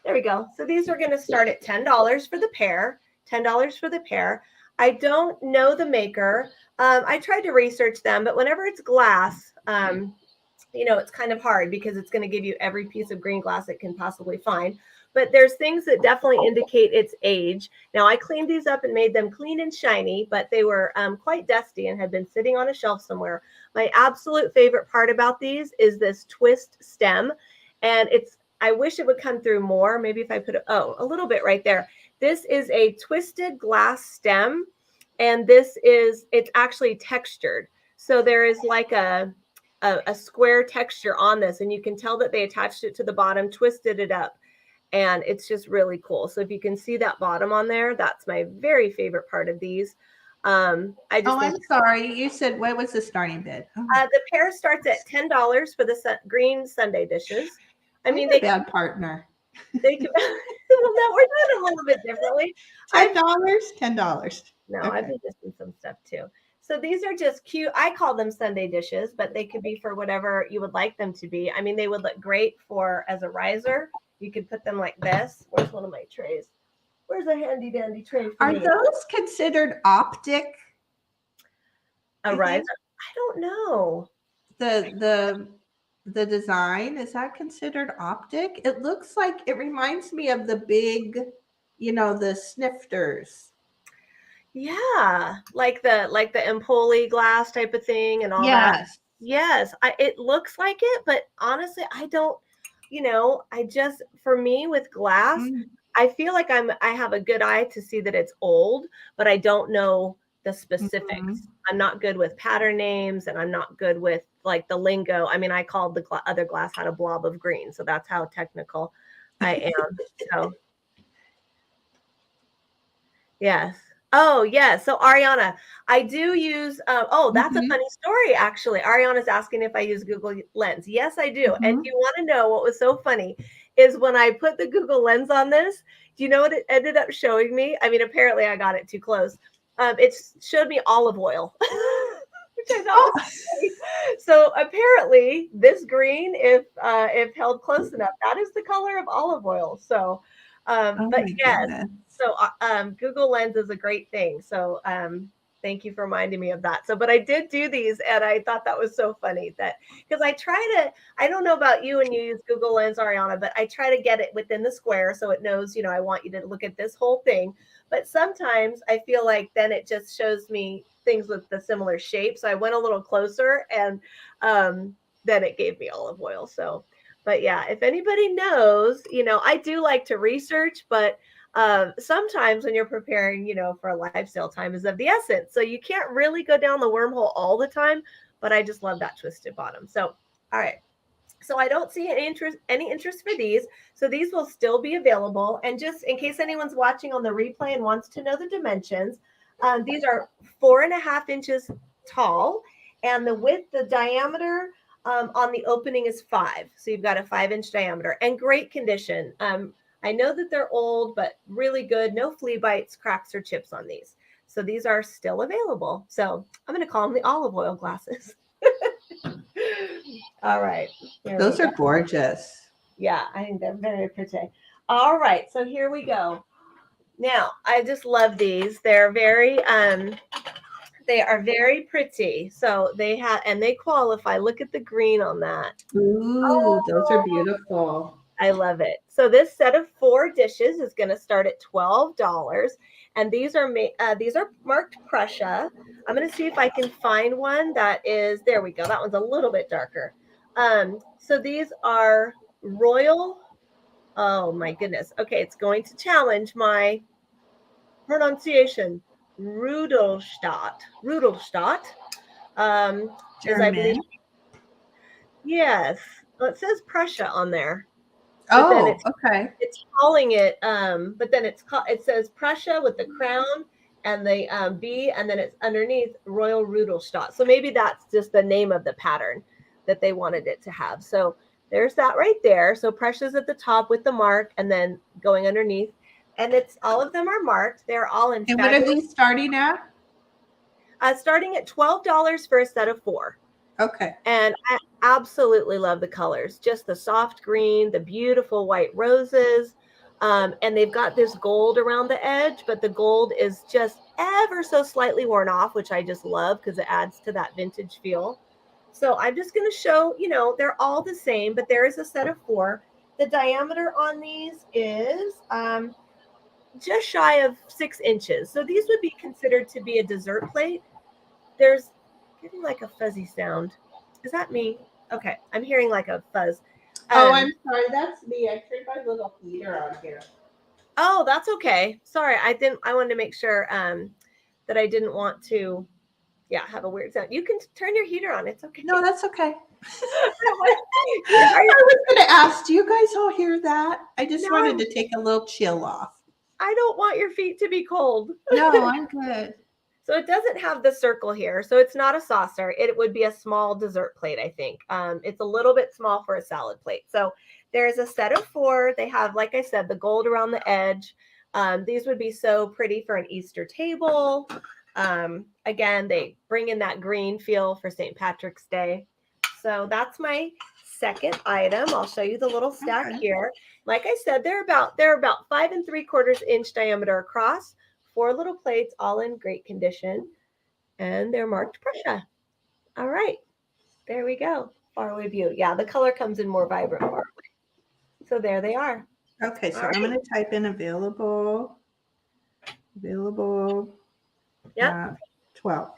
There we go. So these are going to start at $10 for the pair. $10 for the pair. I don't know the maker. I tried to research them, but whenever it's glass, it's kind of hard because it's going to give you every piece of green glass it can possibly find. But there's things that definitely indicate its age. Now, I cleaned these up and made them clean and shiny, but they were quite dusty and had been sitting on a shelf somewhere. My absolute favorite part about these is this twist stem. And I wish it would come through more. Maybe if I put a little bit right there. This is a twisted glass stem, and it's actually textured. So there is like a square texture on this, and you can tell that they attached it to the bottom, twisted it up, and it's just really cool. So if you can see that bottom on there, that's my very favorite part of these. I'm sorry. You said, what was the starting bid? The pair starts at $10 for the green Sunday dishes. I mean, they bad partner. They can, well, no, we're doing it a little bit differently. $10? $10. No, okay. I've been missing some stuff too. So these are just cute. I call them Sunday dishes, but they could be for whatever you would like them to be. I mean, they would look great as a riser. You could put them like this. Where's one of my trays? Where's a handy dandy tray for me? Are those considered optic? A riser? I don't know. The design, is that considered optic? It looks like, it reminds me of the big, the snifters. Yeah, like the Empoli glass type of thing and all that. Yes, it looks like it, but honestly, I don't. For me with glass, I feel like I have a good eye to see that it's old, but I don't know the specifics. I'm not good with pattern names, and I'm not good with like the lingo. I mean, I called the other glass had a blob of green, so that's how technical I am. So, yes. Oh, yes. So, Ariana, I do use, that's a funny story, actually. Ariana's asking if I use Google Lens. Yes, I do. And you want to know what was so funny is when I put the Google Lens on this, do you know what it ended up showing me? I mean, apparently I got it too close. It showed me olive oil. Which I thought was funny. So apparently this green, if held close enough, that is the color of olive oil. So, but yes. Goodness. So Google Lens is a great thing. So thank you for reminding me of that. So, but I did do these, and I thought that was so funny because I don't know about you when you use Google Lens, Ariana, but I try to get it within the square so it knows, I want you to look at this whole thing. But sometimes I feel like then it just shows me things with the similar shape. So I went a little closer, and then it gave me olive oil. So, but yeah, if anybody knows, I do like to research, but sometimes when you're preparing, for a live sale, time is of the essence. So you can't really go down the wormhole all the time, but I just love that twisted bottom. So, all right. So I don't see any interest for these. So these will still be available. And just in case anyone's watching on the replay and wants to know the dimensions, these are 4.5 inches tall, and the diameter on the opening is 5. So you've got a 5-inch diameter and great condition. I know that they're old, but really good. No flea bites, cracks, or chips on these. So these are still available. So I'm going to call them the olive oil glasses. All right. Those are gorgeous. Yeah, I think they're very pretty. All right. So here we go. Now, I just love these. They are very pretty. So they have, and they qualify. Look at the green on that. Ooh, those are beautiful. I love it. So this set of 4 dishes is going to start at $12, and these are marked Prussia. I'm going to see if I can find one that is. There we go. That one's a little bit darker. So these are royal. Oh my goodness. Okay, it's going to challenge my pronunciation. Rudolstadt. Is I believe. Yes. Well, it says Prussia on there. Oh, okay. It's calling it, but then it says Prussia with the crown and the B, and then it's underneath Royal Rudolstadt. So maybe that's just the name of the pattern that they wanted it to have. So there's that right there. So Prussia's at the top with the mark, and then going underneath, and it's all of them are marked. They're all in. And what are these starting at? Starting at $12 for a set of 4. Okay. And I absolutely love the colors, just the soft green, the beautiful white roses. And they've got this gold around the edge, but the gold is just ever so slightly worn off, which I just love because it adds to that vintage feel. So I'm just going to show, they're all the same, but there is a set of 4. The diameter on these is just shy of 6 inches. So these would be considered to be a dessert plate. There's getting like a fuzzy sound. Is that me? Okay, I'm hearing like a fuzz. I'm sorry, that's me. I turned my little heater on here. Oh, that's okay. Sorry, I wanted to make sure that I didn't want to, have a weird sound. You can turn your heater on. It's okay. No, that's okay. I was going to ask, do you guys all hear that? I just wanted to take a little chill off. I don't want your feet to be cold. No, I'm good. So it doesn't have the circle here. So it's not a saucer. It would be a small dessert plate, I think. It's a little bit small for a salad plate. So there's a set of 4. They have, like I said, the gold around the edge. These would be so pretty for an Easter table. Again, they bring in that green feel for St. Patrick's Day. So that's my second item. I'll show you the little stack here. Like I said, they're about 5 3/4 inch diameter across. 4 little plates, all in great condition, and they're marked Prussia. All right, there we go. Faraway view. Yeah, the color comes in more vibrant far away. So there they are. Okay, so I'm going to type in available. Yeah. 12.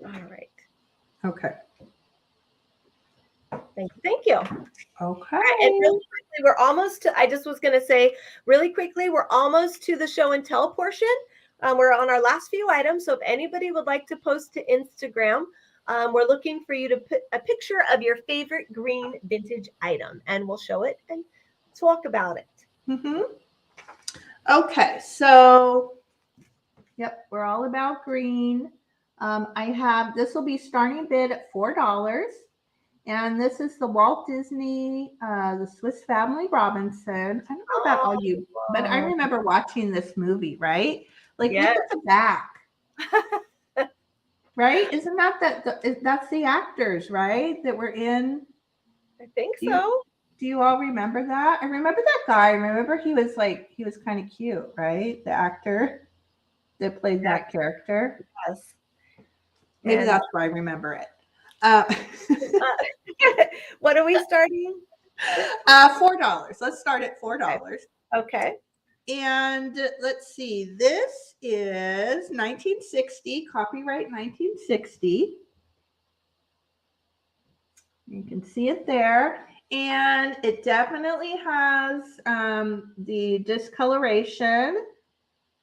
All right. Okay. Thank you. Okay. And really quickly, we're almost to, I just was going to say really quickly, we're almost to the show and tell portion. We're on our last few items. So if anybody would like to post to Instagram, we're looking for you to put a picture of your favorite green vintage item, and we'll show it and talk about it. Mm-hmm. Okay, so, yep, we're all about green. This will be starting bid at $4. And this is the Walt Disney, the Swiss Family Robinson. I don't know about all you, but I remember watching this movie, right? Like, look at the back. Right? Isn't that's the actors, right? That were in. I think so. Do you all remember that? I remember that guy. I remember he was kind of cute, right? The actor that played that character. Yes. Maybe that's why I remember it. What are we starting? $4. Let's start at $4. Okay. And let's see. This is 1960, copyright 1960. You can see it there. And it definitely has the discoloration,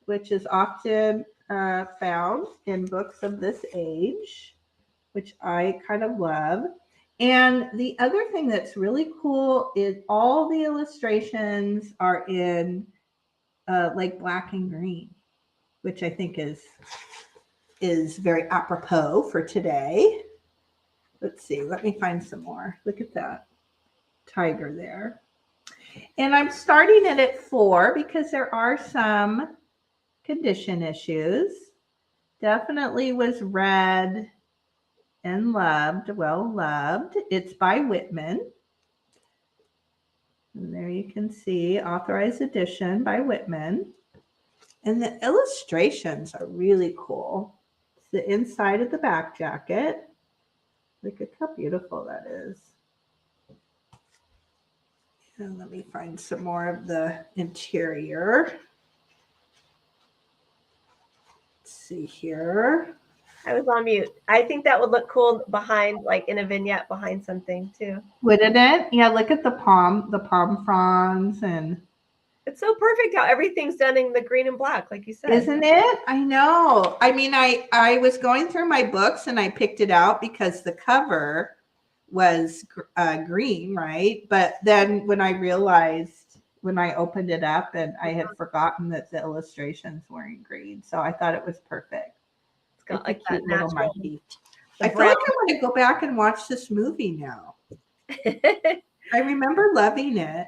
which is often found in books of this age, which I kind of love. And the other thing that's really cool is all the illustrations are in like black and green, which I think is very apropos for today. Let's see. Let me find some more. Look at that. tiger there. And I'm starting it at 4 because there are some condition issues. Definitely was read and loved, well loved. It's by Whitman. And there you can see authorized edition by Whitman. And the illustrations are really cool. It's the inside of the back jacket. Look at how beautiful that is. And let me find some more of the interior. Let's see here. I was on mute. I think that would look cool behind, like in a vignette behind something too. Wouldn't it? Yeah, look at the palm fronds, and it's so perfect how everything's done in the green and black, like you said. Isn't it? I know. I mean, I was going through my books and I picked it out because the cover was green, right? But then when I realized, when I opened it up, and I had forgotten that the illustrations were in green, so I thought it was perfect. It's got like that little monkey. I feel like I want to go back and watch this movie now. I remember loving it.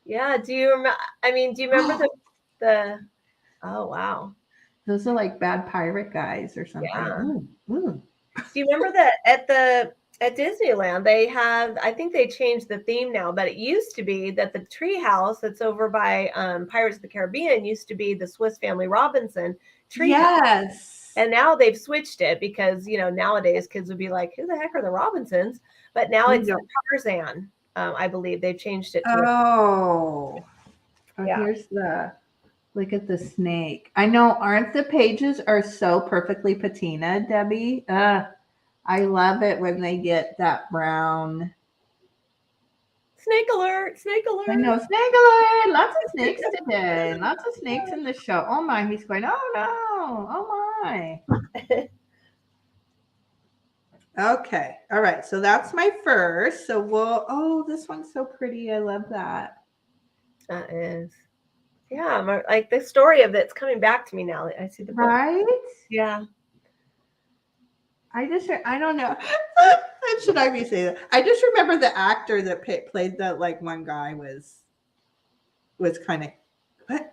Yeah. Do you remember? I mean, do you remember the? Oh wow. Those are like bad pirate guys or something. Yeah. Do you remember that at Disneyland they have? I think they changed the theme now, but it used to be that the tree house that's over by Pirates of the Caribbean used to be the Swiss Family Robinson tree house. And now they've switched it because, you know, nowadays kids would be like, who the heck are the Robinsons? But now it's Tarzan. I believe they've changed it to Here's the, look at the snake. I know, aren't the pages are so perfectly patina, Debbie? I love it when they get that brown. Snake alert, snake alert. I know, snake alert. Lots of snakes today. Lots of snakes in the show. Oh my, he's going, oh no, oh my. Okay, all right, so that's my first. So we'll, this one's so pretty. I love that. That is. Yeah, like the story of it's coming back to me now. I see the book. Right? Yeah. I don't know. Should I be saying that? I just remember the actor that played that, like, one guy was kind of,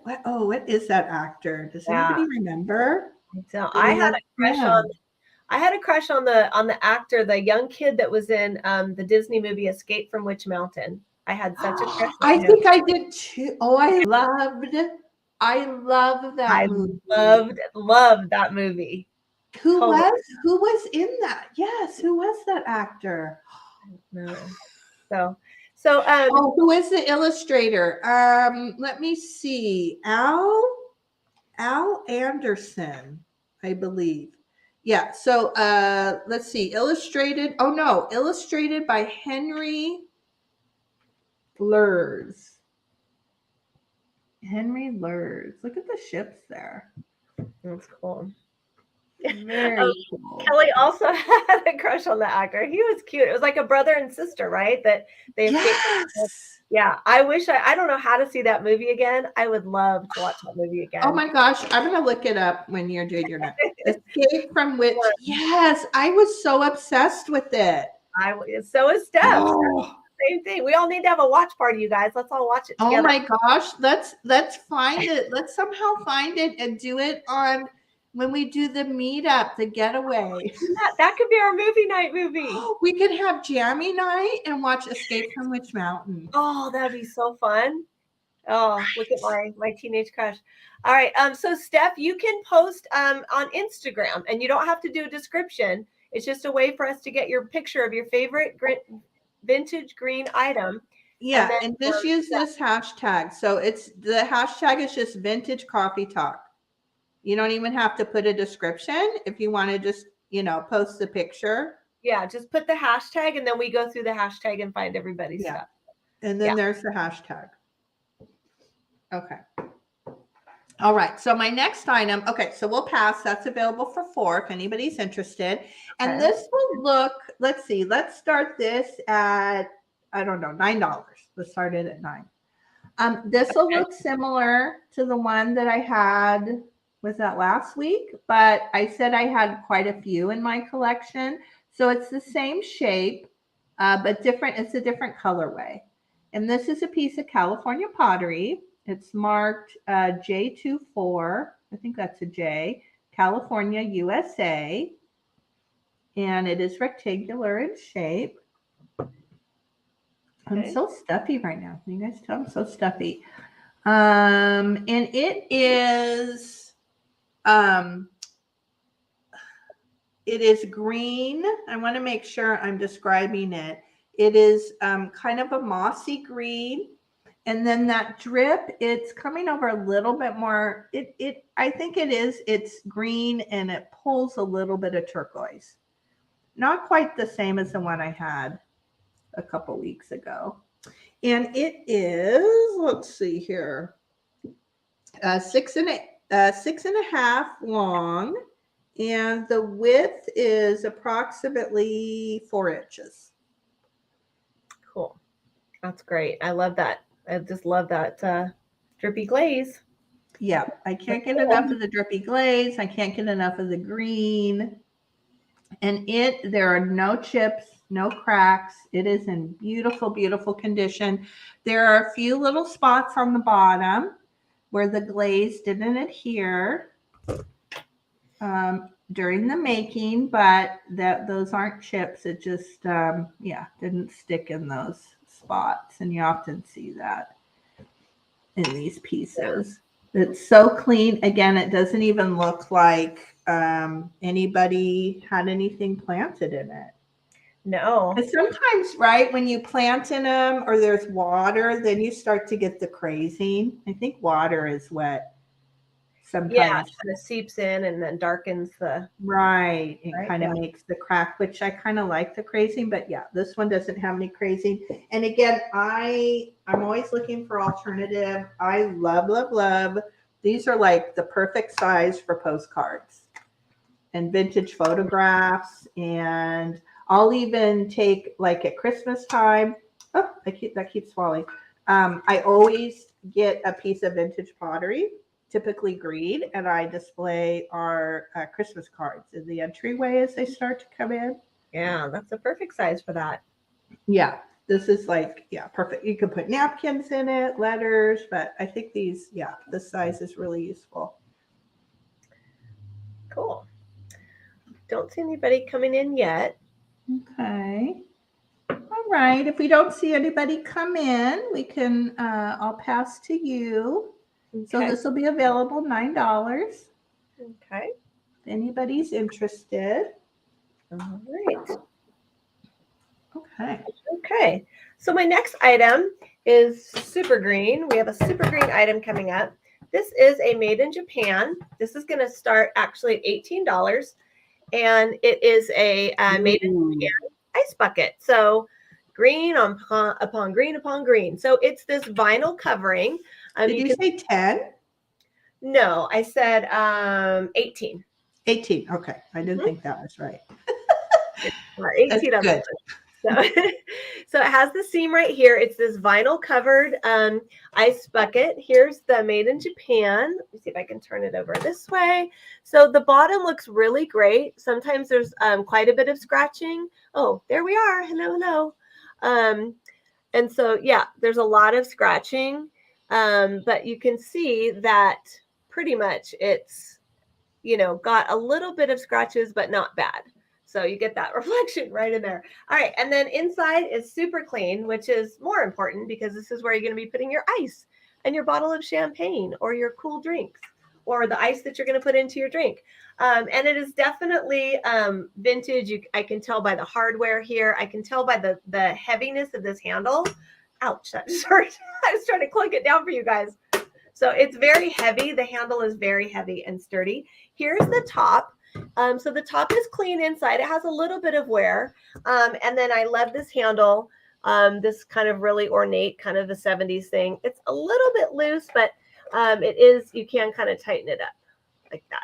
what is that actor? Does anybody remember? So I had a crush on the actor, the young kid that was in the Disney movie Escape from Witch Mountain. I had such a crush on him. I think I did too. Oh, I loved that movie. Loved that movie. Who was in that? Yes, who was that actor? No. Who is the illustrator? Let me see. Al Anderson, I believe. Yeah. So let's see. Illustrated by Henry Lurs. Henry Lurs. Look at the ships there. That's cool. Very cool. Kelly also had a crush on the actor. He was cute. It was like a brother and sister, right? That they Yeah. I wish I don't know how to see that movie again. I would love to watch that movie again. Oh my gosh. I'm gonna look it up when you're doing your next. Escape from Witch. Yes, I was so obsessed with it. So is Steph. Oh. Same thing. We all need to have a watch party, you guys. Let's all watch it together. Oh my gosh. Let's find it. Let's somehow find it and do it on when we do the meetup, the getaway. That could be our movie night movie. We could have jammy night and watch Escape from Witch Mountain. Oh, that'd be so fun. Oh, look at my teenage crush. All right. So Steph, you can post on Instagram, and you don't have to do a description. It's just a way for us to get your picture of your favorite vintage green item. Yeah, and just use this hashtag. So the hashtag is just vintage coffee talk. You don't even have to put a description if you want to just, post the picture. Yeah, just put the hashtag, and then we go through the hashtag and find everybody's stuff. And then there's the hashtag. Okay. All right. So my next item, so we'll pass. That's available for 4 if anybody's interested. Okay. And this will look, let's see, let's start this at, I don't know, $9. Let's start it at $9. This will look similar to the one that I had, was that last week? But I said I had quite a few in my collection. So it's the same shape. but different. It's a different colorway. And this is a piece of California pottery. It's marked J24. I think that's a J. California, USA. And it is rectangular in shape. I'm so stuffy right now. Can you guys tell I'm so stuffy? And it is green. I want to make sure I'm describing it. It is kind of a mossy green. And then that drip, it's coming over a little bit more. I think it's green and it pulls a little bit of turquoise. Not quite the same as the one I had a couple weeks ago. And it is, let's see here, 6.5 long, and the width is approximately 4 inches. Cool. That's great. I love that. I just love that drippy glaze. Yeah, I can't get enough of the drippy glaze. I can't get enough of the green. And there are no chips, no cracks. It is in beautiful, beautiful condition. There are a few little spots on the bottom where the glaze didn't adhere during the making, but those aren't chips. It just, didn't stick in those spots. And you often see that in these pieces. It's so clean. Again, it doesn't even look like anybody had anything planted in it. No. Because sometimes, right, when you plant in them or there's water, then you start to get the crazing. I think water is what sometimes kind of seeps in and then darkens the it kind of makes the crack, which I kind of like the crazing, but yeah, this one doesn't have any crazing. And again, I'm always looking for alternative. I love these are like the perfect size for postcards and vintage photographs. And I'll even take, like at Christmas time, that keeps falling. I always get a piece of vintage pottery, typically green, and I display our Christmas cards in the entryway as they start to come in. Yeah, that's a perfect size for that. Yeah, this is perfect. You can put napkins in it, letters, but I think this size is really useful. Cool. Don't see anybody coming in yet. Okay. All right. If we don't see anybody come in, we can, I'll pass to you. Okay. So this will be available $9. Okay. If anybody's interested. All right. Okay. Okay. So my next item is super green. We have a super green item coming up. This is a made in Japan. This is going to start actually at $18. And it is a made in Japan ice bucket. So green upon green upon green. So it's this vinyl covering. Did you say 10? No, I said 18. 18. Okay. I didn't think that was right. 18 on this one. So it has the seam right here. It's this vinyl covered ice bucket. Here's the made in Japan. Let me see if I can turn it over this way. So the bottom looks really great. Sometimes there's quite a bit of scratching. Oh, there we are. Hello. And so, yeah, there's a lot of scratching. But you can see that pretty much it's, got a little bit of scratches, but not bad. So you get that reflection right in there. All right. And then inside is super clean, which is more important because this is where you're going to be putting your ice and your bottle of champagne or your cool drinks or the ice that you're going to put into your drink. And it is definitely vintage. I can tell by the hardware here. I can tell by the heaviness of this handle. Ouch. That just hurt. I was trying to clunk it down for you guys. So it's very heavy. The handle is very heavy and sturdy. Here's the top. So the top is clean inside. It has a little bit of wear. And then I love this handle, this kind of really ornate, kind of the 70s thing. It's a little bit loose, but you can kind of tighten it up like that.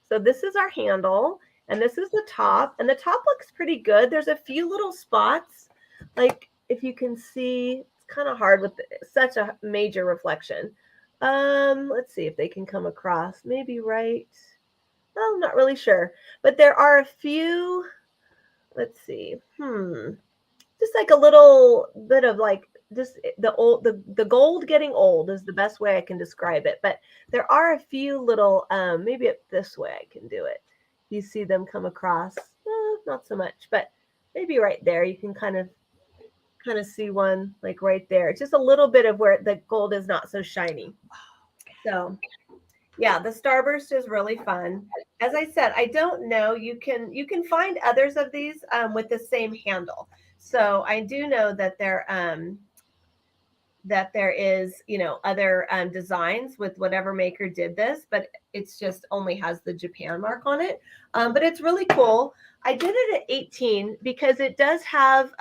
So this is our handle, and this is the top. And the top looks pretty good. There's a few little spots. Like if you can see, it's kind of hard with such a major reflection. Let's see if they can come across. Maybe right. I'm not really sure, but there are a few. Let's see. just like a little bit of like just the gold getting old is the best way I can describe it. But there are a few little maybe this way I can do it. You see them come across, not so much, but maybe right there you can kind of see one like right there. It's just a little bit of where the gold is not so shiny. So yeah, the starburst is really fun. As I said, I don't know. You can find others of these with the same handle. So I do know that there is, other designs with whatever maker did this, but it's just only has the Japan mark on it. But it's really cool. I did it at 18 because it does have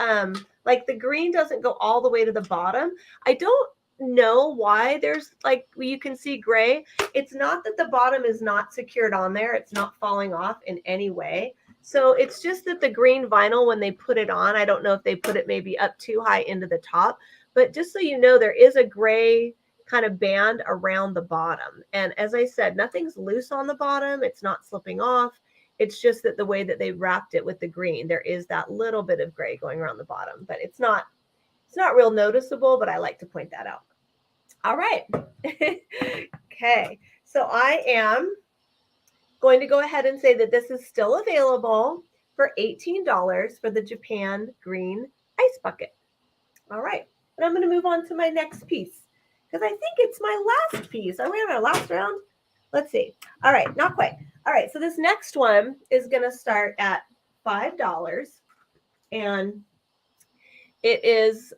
like the green doesn't go all the way to the bottom. I don't know why there's like you can see gray. It's not that the bottom is not secured on there. It's not falling off in any way. So it's just that the green vinyl, when they put it on, I don't know if they put it maybe up too high into the top, but just so you know, there is a gray kind of band around the bottom. And as I said, nothing's loose on the bottom. It's not slipping off. It's just that the way that they wrapped it with the green, there is that little bit of gray going around the bottom, but it's not real noticeable, but I like to point that out. All right. Okay. So I am going to go ahead and say that this is still available for $18 for the Japan green ice bucket. All right. But I'm going to move on to my next piece because I think it's my last piece. Are we on our last round? Let's see. All right. Not quite. All right. So this next one is going to start at $5. And it is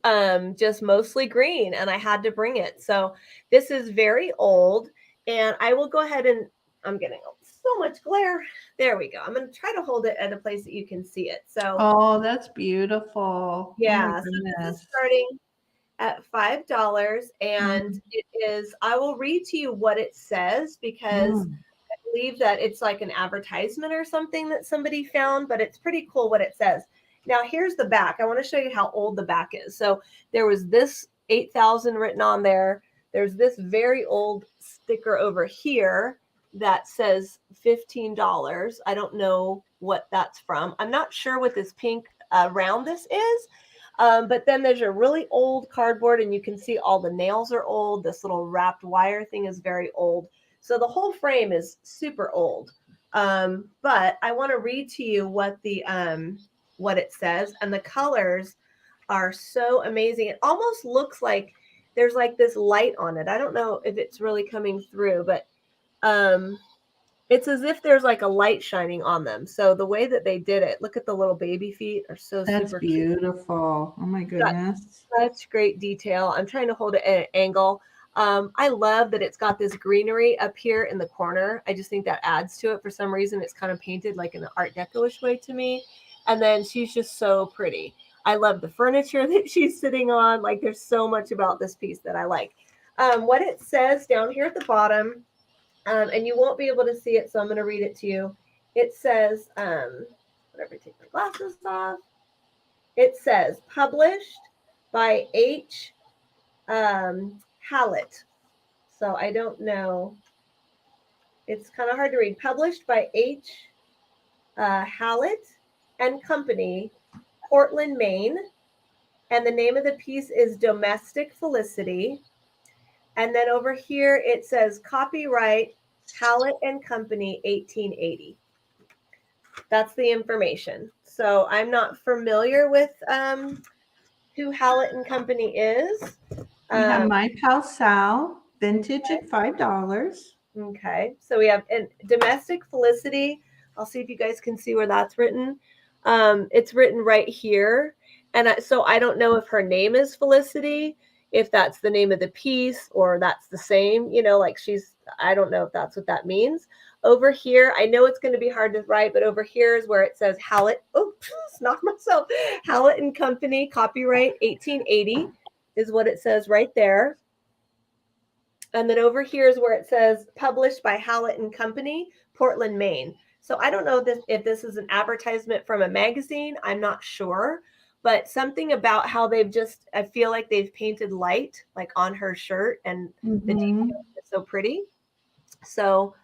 just mostly green. And I had to bring it. So this is very old. And I will go ahead and I'm getting so much glare. There we go. I'm going to try to hold it at a place that you can see it. So, oh, that's beautiful. Yeah. Oh So this is starting at $5. And it is, I will read to you what it says because I believe that it's like an advertisement or something that somebody found, but it's pretty cool what it says. Now, here's the back. I want to show you how old the back is. So there was this 8,000 written on there. There's this very old sticker over here that says $15. I don't know what that's from. I'm not sure what this pink around this is. But then there's a really old cardboard and you can see all the nails are old. This little wrapped wire thing is very old. So the whole frame is super old. But I want to read to you what it says, and the colors are so amazing. It almost looks like there's like this light on it. I don't know if it's really coming through, but it's as if there's like a light shining on them. So the way that they did it, look at the little baby feet are so that's super beautiful. cute. Oh my goodness. Got such great detail. I'm trying to hold it at an angle. I love that it's got this greenery up here in the corner. I just think that adds to it. For some reason, it's kind of painted like in an Art Deco-ish way to me. And then she's just so pretty. I love the furniture that she's sitting on. Like there's so much about this piece that I like. What it says down here at the bottom, and you won't be able to see it, so I'm going to read it to you. It says, whatever, take my glasses off. It says, published by H. Hallett. So I don't know. It's kind of hard to read. Published by H. Hallett and Company, Portland, Maine. And the name of the piece is Domestic Felicity. And then over here it says copyright Hallett and Company 1880. That's the information. So I'm not familiar with who Hallett and Company is. We have My Pal Sal, vintage at $5. Okay. So we have Domestic Felicity. I'll see if you guys can see where that's written. It's written right here. And so I don't know if her name is Felicity, if that's the name of the piece or that's the same, like I don't know if that's what that means. Over here, I know it's going to be hard to write, but over here is where it says Hallett. Oops, knocked myself. Hallett and Company, copyright 1880 is what it says right there. And then over here is where it says published by Hallett and Company, Portland, Maine. So I don't know if this is an advertisement from a magazine. I'm not sure. But something about how I feel like they've painted light like on her shirt and the detail is so pretty. So,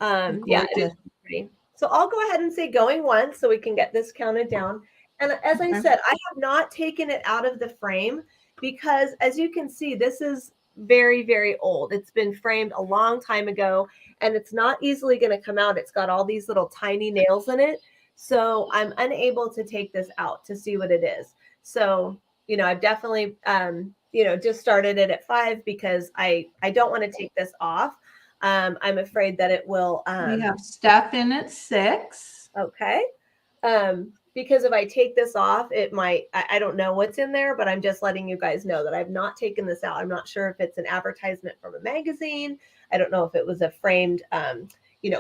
yeah, it is pretty. So I'll go ahead and say going once so we can get this counted down. And as I said, I have not taken it out of the frame because, as you can see, this is very, very old. It's been framed a long time ago, and it's not easily going to come out. It's got all these little tiny nails in it. So I'm unable to take this out to see what it is. So, I've definitely, just started it at 5 because I don't want to take this off. I'm afraid that it will. We have Steph in at 6. Okay. Because if I take this off, it might, I don't know what's in there, but I'm just letting you guys know that I've not taken this out. I'm not sure if it's an advertisement from a magazine. I don't know if it was a framed,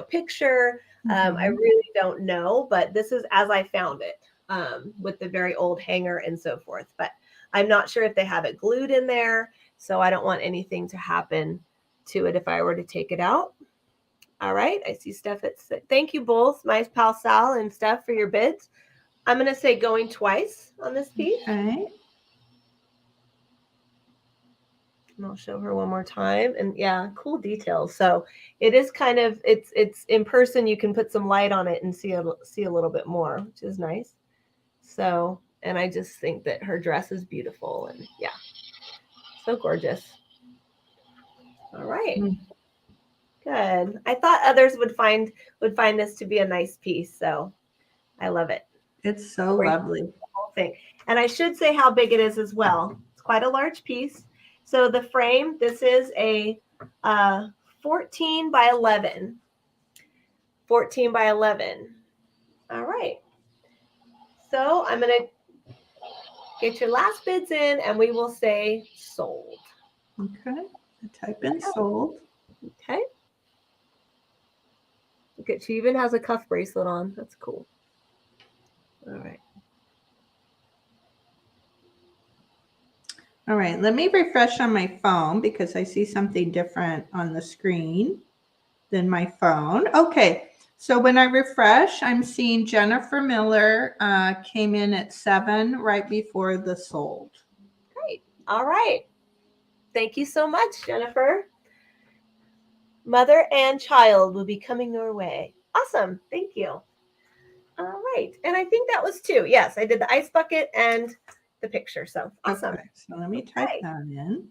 picture. I really don't know, but this is as I found it, with the very old hanger and so forth. But I'm not sure if they have it glued in there. So I don't want anything to happen to it if I were to take it out. All right. I see Steph. Thank you both, my pal Sal and Steph, for your bids. I'm going to say going twice on this piece. Okay. And I'll show her one more time. And yeah, cool details. So it is kind of, it's in person. You can put some light on it and see a little bit more, which is nice. So, and I just think that her dress is beautiful, and yeah, so gorgeous. All right. Good. I thought others would find this to be a nice piece. So I love it. It's so lovely. The whole thing. And I should say how big it is as well. It's quite a large piece. So the frame, this is a 14 by 11. 14 by 11. All right. So I'm going to get your last bids in, and we will say sold. Okay. I type in sold. Okay. Look at, she even has a cuff bracelet on. That's cool. All right. All right, let me refresh on my phone because I see something different on the screen than my phone. Okay, so when I refresh, I'm seeing Jennifer Miller came in at 7 right before the sold. Great. All right. Thank you so much, Jennifer. Mother and child will be coming your way. Awesome. Thank you. All right. And I think that was 2. Yes, I did the ice bucket and the picture. So awesome. Okay, so let me type that in.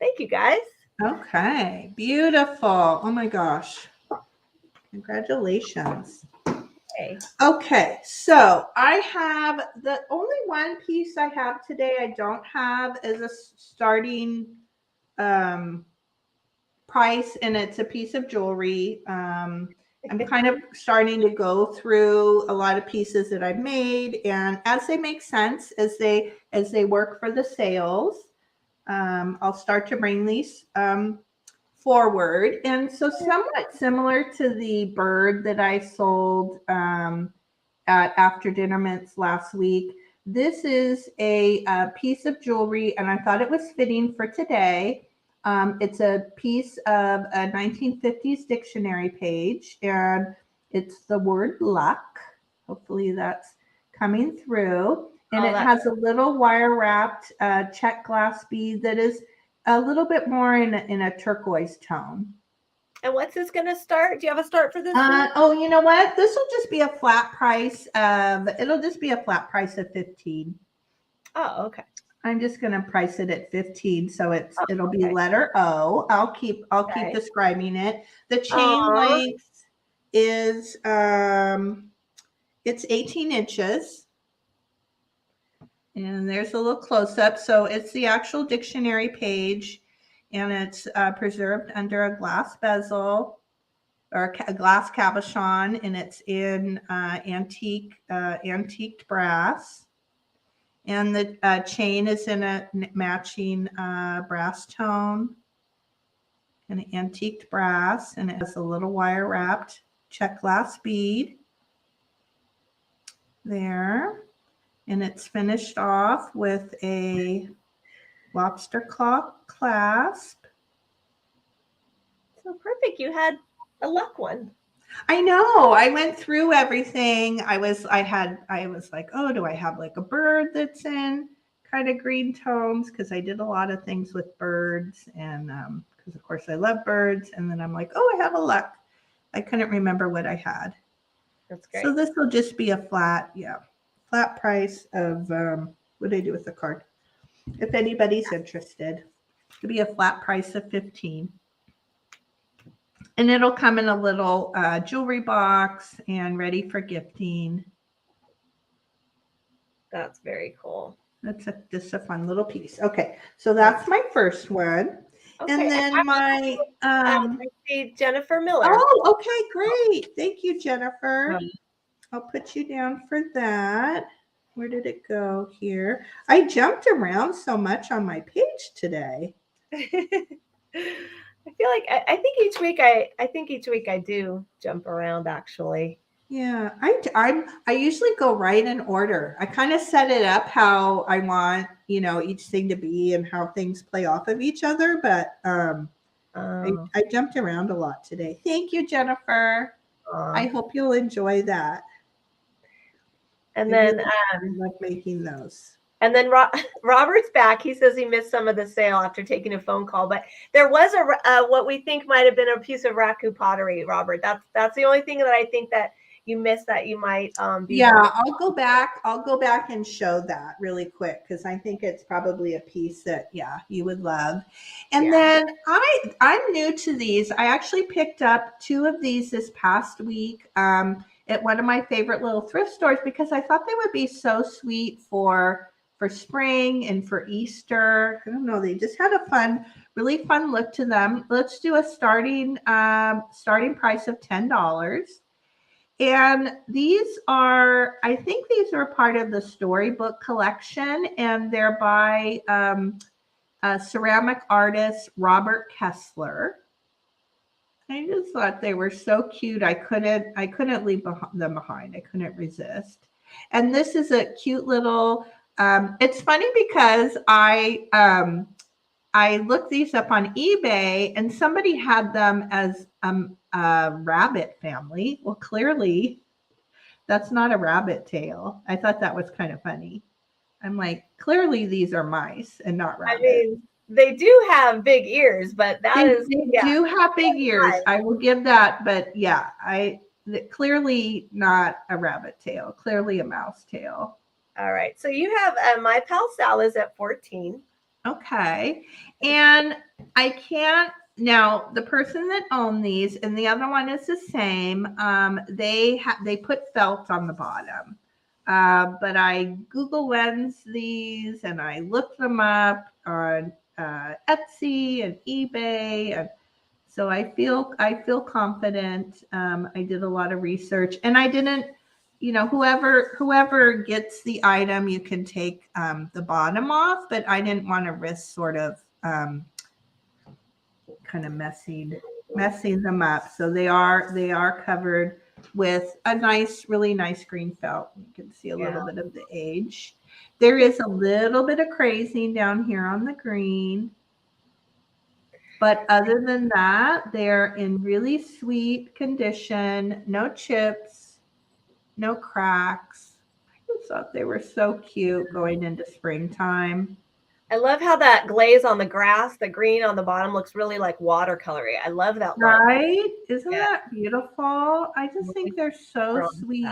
Thank you, guys. Okay, beautiful. Oh my gosh. Congratulations. Okay, so I have the only one piece I have today I don't have is a starting price, and it's a piece of jewelry. I'm kind of starting to go through a lot of pieces that I've made, and as they make sense, as they work for the sales, I'll start to bring these forward. And so somewhat similar to the bird that I sold at After Dinner Mints last week, this is a piece of jewelry, and I thought it was fitting for today. It's a piece of a 1950s dictionary page, and it's the word luck. Hopefully that's coming through. And it has a little wire wrapped check glass bead that is a little bit more in a turquoise tone. And what's this going to start? Do you have a start for this? Oh, you know what? This will just be a flat price of, it'll just be a flat price of 15. Oh, okay. I'm just going to price it at 15, so it'll be letter O. I'll keep describing it. The chain length is it's 18 inches. And there's a little close up. So it's the actual dictionary page, and it's preserved under a glass bezel or a glass cabochon, and it's in antiqued brass. And the chain is in a matching brass tone and antiqued brass, and it has a little wire wrapped check glass bead there. And it's finished off with a lobster claw clasp. So perfect. You had a luck one. I know. I went through everything. I was like, oh, do I have like a bird that's in kind of green tones? Because I did a lot of things with birds, and because of course I love birds. And then I'm like, oh, I have a luck. I couldn't remember what I had. That's great. So this will just be a flat, flat price of, what did I do with the card? If anybody's interested, it'll be a flat price of $15. And it'll come in a little jewelry box and ready for gifting. That's very cool. That's just a fun little piece. Okay, so that's my first one. Okay. And then my I see Jennifer Miller. oh, okay, great. Thank you, Jennifer. I'll put you down for that. Where did it go here? I jumped around so much on my page today. I feel like I think each week I do jump around actually. Yeah, I usually go right in order. I kind of set it up how I want, each thing to be and how things play off of each other. But I jumped around a lot today. Thank you, Jennifer. I hope you'll enjoy that. And then I love making those. And then Robert's back. He says he missed some of the sale after taking a phone call, but there was what we think might have been a piece of raku pottery, Robert. That's the only thing that I think that you missed that you might be. Yeah, I'll go back and show that really quick because I think it's probably a piece that you would love. And then I'm new to these. I actually picked up 2 of these this past week at one of my favorite little thrift stores because I thought they would be so sweet for spring and for Easter. I don't know. They just had a really fun look to them. Let's do a starting price of $10. And I think these are part of the storybook collection, and they're by ceramic artist Robert Kessler. I just thought they were so cute. I couldn't leave them behind. I couldn't resist. And this is a cute little. It's funny because I looked these up on eBay, and somebody had them as a rabbit family. Well, clearly, that's not a rabbit tail. I thought that was kind of funny. I'm like, clearly these are mice and not rabbits. I mean, they do have big ears, but they do have big ears. I will give that, but clearly not a rabbit tail. Clearly a mouse tail. All right. So you have My Pal Sal is at 14. Okay. And I can't. Now, the person that owned these, and the other one is the same, they put felt on the bottom. But I Google Lens these, and I looked them up on Etsy and eBay, and so I feel confident. I did a lot of research, and I didn't. Whoever gets the item, you can take the bottom off, but I didn't want to risk sort of kind of messing them up. So they are covered with a really nice green felt. You can see a little bit of the age. There is a little bit of crazing down here on the green. But other than that, they're in really sweet condition, no chips, no cracks. I just thought they were so cute going into springtime. I love how that glaze on the grass, the green on the bottom looks really like watercolory. I love that look. Right? Isn't that beautiful? I just think they're so sweet.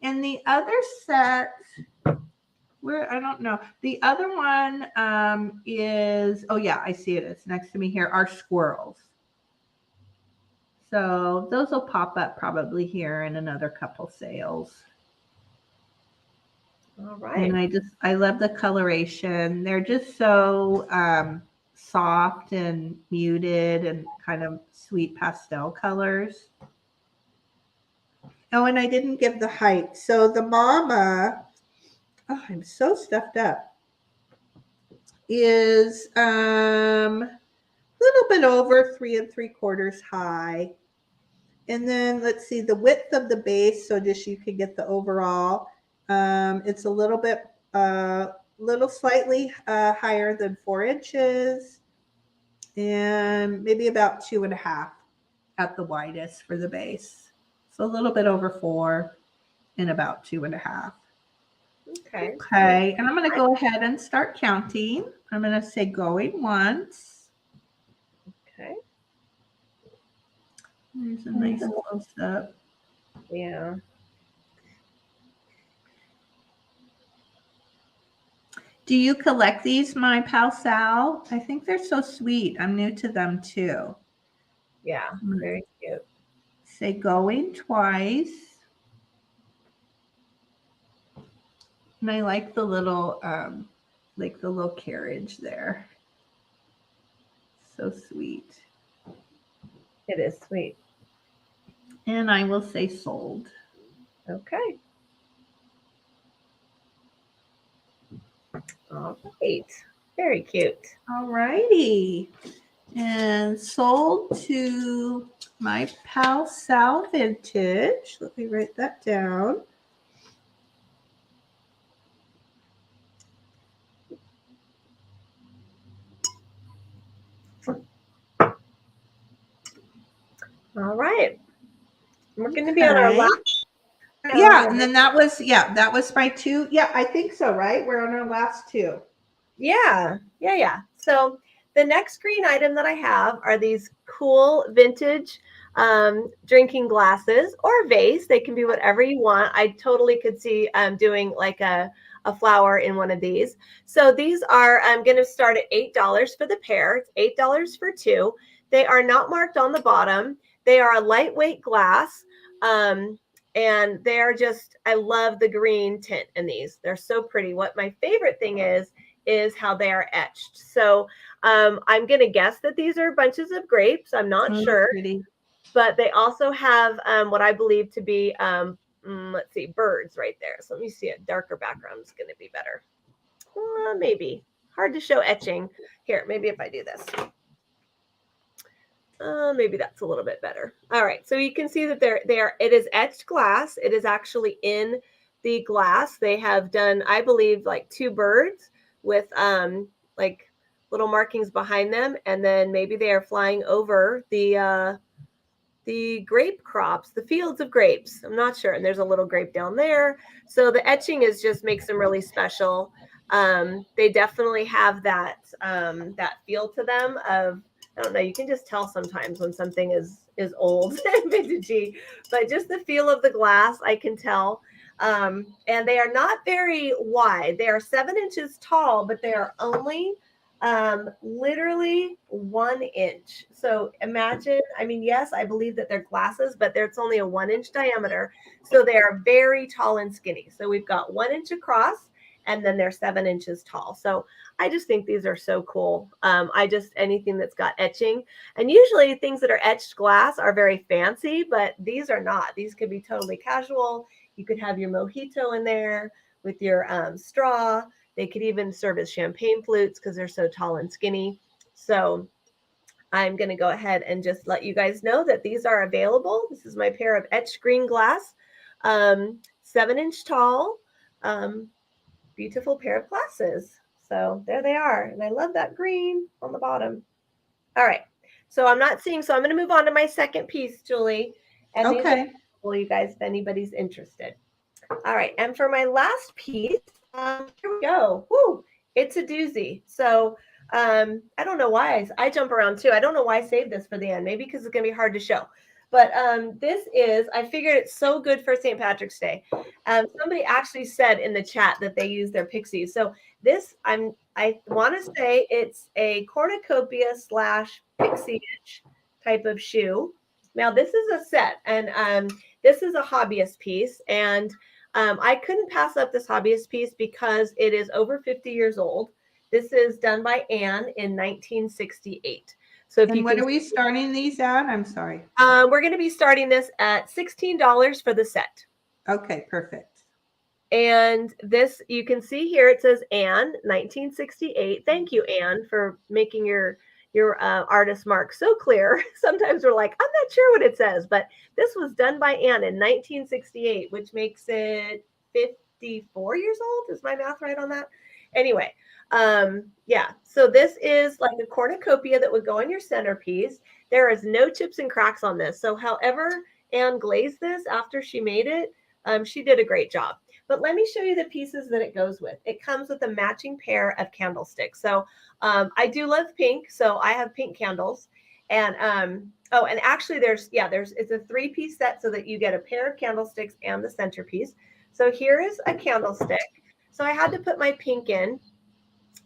And the other set, I don't know. The other one is, I see it. It's next to me here, are squirrels. So those will pop up probably here in another couple sales. All right. And I love the coloration. They're just so soft and muted and kind of sweet pastel colors. Oh, and I didn't give the height. So the mama, I'm so stuffed up, is a little bit over 3 3/4 high. And then let's see the width of the base. So just you can get the overall. It's a little bit, slightly higher than 4 inches, and maybe about 2.5 at the widest for the base. So a little bit over 4 and about 2.5. Okay. And I'm going to go ahead and start counting. I'm going to say going once. Okay. There's a nice close up. Yeah. Do you collect these, my pal Sal? I think they're so sweet. I'm new to them too. Yeah, very cute. Say going twice. And I like the little carriage there. So sweet. It is sweet. And I will say sold. Okay. All right. Very cute. All righty. And sold to my pal Sal Vintage. Let me write that down. All right. We're going to be on our last. Yeah, and then that was my 2. Yeah, I think so, right? We're on our last 2. Yeah. So the next green item that I have are these cool vintage drinking glasses or vase. They can be whatever you want. I totally could see doing like a flower in one of these. So these are, I'm going to start at $8 for the pair. It's $8 for 2. They are not marked on the bottom. They are a lightweight glass. And they're just, I love the green tint in these. They're so pretty. What my favorite thing is how they are etched. So I'm going to guess that these are bunches of grapes. I'm not sure. Pretty. But they also have what I believe to be, let's see, birds right there. So let me see, a darker background is going to be better. Maybe. Hard to show etching. Here, maybe if I do this. Maybe that's a little bit better. All right, so you can see that it is etched glass. It is actually in the glass. They have done, I believe, like 2 birds with like little markings behind them, and then maybe they are flying over the grape crops, the fields of grapes. I'm not sure. And there's a little grape down there. So the etching just makes them really special. They definitely have that feel to them of, I don't know, you can just tell sometimes when something is old and vintagey, but just the feel of the glass, I can tell. And they are not very wide. They are 7 inches tall, but they are only literally 1 inch. So imagine, I mean, yes, I believe that they're glasses, but it's only a 1 inch diameter. So they are very tall and skinny. So we've got 1 inch across, and then they're 7 inches tall. So I just think these are so cool. Anything that's got etching, and usually things that are etched glass are very fancy, but these are not. These could be totally casual. You could have your mojito in there with your straw. They could even serve as champagne flutes because they're so tall and skinny. So I'm going to go ahead and just let you guys know that these are available. This is my pair of etched green glass, 7 inch tall, beautiful pair of glasses. So there they are. And I love that green on the bottom. All right. So I'm not seeing, so I'm going to move on to my second piece, Julie. And these are cool, you guys, if anybody's interested. All right. And for my last piece, here we go. Woo, it's a doozy. So I don't know why I jump around too. I don't know why I saved this for the end. Maybe because it's going to be hard to show. But this is, I figured it's so good for St. Patrick's Day. Somebody actually said in the chat that they use their pixies. So this, I want to say it's a cornucopia / pixie-ish type of shoe. Now this is a set, and this is a hobbyist piece. And I couldn't pass up this hobbyist piece because it is over 50 years old. This is done by Anne in 1968. So if what are we starting these at? I'm sorry. We're going to be starting this at $16 for the set. Okay, perfect. And this, you can see here, it says Anne, 1968. Thank you, Anne, for making your artist mark so clear. Sometimes we're like, I'm not sure what it says, but this was done by Anne in 1968, which makes it 54 years old. Is my math right on that? Anyway, yeah, so this is like a cornucopia that would go on your centerpiece. There is no chips and cracks on this. So however Anne glazed this after she made it, she did a great job. But let me show you the pieces that it goes with. It comes with a matching pair of candlesticks. So I do love pink, so I have pink candles. And oh, and actually it's a 3-piece set so that you get a pair of candlesticks and the centerpiece. So here is a candlestick. So I had to put my pink in.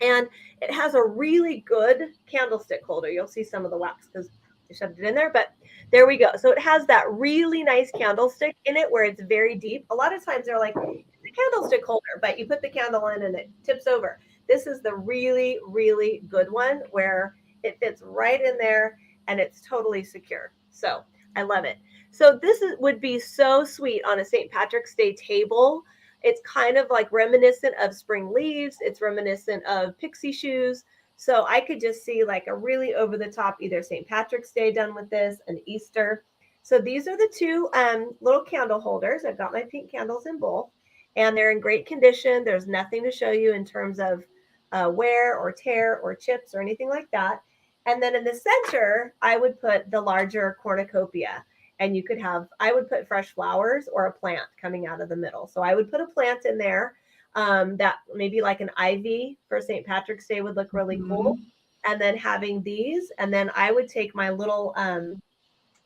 And it has a really good candlestick holder. You'll see some of the wax because I shoved it in there, but there we go. So it has that really nice candlestick in it where it's very deep. A lot of times they're like, it's a candlestick holder, but you put the candle in and it tips over. This is the really, really good one where it fits right in there and it's totally secure. So I love it. So this would be so sweet on a St. Patrick's Day table. It's kind of like reminiscent of spring leaves. It's reminiscent of pixie shoes. So I could just see like a really over the top, either St. Patrick's Day done with this, and Easter. So these are the two little candle holders. I've got my pink candles in both, and they're in great condition. There's nothing to show you in terms of wear or tear or chips or anything like that. And then in the center, I would put the larger cornucopia. And you could have, I would put fresh flowers or a plant coming out of the middle. So I would put a plant in there that maybe like an ivy for St. Patrick's Day would look really cool. And then having these, and then I would take my little, I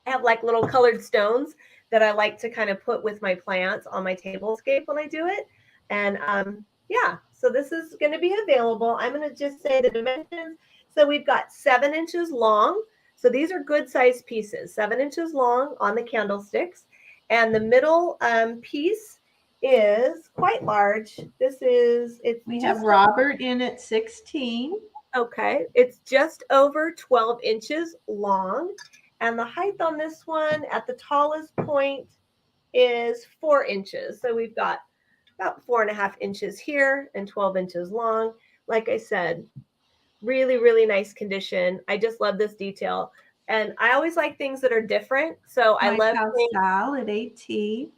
have like little colored stones that I like to kind of put with my plants on my tablescape when I do it. And yeah, so this is going to be available. I'm going to just say the dimensions. So we've got 7 inches long. So these are good sized pieces, 7 inches long on the candlesticks. And the middle piece is quite large. We have Robert in at 16. Okay, it's just over 12 inches long. And the height on this one at the tallest point is 4 inches. So we've got about 4.5 inches here and 12 inches long. Like I said, really, really nice condition. I just love this detail. And I always like things that are different. So I love Sal at 18.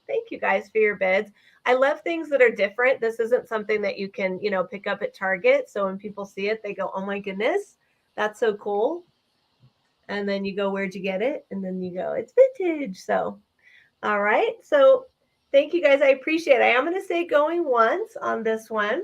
Thank you guys for your bids. I love things that are different. This isn't something that you can, pick up at Target. So when people see it, they go, oh my goodness, that's so cool. And then you go, where'd you get it? And then you go, it's vintage. So, all right. So thank you guys. I appreciate it. I am going to say going once on this one.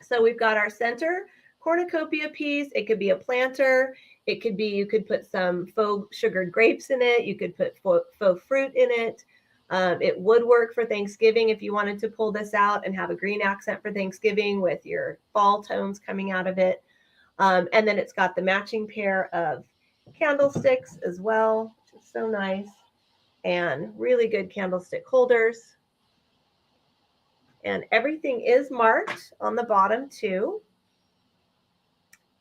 So we've got our center cornucopia piece. It could be a planter. It could be, you could put some faux sugared grapes in it. You could put faux fruit in it. It would work for Thanksgiving if you wanted to pull this out and have a green accent for Thanksgiving with your fall tones coming out of it. And then it's got the matching pair of candlesticks as well, which is so nice. And really good candlestick holders. And everything is marked on the bottom too.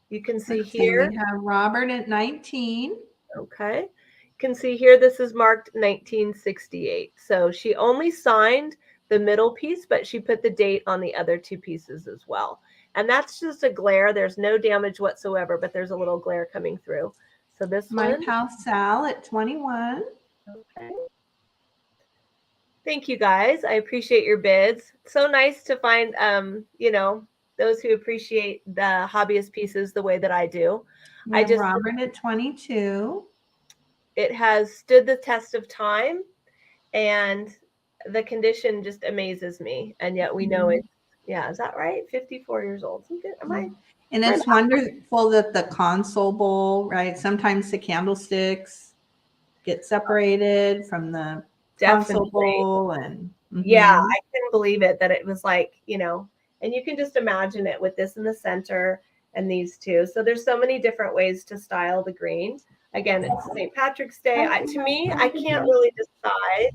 You can see here. We have Robert at 19. Okay. You can see here, this is marked 1968. So she only signed the middle piece, but she put the date on the other two pieces as well. And that's just a glare. There's no damage whatsoever, but there's a little glare coming through. So this My one. pal Sal at 21. Okay. Thank you guys. I appreciate your bids. So nice to find, those who appreciate the hobbyist pieces the way that I do. Robert at 22. It has stood the test of time, and the condition just amazes me. And yet we know it. Yeah, is that right? 54 years old. Am I? And it's wonderful that the console bowl, right? Sometimes the candlesticks get separated from the console bowl, and yeah, I couldn't believe it that it was like, and you can just imagine it with this in the center and these two. So there's so many different ways to style the green. Again, it's St. Patrick's Day. To me, I can't really decide.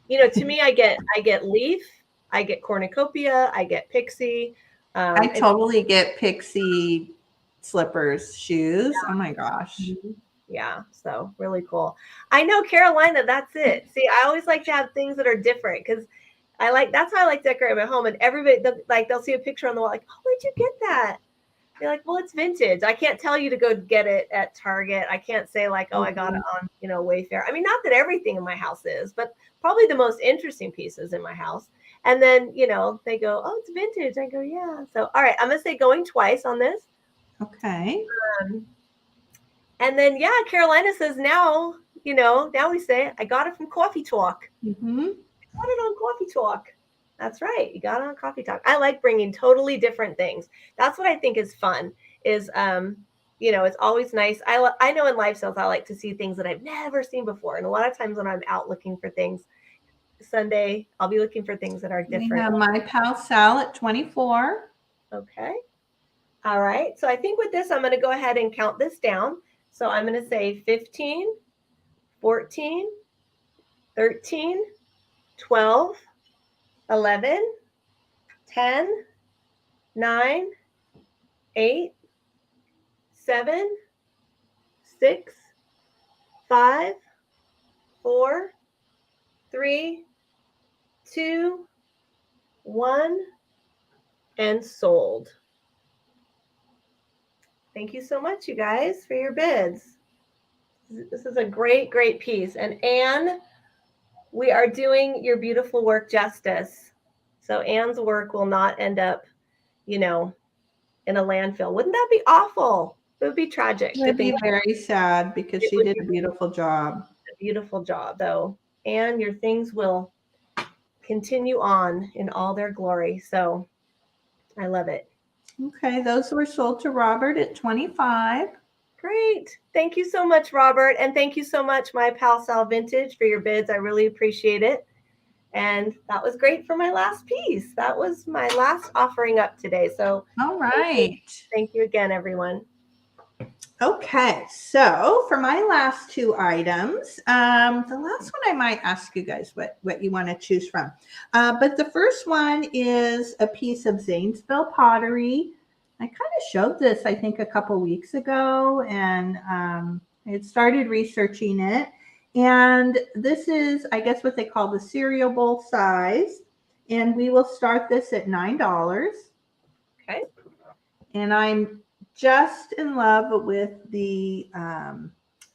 To me, I get leaf, I get cornucopia, I get pixie. I totally get pixie slippers, shoes. Yeah. Oh my gosh. Yeah, so really cool. I know, Carolina, that's it. See, I always like to have things that are different because that's how I like to decorate my home. And everybody, they'll see a picture on the wall, like, oh, where'd you get that? They're like, well, it's vintage. I can't tell you to go get it at Target. I can't say like, oh, I got it on, Wayfair. I mean, not that everything in my house is, but probably the most interesting pieces in my house. And then, they go, oh, it's vintage. I go, yeah. So, all right, I'm going to say going twice on this. Okay. And then, yeah, Carolina says now we say, I got it from Coffee Talk. Mm-hmm. I got it on Coffee Talk. That's right. You got it on Coffee Talk. I like bringing totally different things. That's what I think is fun is, it's always nice. I know in live sales, I like to see things that I've never seen before. And a lot of times when I'm out looking for things, Sunday. I'll be looking for things that are We different. have My Pal Sal at 24. Okay. All right. So I think with this, I'm going to go ahead and count this down. So I'm going to say 15, 14, 13, 12, 11, 10, 9, 8, 7, 6, 5, 4, 3, 2, 1, and sold. Thank you so much, you guys, for your bids. This is a great, great piece. And Anne, we are doing your beautiful work justice. So Anne's work will not end up, in a landfill. Wouldn't that be awful? It would be tragic. It would be very sad because she did a beautiful job. A beautiful job, though. And your things will continue on in all their glory. So I love it. Okay, those were sold to Robert at 25. Great. Thank you so much, Robert. And thank you so much, My Pal Sal Vintage, for your bids. I really appreciate it. And that was great for my last piece. That was my last offering up today. So all right. Thank you again, everyone. Okay, so for my last two items, the last one I might ask you guys what you want to choose from. But the first one is a piece of Zanesville pottery. I kind of showed this, I think, a couple weeks ago, and I had started researching it. And this is, I guess, what they call the cereal bowl size. And we will start this at $9. Okay. And I'm just in love with the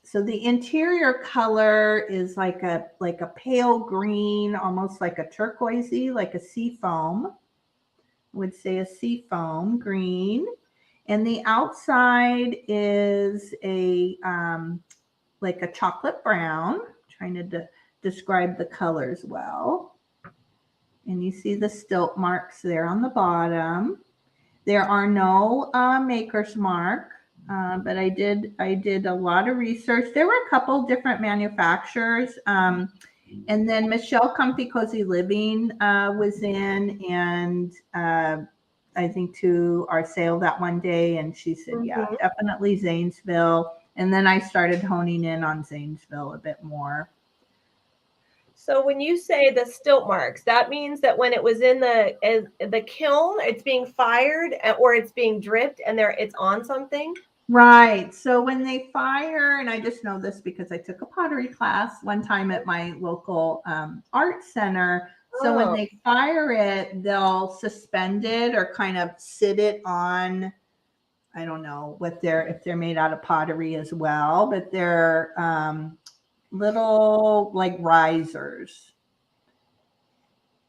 so the interior color is like a pale green, almost like a turquoisey, like a sea foam. I would say a sea foam green. And the outside is a like a chocolate brown. I'm trying to describe the colors well. And you see the stilt marks there on the bottom. There are no maker's mark, but I did a lot of research. There were a couple different manufacturers, and then Michelle Comfy Cozy Living was in, and I think to our sale that one day, and she said, yeah, definitely Zanesville. And then I started honing in on Zanesville a bit more. So when you say the stilt marks, that means that when it was in the kiln, it's being fired or it's being dripped and it's on something? Right. So when they fire, and I just know this because I took a pottery class one time at my local art center. So when they fire it, they'll suspend it or kind of sit it on, I don't know if they're made out of pottery as well, but they're little like risers.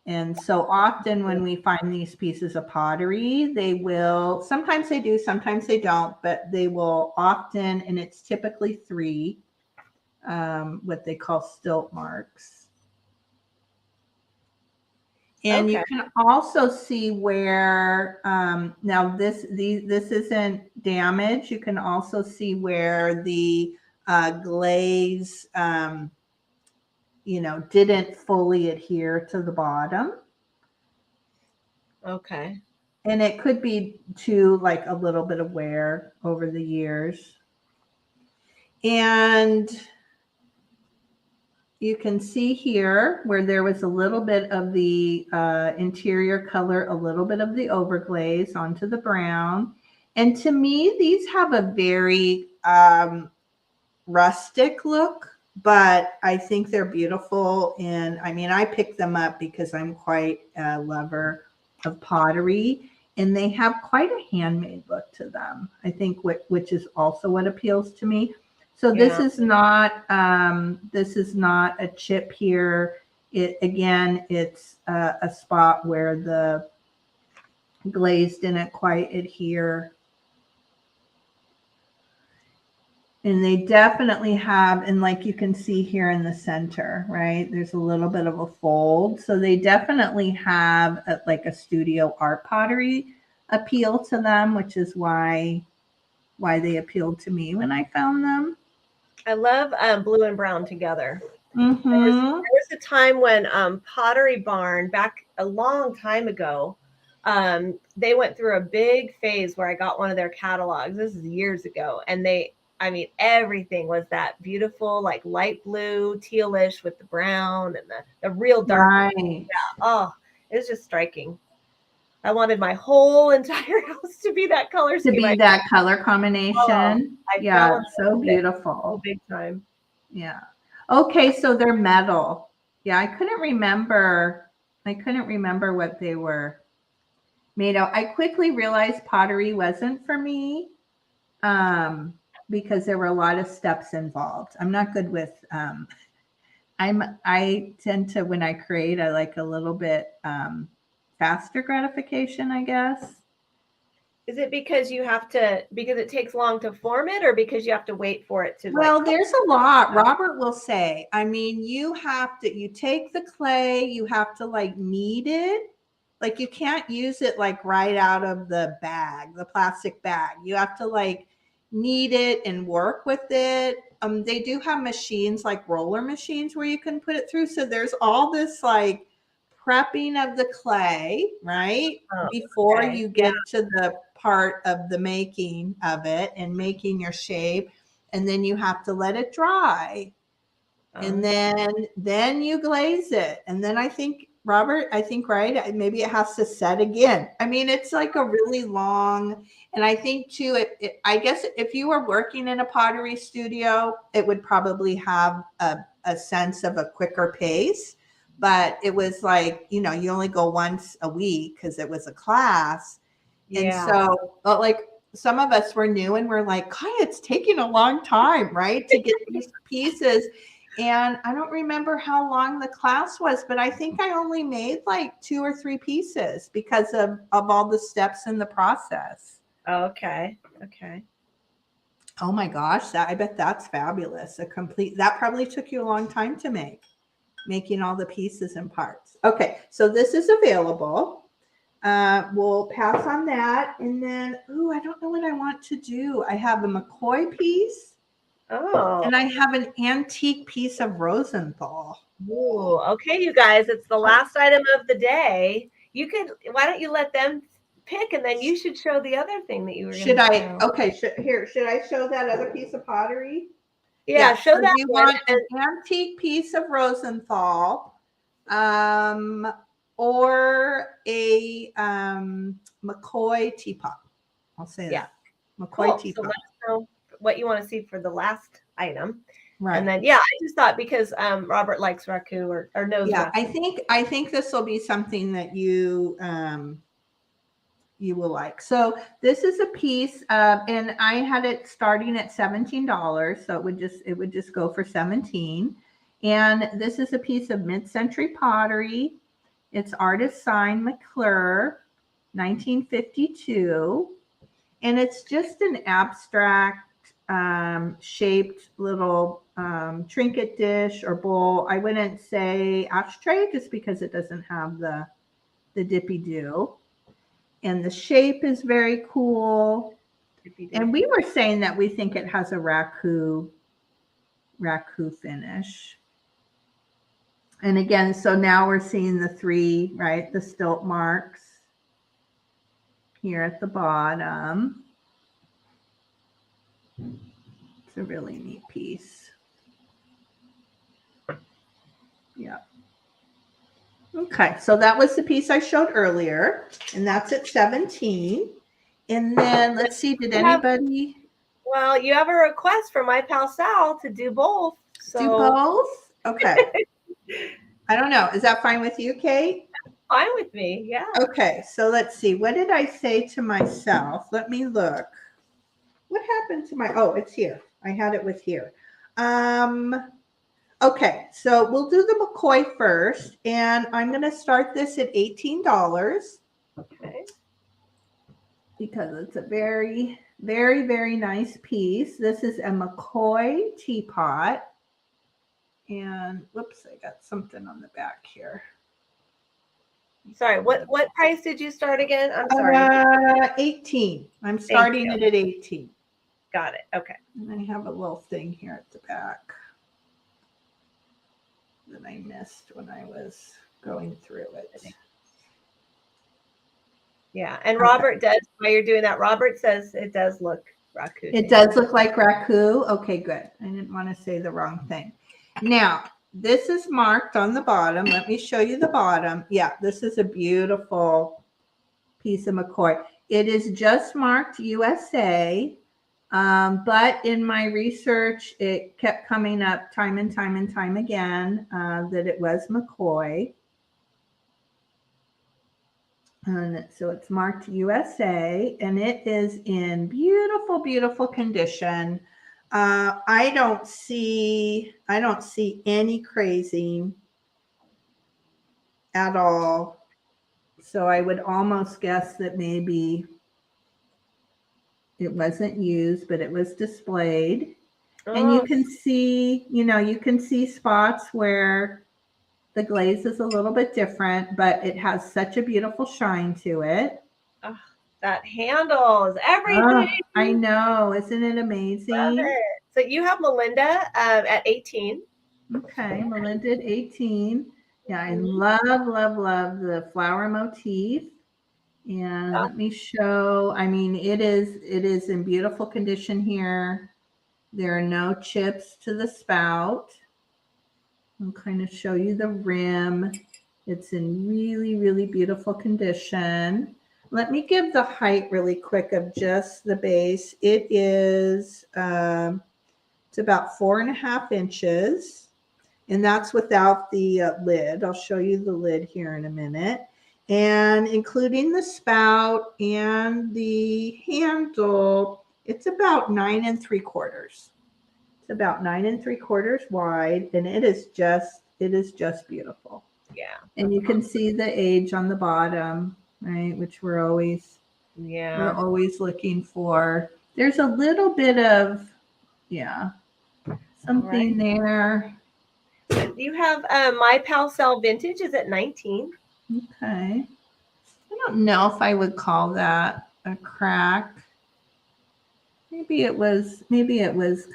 And so often when we find these pieces of pottery, they will, sometimes they do, sometimes they don't, but they will often, and it's typically 3, what they call stilt marks. And you can also see where, now this isn't damaged. You can also see where the glaze, didn't fully adhere to the bottom. Okay. And it could be to like a little bit of wear over the years. And you can see here where there was a little bit of the interior color, a little bit of the overglaze onto the brown. And to me, these have a very rustic look, but I think they're beautiful. And I mean, I picked them up because I'm quite a lover of pottery, and they have quite a handmade look to them, I think, which is also what appeals to me. So this is not a chip here. It's a spot where the glaze didn't quite adhere. And they definitely have, and like you can see here in the center, right? There's a little bit of a fold. So they definitely have like a studio art pottery appeal to them, which is why they appealed to me when I found them. I love blue and brown together. Mm-hmm. There was a time when Pottery Barn, back a long time ago, they went through a big phase where I got one of their catalogs. This is years ago. And I mean, everything was that beautiful, like light blue, tealish with the brown and the real dark. Right. Yeah. Oh, it was just striking. I wanted my whole entire house to be that color To scheme. be that color combination. I Yeah, fell in it's love so with it. beautiful. Oh, big time. Yeah. Okay, so they're metal. Yeah, I couldn't remember what they were made of. I quickly realized pottery wasn't for me, because there were a lot of steps involved. I'm not good with I tend to, when I create, I like a little bit faster gratification, I guess. Is it because because it takes long to form it, or because you have to wait for it to Well, like? there's a lot. Robert will say, I mean, you take the clay, you have to like knead it. Like you can't use it like right out of the bag, the plastic bag. You have to like knead it and work with it. They do have machines like roller machines where you can put it through. So there's all this like prepping of the clay, right? Oh, Before okay. you get to the part of the making of it and making your shape. And then you have to let it dry. And then you glaze it. And then I think, Robert, right, maybe it has to set again. I mean, it's like a really long, and I think too, I guess if you were working in a pottery studio, it would probably have a sense of a quicker pace. But it was like, you only go once a week because it was a class. And so, but like some of us were new and we're like, God, it's taking a long time, right, to get these pieces. And I don't remember how long the class was, but I think I only made like 2 or 3 pieces because of all the steps in the process. Okay. Oh my gosh, I bet that's fabulous. That probably took you a long time to making all the pieces and parts. Okay, so this is available. We'll pass on that. And then, I don't know what I want to do. I have a McCoy piece. Oh. And I have an antique piece of Rosenthal. Ooh, okay, you guys, it's the last item of the day. Why don't you let them pick, and then you should show the other thing that you were going to show. Okay, should I show that other piece of pottery? Yeah, show so that you one. Want an antique piece of Rosenthal, or a McCoy teapot. I'll say that. McCoy teapot. So let's know what you want to see for the last item. Right. And then, I just thought because Robert likes raku or knows. Yeah, raku. I think this will be something that you will like. So this is a piece, and I had it starting at $17, so it would just go for 17. And this is a piece of mid-century pottery. It's artist signed McClure, 1952, and it's just an abstract shaped little trinket dish or bowl. I wouldn't say ashtray just because it doesn't have the dippy do. And the shape is very cool. And we were saying that we think it has a raku finish. And again, so now we're seeing the 3, right? The stilt marks here at the bottom. It's a really neat piece. Yeah. Okay, so that was the piece I showed earlier, and that's at 17. And then let's see, did anybody? Well, you have a request from my pal Sal to do both. So. Do both? Okay. I don't know. Is that fine with you, Kate? Fine with me, yeah. Okay, so let's see. What did I say to myself? Let me look. What happened to it's here. I had it with here. Okay, so we'll do the McCoy first, and I'm going to start this at $18. Okay. Because it's a very, very, very nice piece. This is a McCoy teapot. And whoops, I got something on the back here. Sorry, what price did you start again? I'm sorry. 18. I'm starting it at 18. Got it. Okay. And I have a little thing here at the back. that I missed when I was going through it. Yeah, and Robert does, while you're doing that, Robert says it does look raccoon. It does look like raccoon. Okay, good. I didn't want to say the wrong thing. Now, this is marked on the bottom. Let me show you the bottom. Yeah, this is a beautiful piece of McCoy. It is just marked USA, but in my research, it kept coming up time and time and time again that it was McCoy. And so it's marked USA, and it is in beautiful, beautiful condition. I don't see any crazing at all. So I would almost guess that maybe it wasn't used, but it was displayed. And you can see, you can see spots where the glaze is a little bit different, but it has such a beautiful shine to it. Oh, that handle is everything. Oh, I know. Isn't it amazing? Love it. So you have Melinda at 18. Okay, Melinda at 18. Yeah, I love, love, love the flower motif. And let me show, I mean, it is in beautiful condition here. There are no chips to the spout. I'll kind of show you the rim. It's in really, really beautiful condition. Let me give the height really quick of just the base. It is, it's about 4.5 inches. And that's without the lid. I'll show you the lid here in a minute. And including the spout and the handle, it's about 9 3/4. It's about 9 3/4 wide, and it is just beautiful. Yeah. And you can see the age on the bottom, right? Which we're always looking for. There's a little bit of something there. You have My Pal Cell Vintage is at 19. Okay. I don't know if I would call that a crack. Maybe it was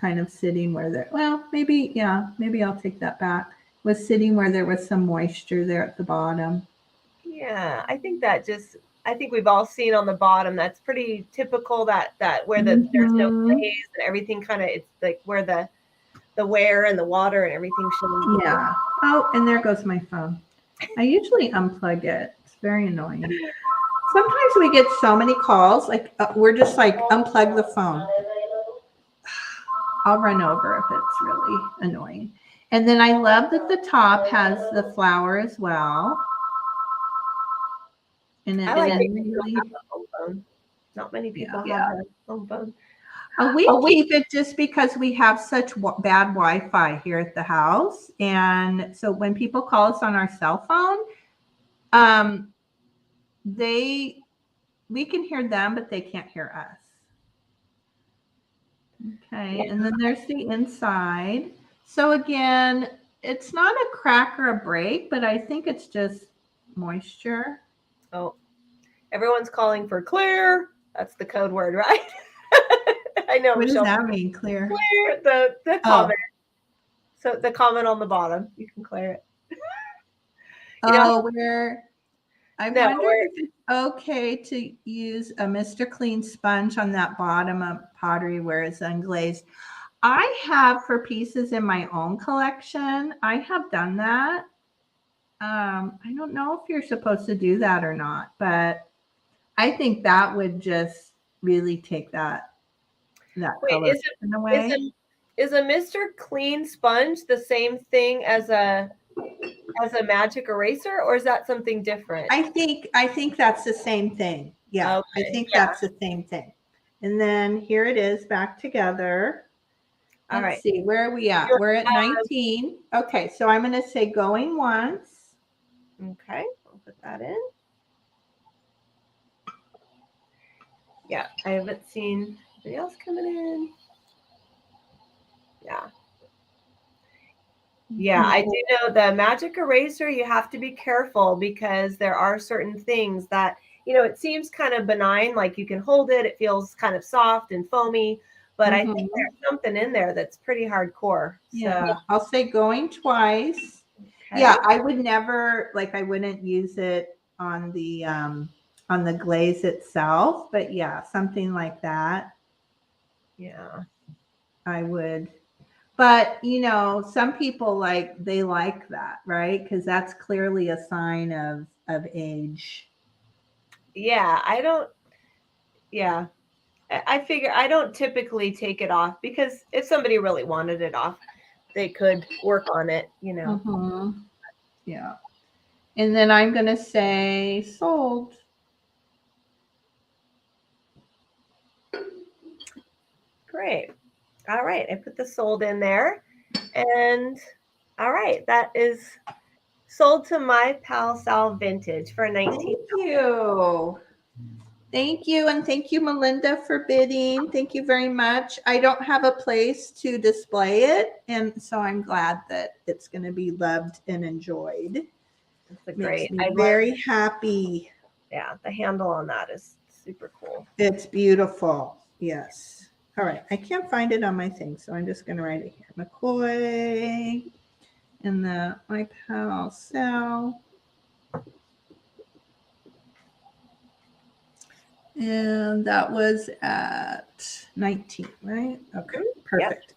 kind of sitting where there, well, maybe I'll take that back. It was sitting where there was some moisture there at the bottom. Yeah, I think we've all seen on the bottom. That's pretty typical that where there's no glaze and everything kind of, it's like where the wear and the water and everything should. Yeah. Oh, and there goes my phone. I usually unplug it. It's very annoying. Sometimes we get so many calls, like we're just like, unplug the phone. I'll run over if it's really annoying. And then I love that the top has the flower as well. And it really, not many people have a home phone. We keep it just because we have such bad Wi-Fi here at the house. And so when people call us on our cell phone, we can hear them, but they can't hear us. Okay, and then there's the inside. So again, it's not a crack or a break, but I think it's just moisture. Oh, everyone's calling for clear. That's the code word, right? I know. What does that mean, clear? Clear the comment. So the comment on the bottom, you can clear it. I wonder if it's okay to use a Mr. Clean sponge on that bottom of pottery where it's unglazed. I have for pieces in my own collection. I have done that. I don't know if you're supposed to do that or not, but I think that would just really take that color away. Is a Mr. Clean sponge the same thing as a magic eraser, or is that something different? I think that's the same thing. Yeah, okay. I think that's the same thing. And then here it is back together. Let's see, where are we at? We're at 19. Okay, so I'm going to say going once. Okay, I'll put that in. Yeah, I haven't seen anybody else coming in. Yeah, I do know the magic eraser, you have to be careful because there are certain things that, it seems kind of benign, like you can hold it, it feels kind of soft and foamy, but I think there's something in there that's pretty hardcore. Yeah, so I'll say going twice. Okay. Yeah, I would never, like, I wouldn't use it on the glaze itself, but yeah, something like that Yeah. I would. But you know, some people they like that, right? Because that's clearly a sign of age. Yeah. I don't, yeah. I figure I don't typically take it off because if somebody really wanted it off, they could work on it, you know. Mm-hmm. Yeah. And then I'm gonna say sold. Great. All right. I put the sold in there. And all right. That is sold to my pal Sal Vintage for 19. Thank you. Thank you. And thank you, Melinda, for bidding. Thank you very much. I don't have a place to display it. And so I'm glad that it's going to be loved and enjoyed. That's a Makes great. me I very love, happy. yeah, the handle on that is super cool. It's beautiful. Yes. All right. I can't find it on my thing. So I'm just going to write it here. McCoy and my pal Sal. And that was at 19, right? Okay, perfect.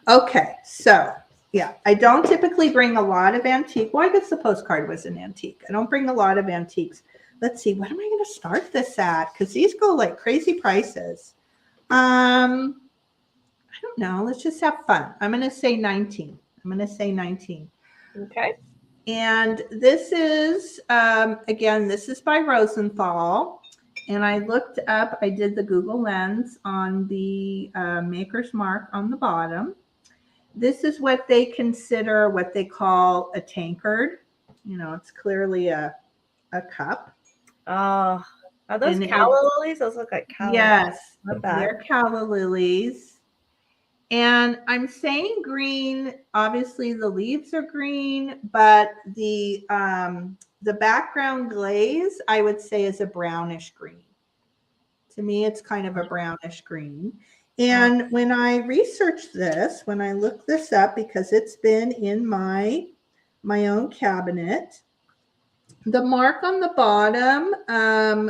Yep. Okay, so yeah, I don't typically bring a lot of antique. Well, I guess the postcard was an antique. I don't bring a lot of antiques. Let's see, what am I going to start this at? Because these go like crazy prices. I don't know. Let's just have fun. I'm going to say 19. I'm going to say 19. Okay. And this is, again, this is by Rosenthal. And I looked up, I did the Google Lens on the maker's mark on the bottom. This is what they consider what they call a tankard. You know, it's clearly a cup. Oh, are those calla lilies? Those look like calla. Yes, they're calla lilies. And I'm saying green, obviously the leaves are green, but the background glaze, I would say, is a brownish green. To me, it's kind of a brownish green. And when I researched this, when I looked this up, because it's been in my own cabinet, the mark on the bottom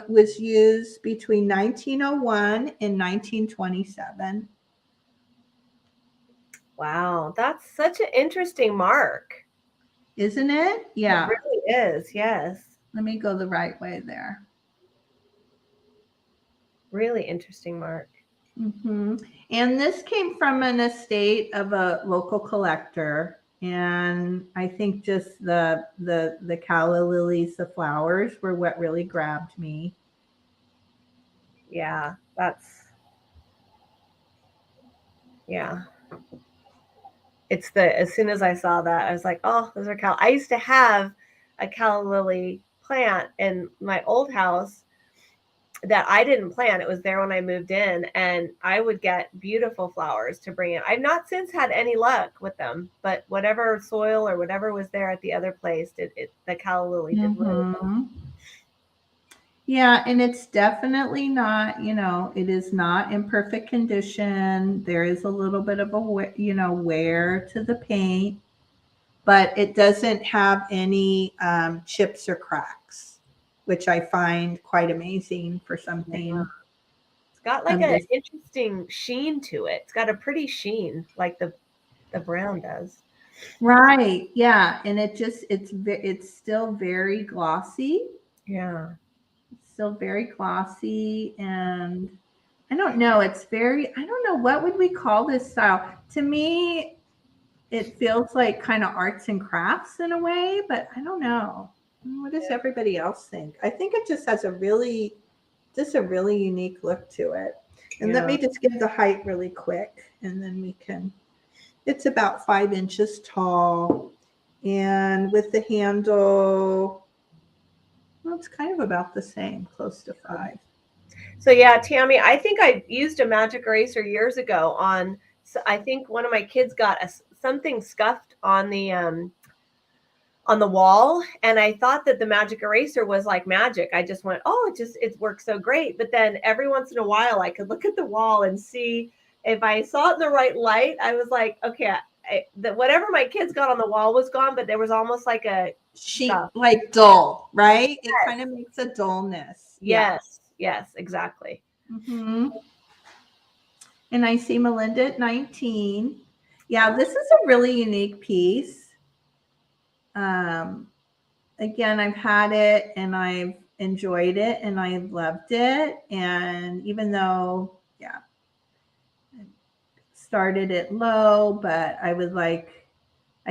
was used between 1901 and 1927. Wow, that's such an interesting mark. Isn't it? Yeah. It really is, yes. Let me go the right way there. Really interesting mark. Mm-hmm. And this came from an estate of a local collector. And I think just the calla lilies, the flowers, were what really grabbed me. Yeah, that's, yeah. It's as soon as I saw that, I was like, oh, those are calla. I used to have a calla lily plant in my old house that I didn't plant. It was there when I moved in, and I would get beautiful flowers to bring in. I've not since had any luck with them, but whatever soil or whatever was there at the other place, the calla lily did really well. Yeah, and it's definitely not, it is not in perfect condition. There is a little bit of a, wear to the paint, but it doesn't have any chips or cracks, which I find quite amazing for something. Yeah. It's got like an interesting sheen to it. It's got a pretty sheen, like the brown does. Right. Yeah, and it's still very glossy. Yeah. It's still very glossy, and I don't know. I don't know, what would we call this style? To me, it feels like kind of arts and crafts in a way, but I don't know. What does everybody else think? I think it just has a really unique look to it. And let me just give the height really quick, and then we can. It's about 5 inches tall, and with the handle, well, it's kind of about the same, close to 5. So yeah, Tammy, I think I used a magic eraser years ago on. So I think one of my kids got something scuffed on the wall, and I thought that the magic eraser was like magic. I just went, oh, it works so great. But then every once in a while, I could look at the wall and see if I saw it in the right light. I was like, okay, whatever my kids got on the wall was gone, but there was almost like a like dull, right? It kind of makes a dullness. Yes, yes, exactly. Mm-hmm. And I see Melinda at 19. Yeah, this is a really unique piece. Again, I've had it and I've enjoyed it and I've loved it. And even though, yeah, I started it low, but I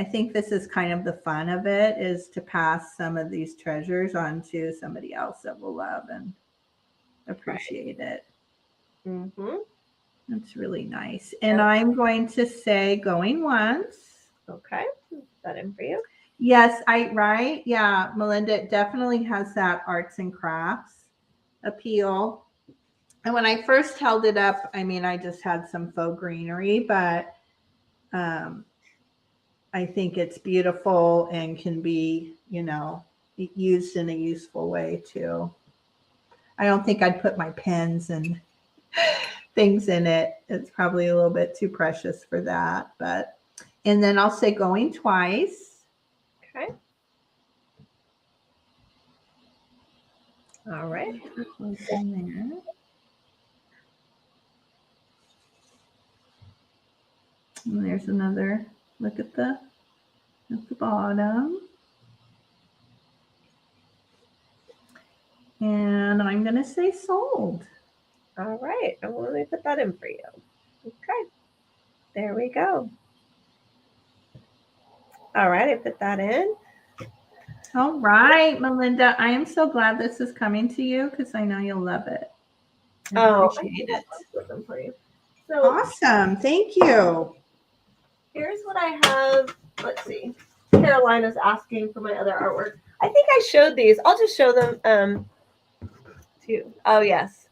think this is kind of the fun of it, is to pass some of these treasures on to somebody else that will love and appreciate it. Mm-hmm. That's really nice. And I'm going to say going once. Okay. Is that in for you? Yes, right. Yeah, Melinda, it definitely has that arts and crafts appeal. And when I first held it up, I mean, I just had some faux greenery, but I think it's beautiful and can be, used in a useful way too. I don't think I'd put my pens and things in it. It's probably a little bit too precious for that, and then I'll say going twice. Okay. All right. In there. And there's another look at the bottom. And I'm going to say sold. All right. And let me put that in for you. Okay. There we go. All right. I put that in. All right, Melinda. I am so glad this is coming to you because I know you'll love it. I appreciate it. For you. So, awesome. Thank you. Here's what I have. Let's see. Carolina's asking for my other artwork. I think I showed these. I'll just show them to you. Oh, yes.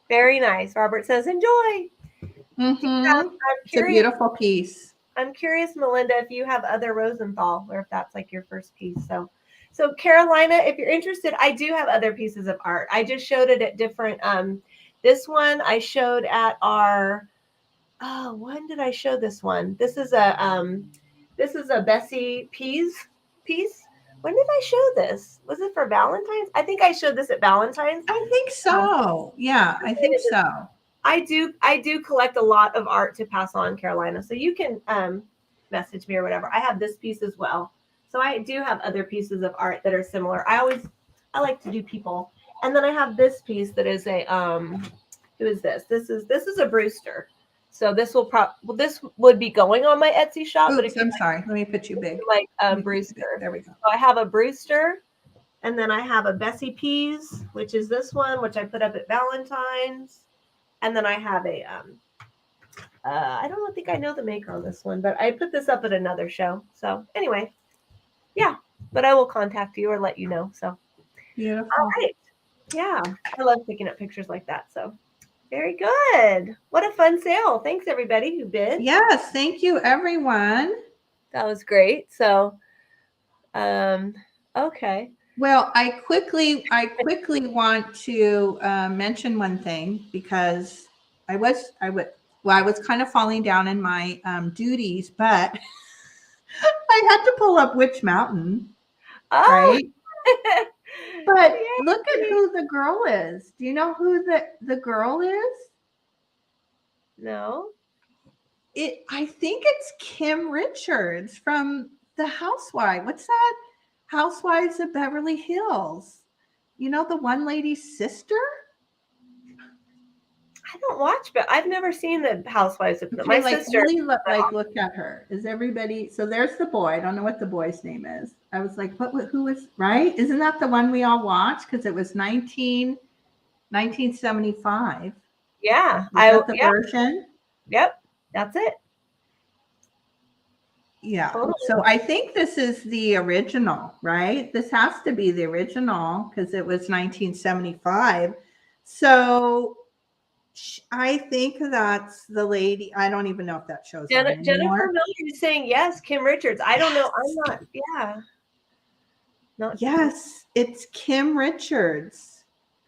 Very nice. Robert says, enjoy. Mm-hmm. It's a beautiful piece. I'm curious, Melinda, if you have other Rosenthal or if that's like your first piece. So Carolina, if you're interested, I do have other pieces of art. I just showed it at different, this one I showed at our, when did I show this one? This is a Bessie Pease piece. When did I show this? Was it for Valentine's? I think I showed this at Valentine's. I think so. Yeah, I think so. I do collect a lot of art to pass on, Carolina. So you can message me or whatever. I have this piece as well. So I do have other pieces of art that are similar. I like to do people. And then I have this piece that is a who is this? This is a Brewster. So this would be going on my Etsy shop. Oops, but I'm sorry. Let me put you big. Like Brewster. There we go. So I have a Brewster, and then I have a Bessie Pease, which is this one, which I put up at Valentine's. And then I have a, I don't think I know the maker on this one, but I put this up at another show. So anyway, yeah, but I will contact you or let you know. So beautiful. All right. Yeah, I love picking up pictures like that. So very good. What a fun sale. Thanks everybody who bid. Yes, thank you everyone. That was great. So, okay. Well, I quickly want to mention one thing because I was kind of falling down in my duties, but I had to pull up Witch Mountain, right? But look at who the girl is. Do you know who the girl is? No. I think it's Kim Richards from The Housewife. What's that? Housewives of Beverly Hills. You know, the one lady's sister? I don't watch, but I've never seen the Housewives of my sister. Really look at her. Is everybody? So there's the boy. I don't know what the boy's name is. I was like, who is, right? Isn't that the one we all watched? Because it was 1975. Yeah. The version? Yep. That's it. Yeah. Totally. So I think this is the original, right? This has to be the original because it was 1975. So I think that's the lady. I don't even know if that shows up anymore. Jennifer Miller is saying yes. Kim Richards. I don't know. I'm not. Yeah. Yes, it's Kim Richards.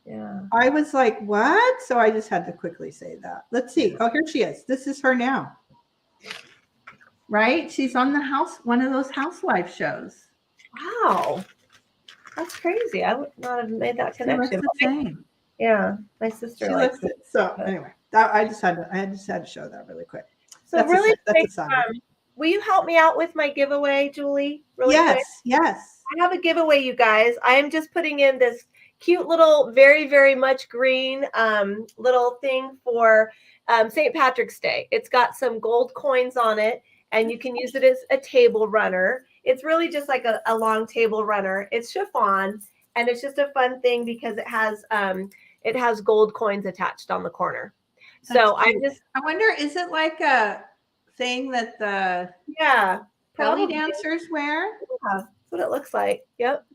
Yeah. I was like, what? So I just had to quickly say that. Let's see. Oh, here she is. This is her now. right? She's on one of those housewife shows. Wow. That's crazy. I would not have made that She looks connection. the same. Yeah, my sister She likes looks it. So anyway, I just had to show that really quick. So That's really that's quick, a side. will you help me out with my giveaway, Julie? Really quick. Yes. I have a giveaway, you guys. I am just putting in this cute little, very, very much green little thing for St. Patrick's Day. It's got some gold coins on it, and you can use it as a table runner. It's really just like a long table runner. It's chiffon, and it's just a fun thing because it has gold coins attached on the corner. So I wonder, is it like a thing that the belly dancers wear? Yeah, that's what it looks like. Yep.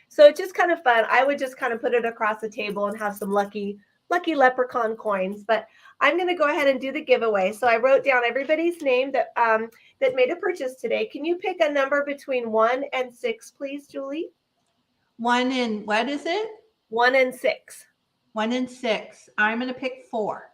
So it's just kind of fun. I would just kind of put it across the table and have some lucky leprechaun coins. But I'm going to go ahead and do the giveaway. So I wrote down everybody's name that made a purchase today. Can you pick a number between 1 and 6, please, Julie? 1 and what is it? 1 and 6. 1 and 6. I'm going to pick 4.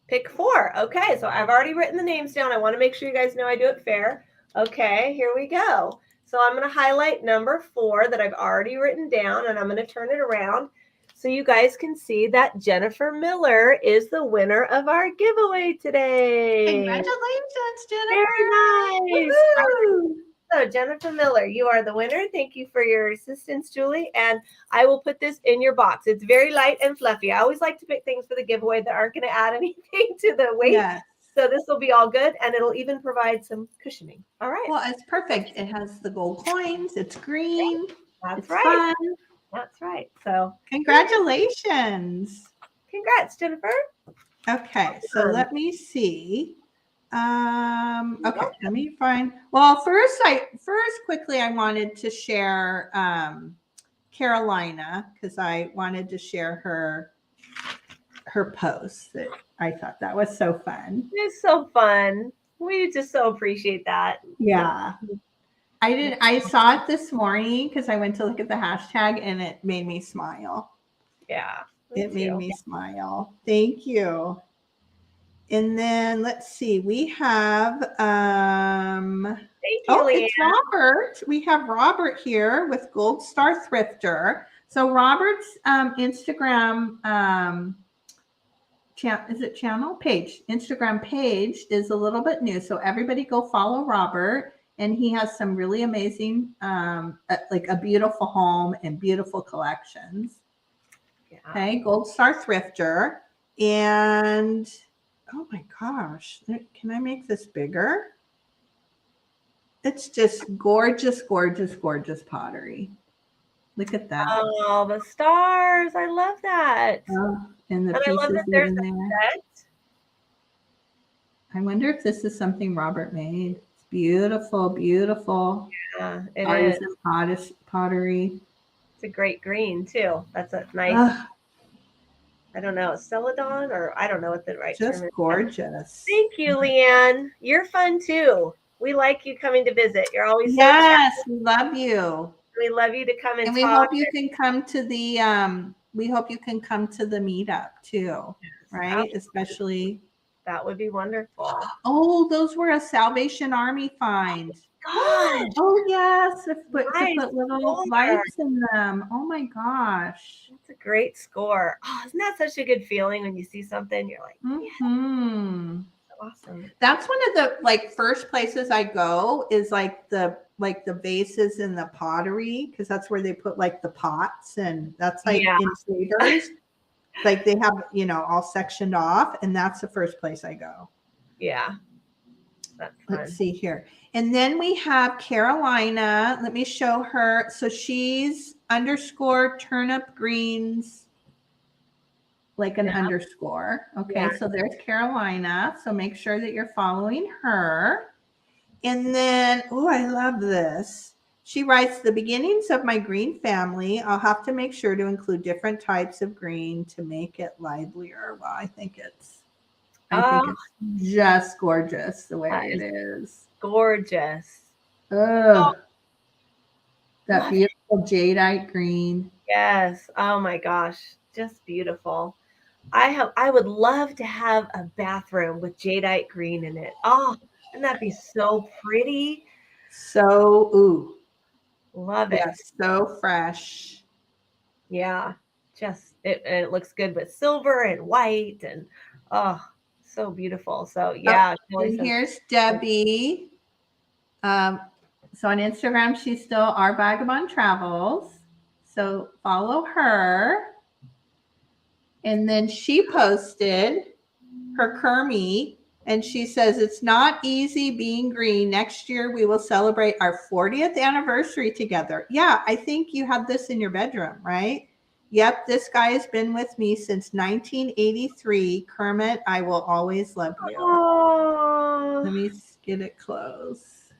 Pick 4. Okay, so I've already written the names down. I want to make sure you guys know I do it fair. Okay, here we go. So I'm going to highlight number 4 that I've already written down, and I'm going to turn it around so you guys can see that Jennifer Miller is the winner of our giveaway today. Congratulations, Jennifer. Very nice. Woo-hoo. So Jennifer Miller, you are the winner. Thank you for your assistance, Julie. And I will put this in your box. It's very light and fluffy. I always like to pick things for the giveaway that aren't going to add anything to the weight. Yes. So this will be all good, and it'll even provide some cushioning. All right. Well, it's perfect. It has the gold coins. It's green. That's right. Fun. That's right. So congratulations. Congrats, Jennifer. Okay, so let me see. Okay, let me find. Well, first quickly I wanted to share Carolina, because I wanted to share her post. That I thought that was so fun. It's so fun. We just so appreciate that. Yeah. I saw it this morning because I went to look at the hashtag and it made me smile. Yeah. It made me smile. Thank you. And then let's see, we have Thank you, Leanne. It's Robert. We have Robert here with Gold Star Thrifter. So Robert's Instagram Instagram page is a little bit new. So everybody go follow Robert. And he has some really amazing, like a beautiful home and beautiful collections. Yeah. Okay, Gold Star Thrifter. And oh my gosh, can I make this bigger? It's just gorgeous, gorgeous, gorgeous pottery. Look at that. Oh, the stars. I love that. Oh, and the pieces that in there. I wonder if this is something Robert made. It's beautiful, beautiful. Yeah, it is. Pottery. It's a great green too. That's a nice. I don't know, celadon, or I don't know what the right term is. Just gorgeous. Thank you, Leanne. You're fun too. We like you coming to visit. You're always we love you. We love you to come and we hope you can come to the we hope you can come to the meetup too, right? Absolutely. Especially that would be wonderful. Oh, those were a Salvation Army find. God. Oh yes, to put little lights in them. Oh my gosh, that's a great score. Oh, isn't that such a good feeling when you see something? You're like, mm-hmm. Awesome. That's one of the first places I go is like the vases and the pottery, because that's where they put like the pots, and that's like in traders. Like they have all sectioned off, and that's the first place I go. Yeah. Let's see here. And then we have Carolina. Let me show her. So she's _ turnip greens, like an underscore. Okay, so there's Carolina. So make sure that you're following her. And then, oh, I love this. She writes, the beginnings of my green family. I'll have to make sure to include different types of green to make it livelier. Well, I think it's just gorgeous the way it is. Gorgeous. Oh, that beautiful jadeite green. Yes. Oh my gosh. Just beautiful. I would love to have a bathroom with jadeite green in it. Oh, Wouldn't that be so pretty? So, ooh, Love it. yes, so fresh. Yeah. Just it looks good with silver and white and oh, so beautiful. So Oh, yeah, Kelly and says here's Debbie. So on Instagram, she's still Our Vagabond Travels. So follow her. And then she posted her Kermie, and she says, "It's not easy being green. Next year, we will celebrate our 40th anniversary together." Yeah, I think you have this in your bedroom, right? Yep, this guy has been with me since 1983. Kermit, I will always love you. oh, Let me get it close.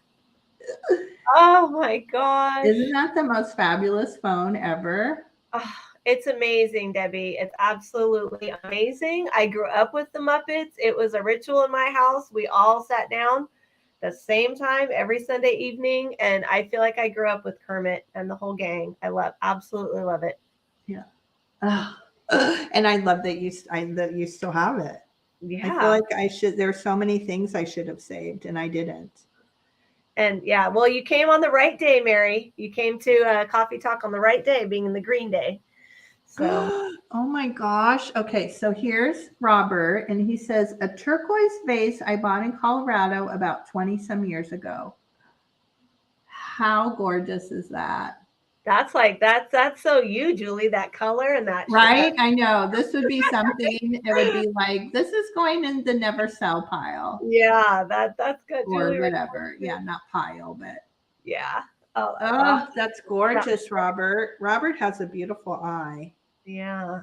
oh my gosh. Isn't that the most fabulous phone ever? Oh, it's amazing, Debbie. It's absolutely amazing. I grew up with the Muppets. It was a ritual in my house. We all sat down the same time every Sunday evening, and I feel like I grew up with Kermit and the whole gang. Absolutely love it. Yeah. And I love that that you still have it. Yeah. I feel like I should. There's so many things I should have saved, and I didn't. And yeah, well, you came on the right day, Mary. You came to Coffee Talk on the right day, being in the green day. So, Oh my gosh. Okay, so here's Robert, and he says a turquoise vase I bought in Colorado about 20 some years ago. How gorgeous is that? that's so you, Julie. That color and that Right? I know. This would be something, it would be like, this is going in the never sell pile Yeah, that's good, or Julie. whatever. Yeah, not pile, but. Yeah. Oh, that's Oh, awesome. that's gorgeous, Robert. Robert has a beautiful eye. Yeah.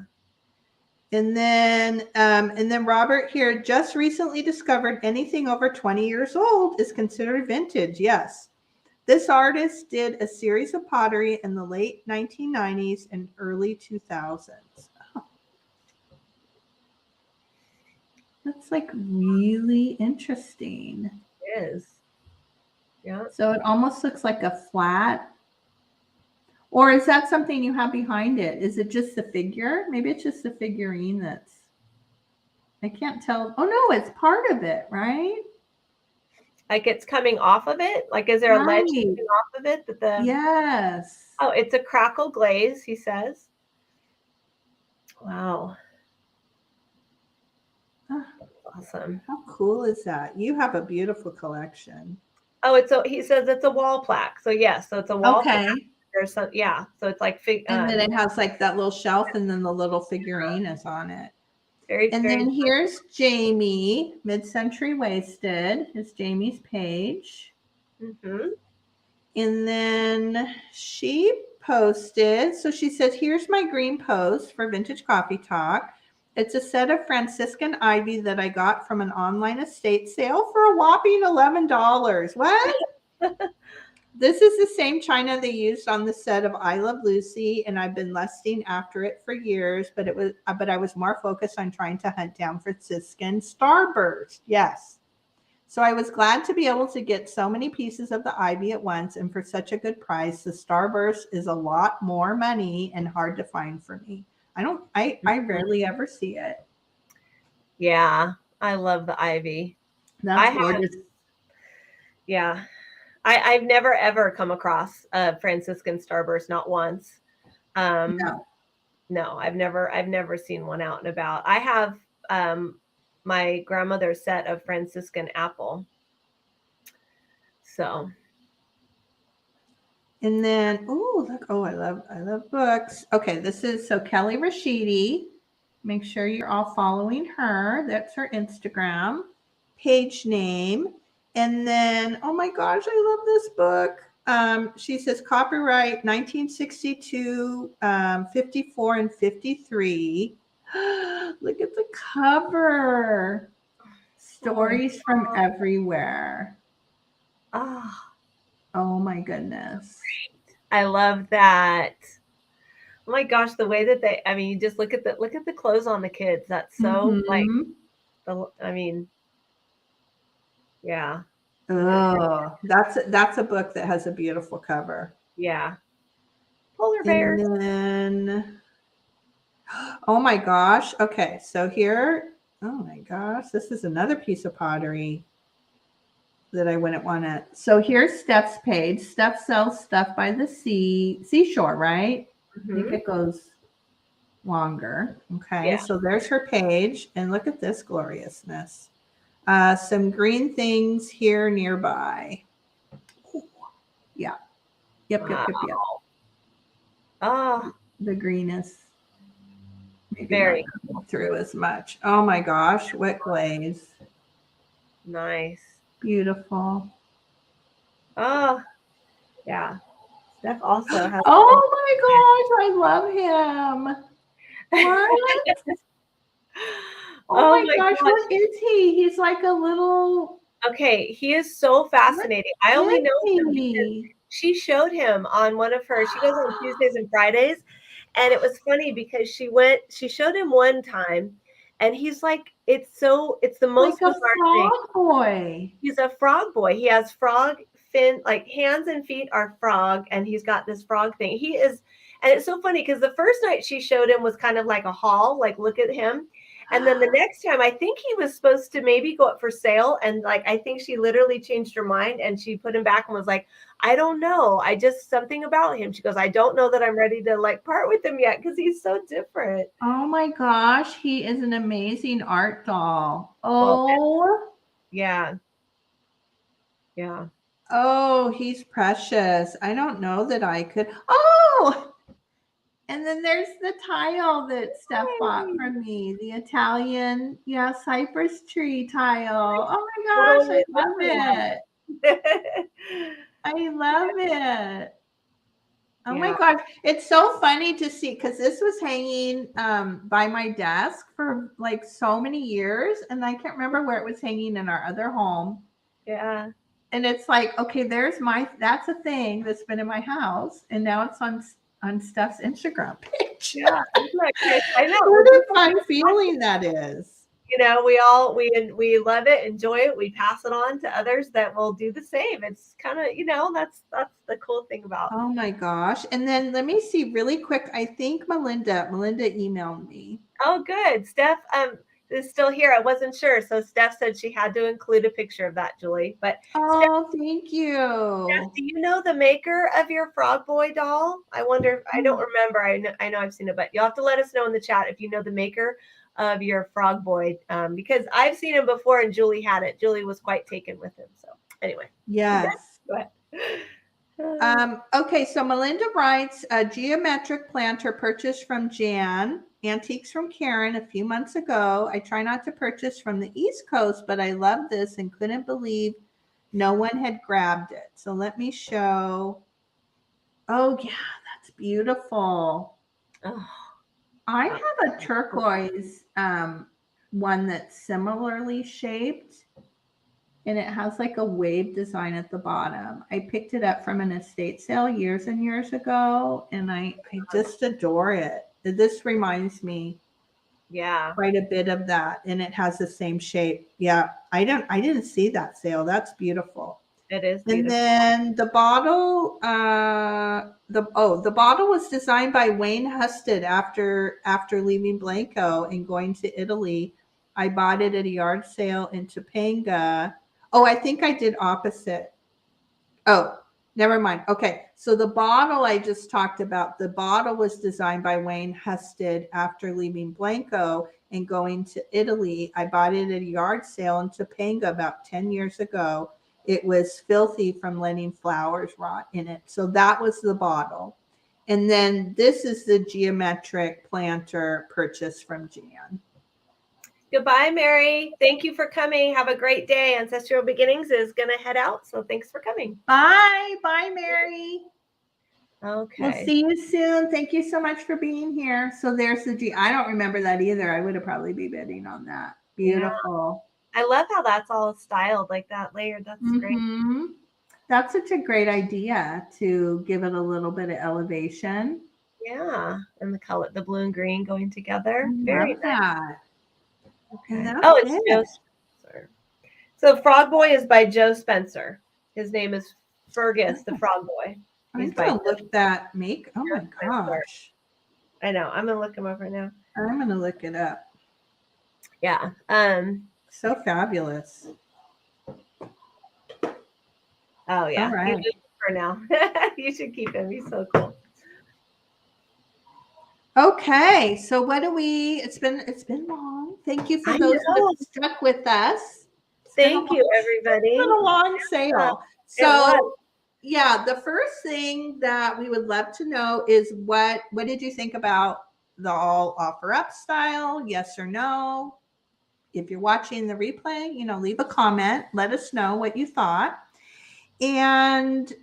And then Robert here just recently discovered anything over 20 years old is considered vintage. Yes. This artist did a series of pottery in the late 1990s and early 2000s. Oh, that's like really interesting. It is. Yeah. So it almost looks like a flat. Or is that something you have behind it? Is it just the figure? Maybe it's just the figurine that's. I can't tell. Oh no, it's part of it, right? Like it's coming off of it? Like is there a ledge Right. coming off of it that the Yes. Oh, it's a crackle glaze, he says. Wow. Awesome. How cool is that? You have a beautiful collection. Oh, he says it's a wall plaque. So yes, so it's a wall plaque. Okay. There's some, yeah. So it's like And then it has like that little shelf, and then the little figurine is on it. very, And very then here's Jamie, Mid-Century Wasted. Is Jamie's page. mm-hmm. And then she posted, so she said, here's my green post for Vintage Coffee Talk. It's a set of Franciscan ivy that I got from an online estate sale for a whopping $11. What? This is the same china they used on the set of I Love Lucy, and I've been lusting after it for years, but I was more focused on trying to hunt down Franciscan starburst. Yes. So I was glad to be able to get so many pieces of the ivy at once and for such a good price. The starburst is a lot more money and hard to find for me. I rarely ever see it. Yeah, I love the ivy. That's gorgeous. Yeah. I've never ever come across a Franciscan starburst, not once. No, I've never seen one out and about. I have my grandmother's set of Franciscan apple. So. And then, oh, look, I love books. Okay, this is so Kelly Rashidi. Make sure you're all following her. That's her Instagram page name. And then, oh my gosh, I love this book. She says copyright 1962, 54, and 53. Look at the cover. Stories from everywhere. Oh my goodness. I love that. Oh my gosh, the way that you just look at the clothes on the kids. That's so yeah. Oh, that's a book that has a beautiful cover. Yeah. Polar bears. And then, oh my gosh. Okay, so here, oh my gosh, this is another piece of pottery. that I wouldn't want to. So here's Steph's page. Steph sells stuff by the seashore, right? I think it goes longer. Okay, Yeah. so there's her page, and look at this gloriousness. Some green things here nearby. Ooh, yeah. Yep. Oh, The green is maybe very not coming through as much. Oh my gosh, wet glaze. nice. Beautiful. Oh, yeah. Steph also has. Oh my gosh, I love him. What? Oh Oh my my gosh, gosh. what is he? He's like a little. Okay, he is so What fascinating. I only is know him because he? she showed him on one of her, she goes on Tuesdays and Fridays. And it was funny because she showed him one time and he's like, it's the most Like a bizarre thing. frog boy. He's a frog boy. He has frog fin, like hands and feet are frog, and he's got this frog thing. He is, and it's so funny because the first night she showed him was kind of like a haul, like look at him. And then the next time, I think he was supposed to maybe go up for sale, and like I think she literally changed her mind and she put him back and was like, I don't know, I just something about him. She goes, I don't know that I'm ready to like part with him yet because he's so different. Oh my gosh, he is an amazing art doll. Well, Oh. yeah. Yeah. Oh, he's precious. I don't know that I could. Oh, and then there's the tile that Steph bought from me, the Italian, cypress tree tile. Oh my gosh, I Totally love it. different. I love it. Oh my Yeah. gosh, it's so funny to see because this was hanging by my desk for like so many years, and I can't remember where it was hanging in our other home. Yeah. And it's like, okay, that's a thing that's been in my house, and now it's on Steph's Instagram page. Yeah. Isn't that crazy? I know. What a fun feeling that is. You know, we love it, enjoy it. We pass it on to others that will do the same. It's kind of, that's the cool thing about. Oh my gosh. And then let me see really quick. I think Melinda emailed me. Oh, good. Steph is still here. I wasn't sure. So Steph said she had to include a picture of that, Julie. But Oh, thank you. Steph, do you know the maker of your Frog Boy doll? I wonder. I don't remember. I know I've seen it, but you'll have to let us know in the chat if you know the maker of your Frog Boy, because I've seen him before and Julie had it. Julie was quite taken with him. So anyway. Yes. Go ahead. Okay, so Melinda writes, a geometric planter purchased from Jan, antiques from Karen a few months ago. I try not to purchase from the East Coast, but I love this and couldn't believe no one had grabbed it. So let me show. Oh yeah, that's beautiful. Oh, I have a turquoise one that's similarly shaped, and it has like a wave design at the bottom. I picked it up from an estate sale years and years ago, and I just adore it. This reminds me yeah. quite a bit of that, and it has the same shape. Yeah, I didn't see that sale. That's beautiful. It is And beautiful. then the bottle, the bottle was designed by Wayne Husted after leaving Blanco and going to Italy. I bought it at a yard sale in Topanga. Oh, I think I did opposite. Oh, never mind. Okay, so the bottle I just talked about, the bottle was designed by Wayne Husted after leaving Blanco and going to Italy. I bought it at a yard sale in Topanga about 10 years ago. It was filthy from letting flowers rot in it. So that was the bottle. And then this is the geometric planter purchase from Jan. Goodbye, Mary. Thank you for coming. Have a great day. Ancestral Beginnings is going to head out. So thanks for coming. Bye. Bye, Mary. Okay. We'll see you soon. Thank you so much for being here. So there's the G. I don't remember that either. I would have probably be bidding on that. Beautiful. Yeah. I love how that's all styled like that layered. That's great. That's such a great idea to give it a little bit of elevation. Yeah. And the color, the blue and green going together. Very nice. That. Okay. Oh, it's Joe Spencer. So Frog Boy is by Joe Spencer. His name is Fergus, the Frog Boy. I'm going to look that make. Oh my gosh. I know. I'm going to look him up right now. I'm going to look it up. Yeah. So fabulous. Oh yeah, All right. for now. You should keep him. He's so cool. Okay, so what do we? It's been long. Thank you for I those that know. have stuck with us. Thank you, It's been everybody. a long Yeah, sale. it was. So yeah, the first thing that we would love to know is what did you think about the all offer up style? Yes or no? If you're watching the replay, leave a comment. Let us know what you thought. And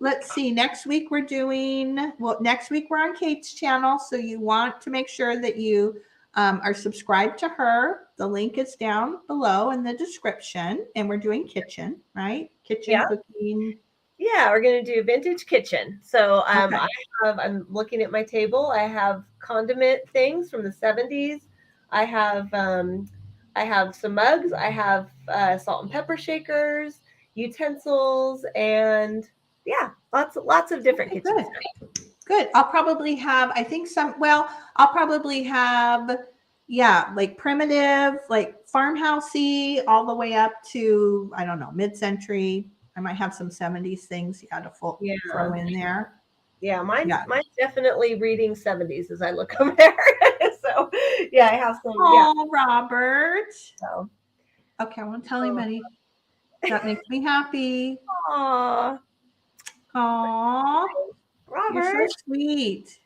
let's see. Next week we're on Kate's channel, so you want to make sure that you are subscribed to her. The link is down below in the description, and we're doing kitchen, right? Kitchen Yeah. cooking. Yeah, we're gonna do vintage kitchen. So Okay. I'm looking at my table. I have condiment things from the 70s. I have some mugs. I have salt and pepper shakers, utensils, and yeah, lots of different Okay, kitchen good. stuff. Good. I'll probably have, I think I'll probably have, yeah, like primitive, like farmhousey, all the way up to, I don't know, mid-century. I might have some 70s things to Yeah. throw in there. Yeah, mine's Yeah. definitely reading 70s as I look over there. So yeah, I have some. Oh, Robert. So. Okay, I won't tell anybody. That makes me happy. Aw, Aw, you're so Robert. sweet.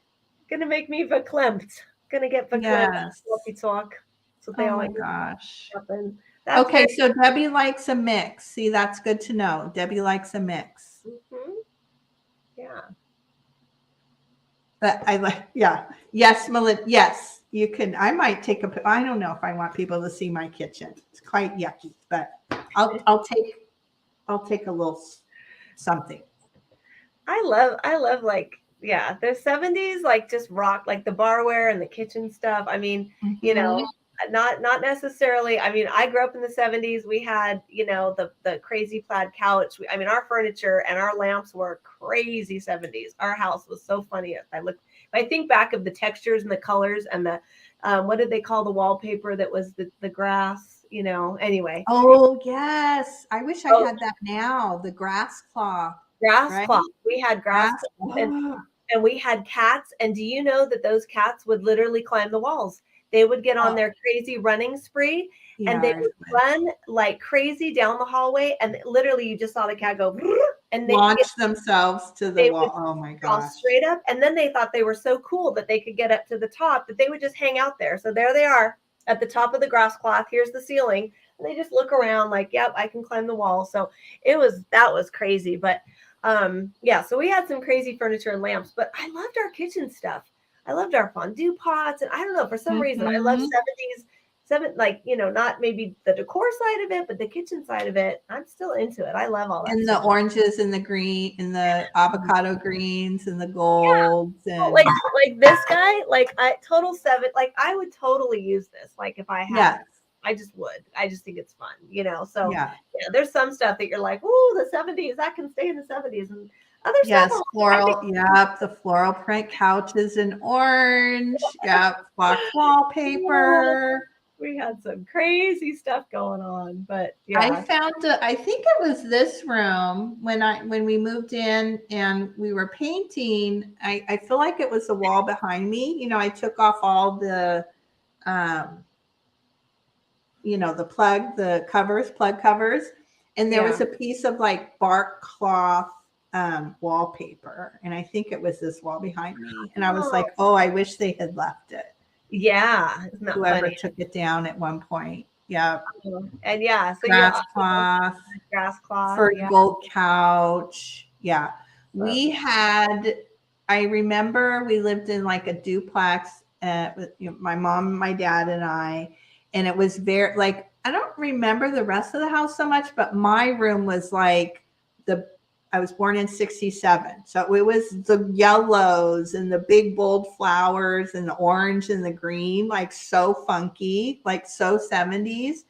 Gonna make me verklempt. Gonna get verklempt. Yes. Sloppy talk. So they Oh all my gosh. happen. That's Okay, so Debbie likes a mix. See, that's good to know. Debbie likes a mix. Yeah. But I like, yeah. Yes, Melinda. Yes, you can. I might take I don't know if I want people to see my kitchen. It's quite yucky, but I'll take a little something. I love like yeah, the 70s like just rock like the barware and the kitchen stuff. I mean, not necessarily. I mean, I grew up in the 70s. We had, the crazy plaid couch. I mean, our furniture and our lamps were crazy 70s. Our house was so funny. If I think back of the textures and the colors and the what did they call the wallpaper that was the grass, anyway. Oh, yes. I wish I had that now. The grass cloth. Grass Right? cloth. We had grass cloth and we had cats. And do you know that those cats would literally climb the walls? They would get on their crazy running spree and they would run like crazy down the hallway. And literally you just saw the cat go and they launch themselves to the wall. Oh my gosh. Straight up. And then they thought they were so cool that they could get up to the top that they would just hang out there. So there they are at the top of the grass cloth. Here's the ceiling. And they just look around like, yep, I can climb the wall. So that was crazy. But yeah, so we had some crazy furniture and lamps, but I loved our kitchen stuff. I loved our fondue pots, and I don't know, for some reason I love 70s, not maybe the decor side of it, but the kitchen side of it. I'm still into it. I love all that. And stuff. the oranges and the green and the avocado greens and the golds and like this guy, like total 7, like I would totally use this. Like if I had I just would. I just think it's fun, So yeah, there's some stuff that you're like, ooh, the 70s, that can stay in the 70s. And other stuff. Floral. Yep. The floral print couches in orange. Yep. Box wallpaper. We had some crazy stuff going on, but yeah. I think it was this room when we moved in and we were painting. I feel like it was the wall behind me. I took off all the the plug covers, and there was a piece of like bark cloth wallpaper, and I think it was this wall behind me, and I was like, oh, I wish they had left it. Yeah, isn't that whoever funny? Took it down at one point. Yeah. And yeah, so grass cloth for gold couch. Yeah. We had, I remember we lived in like a duplex with my mom, my dad, and I, and it was very like, I don't remember the rest of the house so much, but my room was like I was born in 67. So it was the yellows and the big bold flowers and the orange and the green, like so funky, like so 70s.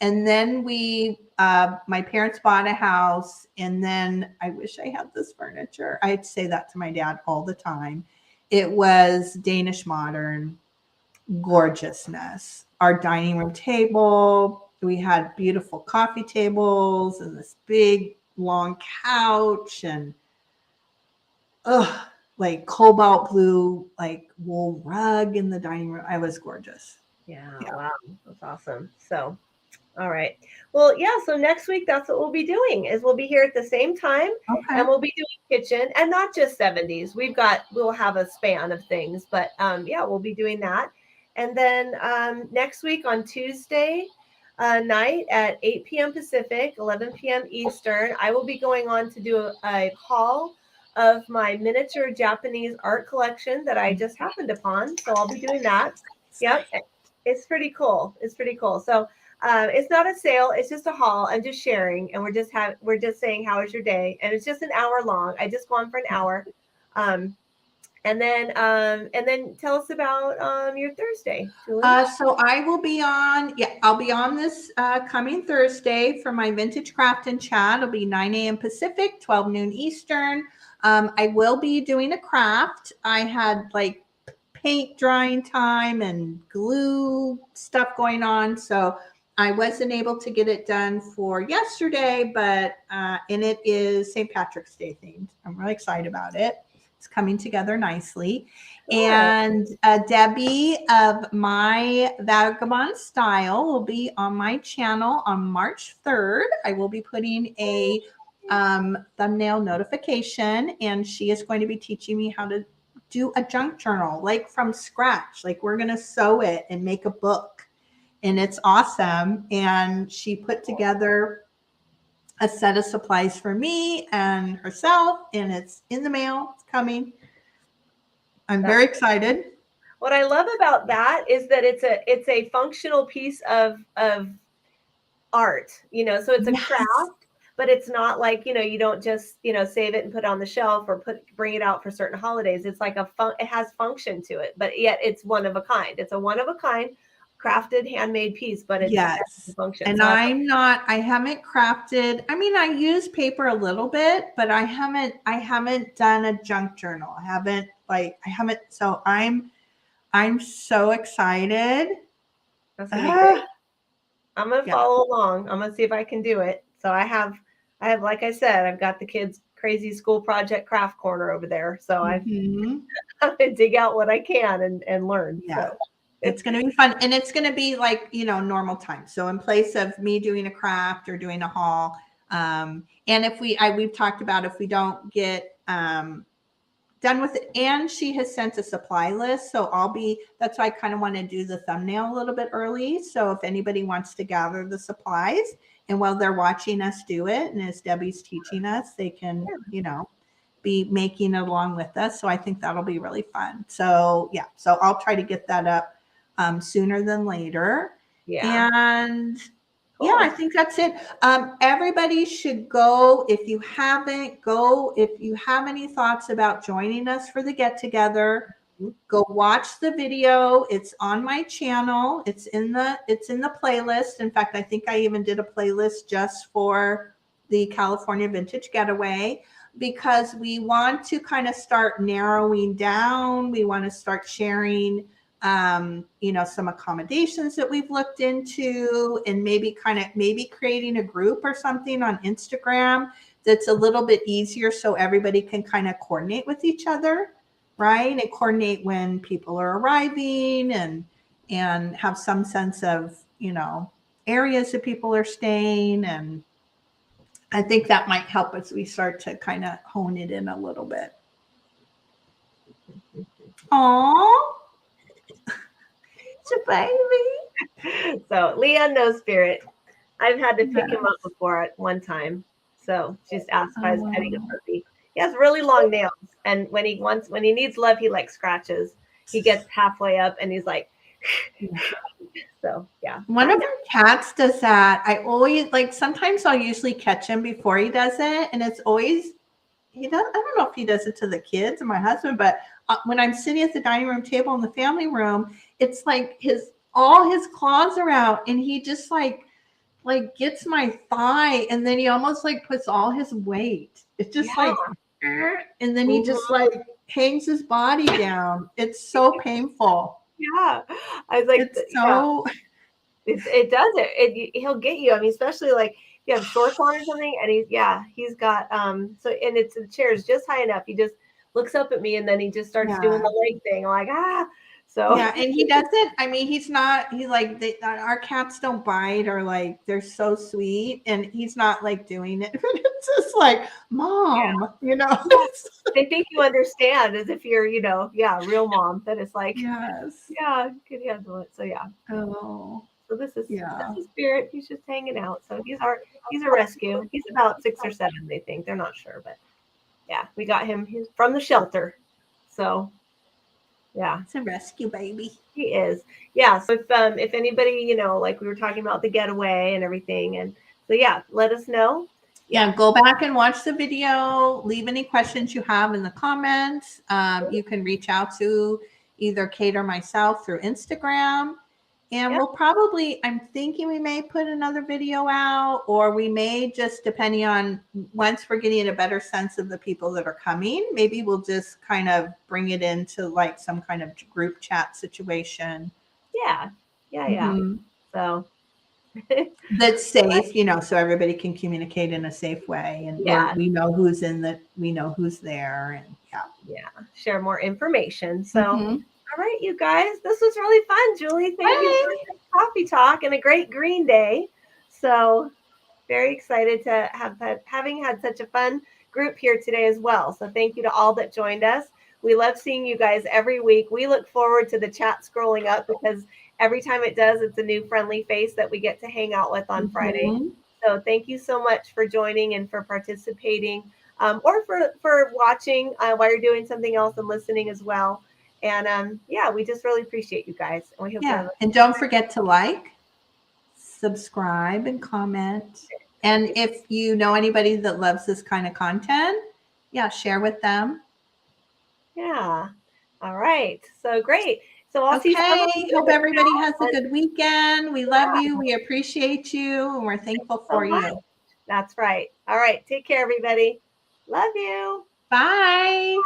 And then my parents bought a house, and then I wish I had this furniture. I'd say that to my dad all the time. It was Danish modern gorgeousness. Our dining room table, we had beautiful coffee tables and this big long couch and like cobalt blue, like wool rug in the dining room. I was gorgeous. Yeah, Yeah. wow. That's awesome. So, all right. Well, yeah, so next week that's what we'll be doing is we'll be here at the same time Okay. and we'll be doing kitchen and not just 70s. We'll have a span of things, but yeah, we'll be doing that. And then next week on Tuesday night at 8 p.m. Pacific, 11 p.m. Eastern, I will be going on to do a haul of my miniature Japanese art collection that I just happened upon. So I'll be doing that. Yep. It's pretty cool. It's pretty cool. So it's not a sale. It's just a haul. I'm just sharing, and we're just saying how was your day, and it's just an hour long. I just go on for an hour, and then tell us about your Thursday, Julie. So I will be on. Yeah, I'll be on this coming Thursday for my vintage craft and chat. It'll be 9 a.m. Pacific, 12 noon Eastern. I will be doing a craft. I had like paint drying time and glue stuff going on, so I wasn't able to get it done for yesterday, but and it is St. Patrick's Day themed. I'm really excited about it. It's coming together nicely. Good. And Debbie of My Vagabond Style will be on my channel on March 3rd. I will be putting a thumbnail notification, and she is going to be teaching me how to do a junk journal, like from scratch. Like we're going to sew it and make a book, and it's awesome. And she put together a set of supplies for me and herself, and it's in the mail. It's coming. I'm very excited. What I love about that is that it's a functional piece of art, so it's a craft, but it's not like, you don't just, save it and put it on the shelf or bring it out for certain holidays. It's like it has function to it, but yet it's one of a kind. It's a one of a kind crafted handmade piece, but it's yes. function. And so I haven't crafted. I mean, I use paper a little bit, but I haven't done a junk journal. I haven't. So I'm so excited. That's gonna be great. I'm gonna follow along. I'm gonna see if I can do it. So I have, like I said, I've got the kids' crazy school project craft corner over there. So I'm gonna dig out what I can and learn. Yeah. So it's going to be fun, and it's going to be like, normal time. So in place of me doing a craft or doing a haul, and if we've talked about if we don't get done with it, and she has sent a supply list, so that's why I kind of want to do the thumbnail a little bit early. So if anybody wants to gather the supplies, and while they're watching us do it, and as Debbie's teaching us, they can, be making it along with us. So I think that'll be really fun. So yeah, so I'll try to get that up sooner than later. Yeah. And cool. Yeah, I think that's it. Everybody should go. If you haven't, go. If you have any thoughts about joining us for the get together, go watch the video. It's on my channel. It's in the playlist. In fact, I think I even did a playlist just for the California Vintage Getaway, because we want to kind of start narrowing down. We want to start sharing some accommodations that we've looked into, and maybe creating a group or something on Instagram that's a little bit easier, so everybody can kind of coordinate with each other, right? And coordinate when people are arriving, and have some sense of, areas that people are staying. And I think that might help as we start to kind of hone it in a little bit. Aww. It's a baby. So Leon knows Spirit. I've had to pick him up before at one time. So just asked if I was petting a puppy. He has really long nails, and when he needs love, he like scratches. He gets halfway up and he's like, so yeah. One of our cats does that. I always sometimes I'll usually catch him before he does it, and it's always I don't know if he does it to the kids and my husband, but when I'm sitting at the dining room table in the family room, it's like all his claws are out, and he just like gets my thigh, and then he almost puts all his weight. It's just and then he just hangs his body down. It's so painful. Yeah, I was like, it's so. It does it. He'll get you. I mean, especially you have shorts on or something? And he's got so, and it's the chair is just high enough. He just looks up at me and then he just starts doing the leg thing. I'm like, ah. So yeah, and he doesn't. I mean, he's not. He like our cats don't bite or like they're so sweet, and he's not like doing it. But it's just like, Mom, you know. yeah, they think you understand as if you're, real mom. That it's like, Yes. yeah, could handle it. So yeah. Oh. So this is Yeah. Spirit. He's just hanging out. So he's a rescue. He's about 6 or 7, they think. They're not sure, but yeah, we got him. He's from the shelter. So yeah. It's a rescue baby. He is. Yeah. So if anybody, like we were talking about the getaway and everything. And so yeah, let us know. Yeah, go back and watch the video. Leave any questions you have in the comments. You can reach out to either Kate or myself through Instagram. And we'll probably, I'm thinking we may put another video out, or we may just, depending on once we're getting a better sense of the people that are coming, maybe we'll just kind of bring it into like some kind of group chat situation. Yeah. Mm-hmm. So that's safe, so everybody can communicate in a safe way, and we know who's we know who's there, and share more information. So all right, you guys, this was really fun, Julie. Thank you for the coffee talk and a great green day. So very excited to having had such a fun group here today as well. So thank you to all that joined us. We love seeing you guys every week. We look forward to the chat scrolling up because every time it does, it's a new friendly face that we get to hang out with on Friday. So thank you so much for joining and for participating, or for watching while you're doing something else and listening as well. And we just really appreciate you guys. And we hope and don't forget to like, subscribe, and comment. And if you know anybody that loves this kind of content, share with them. Yeah. All right. So great. So I'll see you. Hope everybody has a good weekend. We love you. We appreciate you. And we're thankful for you. That's right. All right. Take care, everybody. Love you. Bye. Bye.